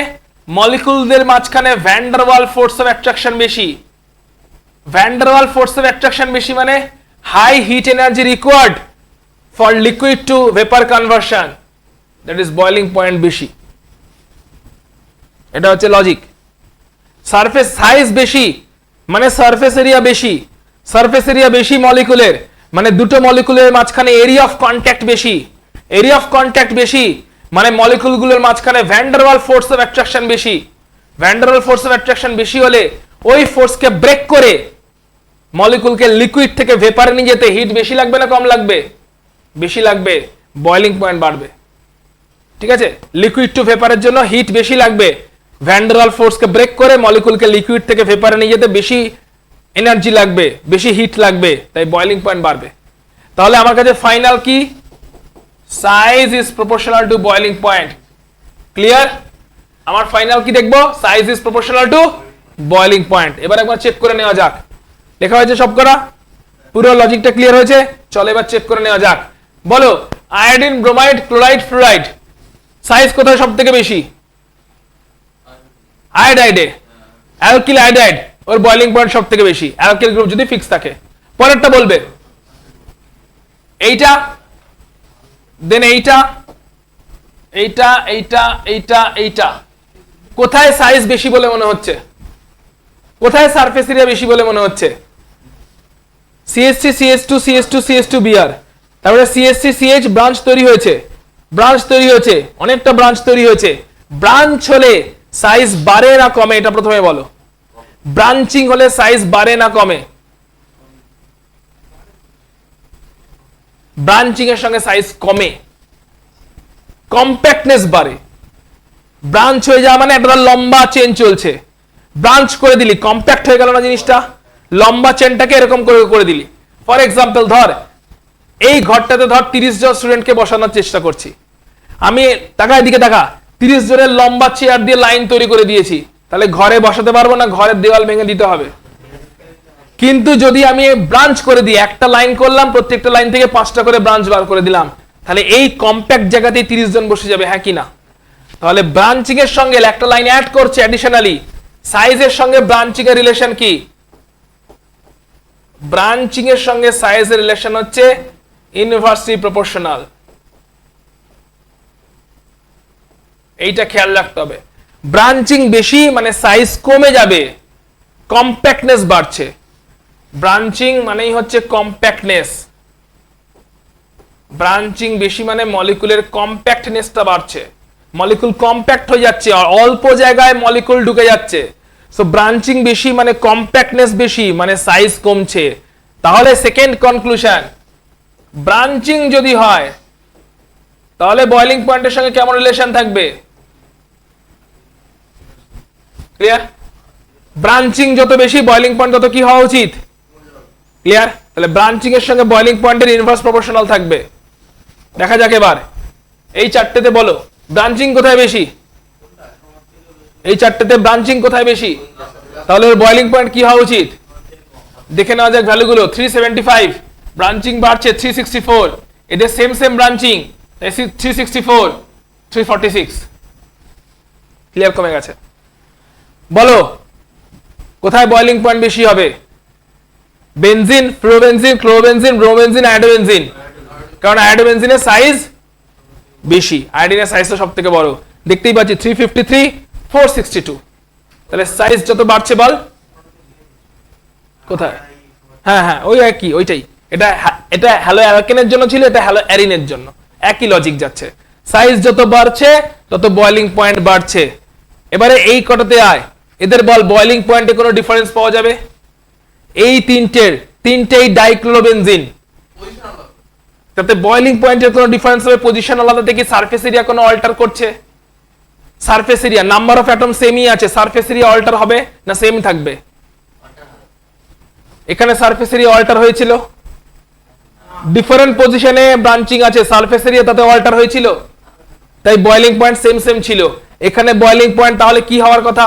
মলিকিউলদের মাঝখানে van der Waals force of attraction বেশি, van der Waals force of attraction বেশি মানে high heat energy required for liquid to vapour conversion, that is boiling point বেশি। এটা হচ্ছে লজিক। সারফেস সাইজ বেশি মানে সারফেস এরিয়া বেশি, সারফেস এরিয়া বেশি মলিকুলের মানে দুটো মলিকুলের মাঝখানে এরিয়া অফ কন্ট্যাক্ট বেশি, এরিয়া অফ কন্ট্যাক্ট বেশি মানে মলিকুলগুলোর মাঝখানে van der Waals force of attraction বেশি, van der Waals force of attraction বেশি হলে ওই ফোর্সকে ব্রেক করে মলিকুলকে লিকুইড থেকে ভেপারে নিয়ে যেতে হিট বেশি লাগবে না কম লাগবে? বেশি লাগবে, বয়লিং পয়েন্ট বাড়বে। ঠিক আছে, লিকুইড টু ভেপারের জন্য হিট বেশি লাগবে, ভ্যান ডার ওয়াল ফোর্সকে ব্রেক করে মলিকুলকে লিকুইড থেকে ভেপারে নিয়ে যেতে বেশি এনার্জি লাগবে, বেশি হিট লাগবে, তাই বয়লিং পয়েন্ট বাড়বে। তাহলে আমার কাছে ফাইনাল কি? Size is proportional two boiling point. Clear? আমার ফাইনাল কি দেখবো? Size is proportional two boiling point. এবার একবার চেক করে নেওয়া যাক, লেখা হয়েছে সব করা, পুরো লজিকটা ক্লিয়ার হয়েছে? চলো এবার চেক করে নেওয়া যাক। বলো, iodine, bromide, chloride, fluoride size কোথায় সব থেকে বেশি? আয়োডাইডে, অ্যালকিল আয়োডাইড ওর বয়লিং পয়েন্ট সব থেকে বেশি, অ্যালকিল গ্রুপ যদি ফিক্স থাকে। পরেরটা বলবে এইটা, দেন এইটা, এইটা, এইটা, এইটা, এইটা কোথায় সাইজ বেশি বলে মনে হচ্ছে? কোথায় সারফেস এরিয়া বেশি বলে মনে হচ্ছে? CH3 CH2 CH2 CH2 Br, তারপরে CH3 CH ব্রাঞ্চ তৈরি হয়েছে, ব্রাঞ্চ তৈরি হয়েছে, অনেকটা ব্রাঞ্চ তৈরি হয়েছে। ব্রাঞ্চ হলে সাইজ বাড়ে না কমে? এটা প্রথমে বলো। ব্রাঞ্চিং হলে সাইজ বাড়ে না কমে? ব্রাঞ্চিং এর সঙ্গে সাইজ কমে, কম্প্যাক্টনেস বাড়ে। ব্রাঞ্চ হয়ে যাওয়া মানে একটা লম্বা চেন চলছে, ব্রাঞ্চ করে দিলি কম্প্যাক্ট হয়ে গেল না জিনিসটা, লম্বা চেনটাকে এরকম করে করে দিলি। ফর এক্সাম্পল ধর এই ঘরটাতে ধর 30 জন স্টুডেন্টকে বসানোর চেষ্টা করছি আমি, টাকা এদিকে টাকা, 30 জনের লম্বা চেয়ার দিয়ে লাইন তৈরি করে দিয়েছি, তাহলে ঘরে বসাতে পারবো না? ঘরের দেওয়াল ভেঙে দিতে হবে। কিন্তু যদি আমি ব্রাঞ্চ করে দিই, একটা লাইন করলাম, প্রত্যেকটা লাইন থেকে 5টা করে ব্রাঞ্চ বার করে দিলাম, তাহলে এই কম্প্যাক্ট জায়গাতেই 30 জন বসে যাবে, হ্যাঁ কি না? তাহলে ব্রাঞ্চিং এর সঙ্গে একটা লাইন অ্যাড করছে অ্যাডিশনালি, সাইজের সঙ্গে ব্রাঞ্চিং এর রিলেশন কি? ব্রাঞ্চিং এর সঙ্গে সাইজের রিলেশন হচ্ছে ইনভার্সলি প্রপোর্শনাল। এইটা খেয়াল রাখতে হবে। ব্রাঞ্চিং বেশি মানে সাইজ কমে যাবে, কম্প্যাক্টনেস বাড়ছে। ব্রাঞ্চিং মানেই হচ্ছে কম্প্যাক্টনেস। ব্রাঞ্চিং বেশি মানে মলিকুলের কম্প্যাক্টনেসটা বাড়ছে, মলিকুল কম্প্যাক্ট হয়ে যাচ্ছে, আর অল্প জায়গায় মলিকুল ঢুকে যাচ্ছে। সো ব্রাঞ্চিং বেশি মানে কম্প্যাক্টনেস বেশি মানে সাইজ কমছে। তাহলে সেকেন্ড কনক্লুশন, ব্রাঞ্চিং যদি হয় তাহলে বয়লিং পয়েন্টের সঙ্গে কেমন রিলেশন থাকবে? ক্লিয়ার? ব্রাঞ্চিং যত বেশি বয়লিং পয়েন্ট তত কি হওয়া উচিত? ক্লিয়ার? তাহলে ব্রাঞ্চিং এর সঙ্গে বয়লিং পয়েন্টের ইনভার্স প্রপোর্শনাল থাকবে। দেখা যাক এবার এই চারটেতে বলো ব্রাঞ্চিং কোথায় বেশি? এই চারটেতে ব্রাঞ্চিং কোথায় বেশি? তাহলে বয়লিং পয়েন্ট কি হওয়া উচিত? দেখে নেওয়া যাক ভ্যালুগুলো। 375 ব্রাঞ্চিং বাড়ছে 364, এদের সেম ব্রাঞ্চিং 364 346। ক্লিয়ার? কমে গেছে। বলো কোথায় বয়লিং পয়েন্ট বেশি হবে? Benzene, fluorobenzene, chlorobenzene, bromobenzene, iodobenzene. কারণ আয়োডোবেনজিনের সাইজ বেশি, আয়োডিনের সাইজ তো সব থেকে বড়। দেখতেই পাচ্ছি 353 462। তাহলে সাইজ যত বাড়ছে বল কোথায়? হ্যাঁ ওই একই, ওইটাই। এটা হ্যালো অ্যালকেনের জন্য ছিল, এটা হ্যালো অ্যারিনের জন্য, একই লজিক যাচ্ছে। সাইজ যত বাড়ছে তত বয়লিং পয়েন্ট বাড়ছে। এবারে এই কটাতে আয়, এদের বল বয়লিং পয়েন্টে কোনো ডিফারেন্স পাওয়া যাবে? এই তিনটেই ডাইক্লোরোবেনজিন, তাতে বয়লিং পয়েন্টের কোনো ডিফারেন্স হবে? পজিশন আলাদা থেকে সারফেস এরিয়া কোনো অল্টার করছে? Surface area, number of atom সেমই আছে, সারফেস এরিয়া অল্টার হবে না সেম থাকবে? এখানে সারফেস এরিয়া অল্টার হয়েছিল, ডিফারেন্ট পজিশনে ব্রাঞ্চিং আছে, সারফেস এরিয়া তাতে অল্টার হয়েছিল, তাই বয়লিং পয়েন্ট সেম ছিল। এখানে বয়লিং পয়েন্ট তাহলে কি হওয়ার কথা?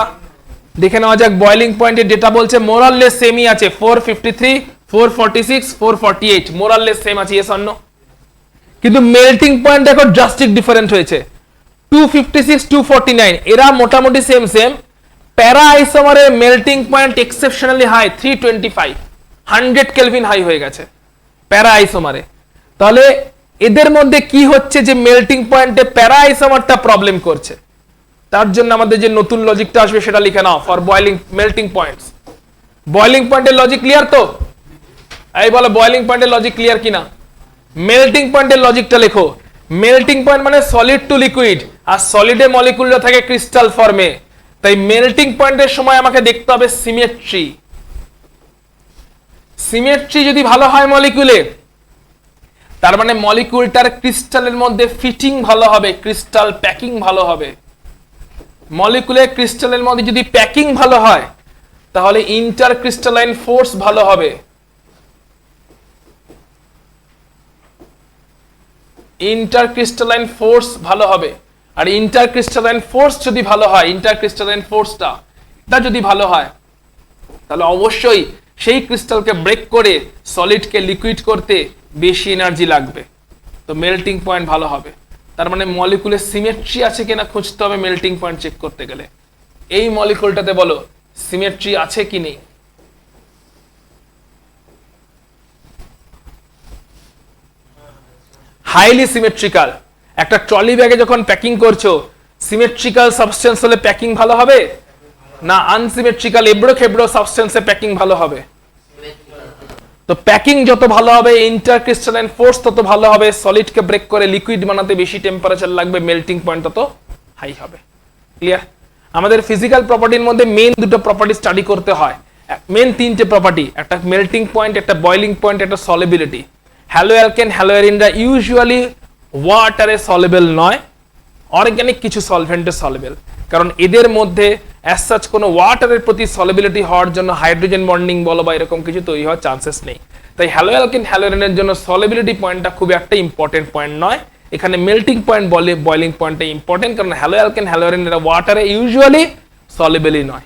দেখে নেওয়া যাক। বয়লিং পয়েন্টের ডেটা বলছে মোরাললেস সেমই আছে, 453 446 448 মোরাললেস সেম আছে, ইয়েস অর নো? কিন্তু মেল্টিং পয়েন্ট দেখো ড্রাস্টিক ডিফারেন্ট হয়েছে, 256 249, এরা মোটামুটি সেম। প্যারা আইসোমারের melting point exceptionally high 325, 100 kelvin high হয়ে গেছে প্যারা আইসোমারে। তাহলে এদের মধ্যে কি হচ্ছে যে মেল্টিং পয়েন্টে প্যারা আইসোমারটা প্রবলেম করছে? তার জন্য আমাদের যে নতুন লজিকটা আসবে সেটা লিখে নাও, for boiling melting points. Boiling পয়েন্টের লজিক ক্লিয়ার তো? এই বলো বয়লিং পয়েন্টের লজিক ক্লিয়ার কিনা? মেল্টিং পয়েন্টের লজিকটা লেখো। মেল্টিং পয়েন্ট মানে সলিড টু লিকুইড, আর সলিডে মলিকুলটা থাকে ক্রিস্টাল ফর্মে। তাই মেল্টিং পয়েন্টের সময় আমাকে দেখতে হবে সিমেট্রি। সিমেট্রি যদি ভালো হয় মলিকুলে, তার মানে মলিকুলটার ক্রিস্টালের মধ্যে ফিটিং ভালো হবে, ক্রিস্টাল প্যাকিং ভালো হবে। মলিকুলের ক্রিস্টালের মধ্যে যদি প্যাকিং ভালো হয় তাহলে ইন্টারক্রিস্টালাইন ফোর্স ভালো হবে। ইন্টারক্রিস্টালাইন ফোর্স ভালো হবে, আর ইন্টারক্রিস্টালাইন ফোর্স যদি ভালো হয়, ইন্টারক্রিস্টালাইন ফোর্সটা এটা যদি ভালো হয় তাহলে অবশ্যই সেই ক্রিস্টালকে ব্রেক করে সলিডকে লিকুইড করতে বেশি এনার্জি লাগবে, তো মেল্টিং পয়েন্ট ভালো হবে। তার মানে মলিকুলের সিমেট্রি আছে কিনা খুঁজতে হবে মেল্টিং পয়েন্ট চেক করতে গেলে। এই মলিকুলটাতে বলো সিমেট্রি আছে কি নেই? Highly symmetrical. একটা ট্রলি ব্যাগে যখন প্যাকিং করছো, সিমেট্রিক্যাল সাবস্টেন্স হলে প্যাকিং ভালো হবে না আনসিমেট্রিক্যাল এবড়ো খেবড়ো সাবস্টেন্সে প্যাকিং ভালো হবে? তো প্যাকিং যত ভালো হবে, ইন্টারক্রিস্টালাইন ফোর্স তত ভালো হবে, সলিডকে ব্রেক করে লিকুইড বানাতে বেশি টেম্পারেচার লাগবে, মেল্টিং পয়েন্ট তত হাই হবে। ক্লিয়ার? আমাদের ফিজিক্যাল প্রপার্টির মধ্যে মেন দুটো প্রপার্টি স্টাডি করতে হয়, মেন তিনটে প্রপার্টি, একটা মেল্টিং পয়েন্ট, একটা বয়লিং পয়েন্ট, একটা সলিবিলিটি। হ্যালো অ্যালকেন, হ্যালো অ্যারিনরা ইউজুয়ালি ওয়াটারে সলিবল নয়, অর্গানিক কিছু সলভেন্টে সলিবল, কারণ এদের মধ্যে অ্যাজ সাচ কোনো ওয়াটারের প্রতি সলিবিলিটি হওয়ার জন্য হাইড্রোজেন বন্ডিং বলো বা এরকম কিছু তৈরি হওয়ার চান্সেস নেই। তাই হ্যালো অ্যালকেন, হ্যালো অ্যারিনের জন্য সলিবিলিটি পয়েন্টটা খুব একটা ইম্পর্টেন্ট পয়েন্ট নয়। এখানে মেল্টিং পয়েন্ট বয়লিং পয়েন্টটা ইম্পর্টেন্ট, কারণ হ্যালো অ্যালকেন, হ্যালো অ্যারিন এরা ওয়াটারে ইউজুয়ালি সলিবলই নয়।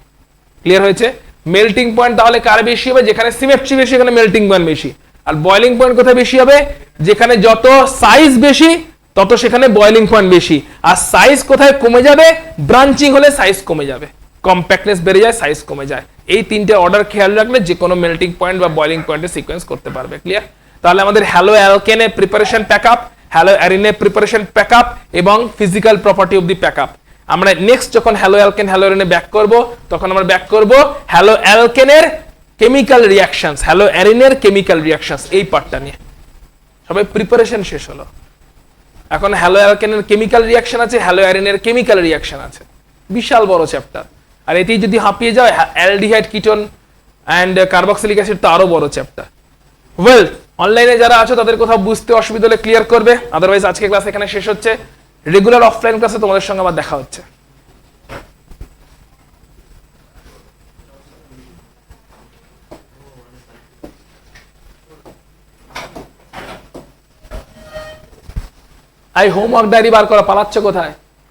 ক্লিয়ার হয়েছে? মেল্টিং পয়েন্ট তাহলে কার বেশি হবে? যেখানে সিমেট্রি বেশি এখানে মেল্টিং পয়েন্ট বেশি, আর বয়লিং পয়েন্ট কোথায় বেশি হবে? যেখানে যত সাইজ বেশি তত সেখানে বয়লিং পয়েন্ট বেশি। আর সাইজ কোথায় কমে যাবে? ব্রাঞ্চিং হলে সাইজ কমে যাবে, কম্প্যাক্টনেস বেড়ে যায়, সাইজ কমে যায়। এই তিনটে অর্ডার খেয়াল রাখলে যে কোনো মেল্টিং পয়েন্ট বা বয়লিং পয়েন্টে সিকোয়েন্স করতে পারবে। ক্লিয়ার? তাহলে আমাদের হ্যালো অ্যালকেনের প্রিপারেশন প্যাকআপ, হ্যালো অ্যারিনের প্রিপারেশন প্যাকআপ এবং physical property of the pack up. আমরা নেক্সট যখন হ্যালো অ্যালকেন হ্যালো অ্যারিনে ব্যাক করব তখন আমরা ব্যাক করব হ্যালো অ্যালকেনের কেমিক্যাল রিঅ্যাকশনস, হ্যালো অ্যারিনের কেমিক্যাল রিঅ্যাকশনস, এই পার্টটা নিয়ে। সবাই প্রিপারেশন শেষ হলো। এখন হ্যালো অ্যালকেনের কেমিক্যাল রিঅ্যাকশন আছে, হ্যালো অ্যারিনের কেমিক্যাল রিঅ্যাকশন আছে, বিশাল বড় চ্যাপ্টার। আর এতেই যদি হাঁপিয়ে যাও, aldehyde ketone and carboxylic acid তো আরো বড় চ্যাপ্টার। ওয়েল, অনলাইনে যারা আছো তাদের কোথাও বুঝতে অসুবিধা হলে ক্লিয়ার করবে, আদারওয়াইজ আজকে ক্লাস এখানে শেষ হচ্ছে। রেগুলার অফলাইন ক্লাসে তোমাদের সঙ্গে আবার দেখা হচ্ছে। হোমওয়ার্ক ডায়েরি বার করা, পালাচ্ছ কোথায়?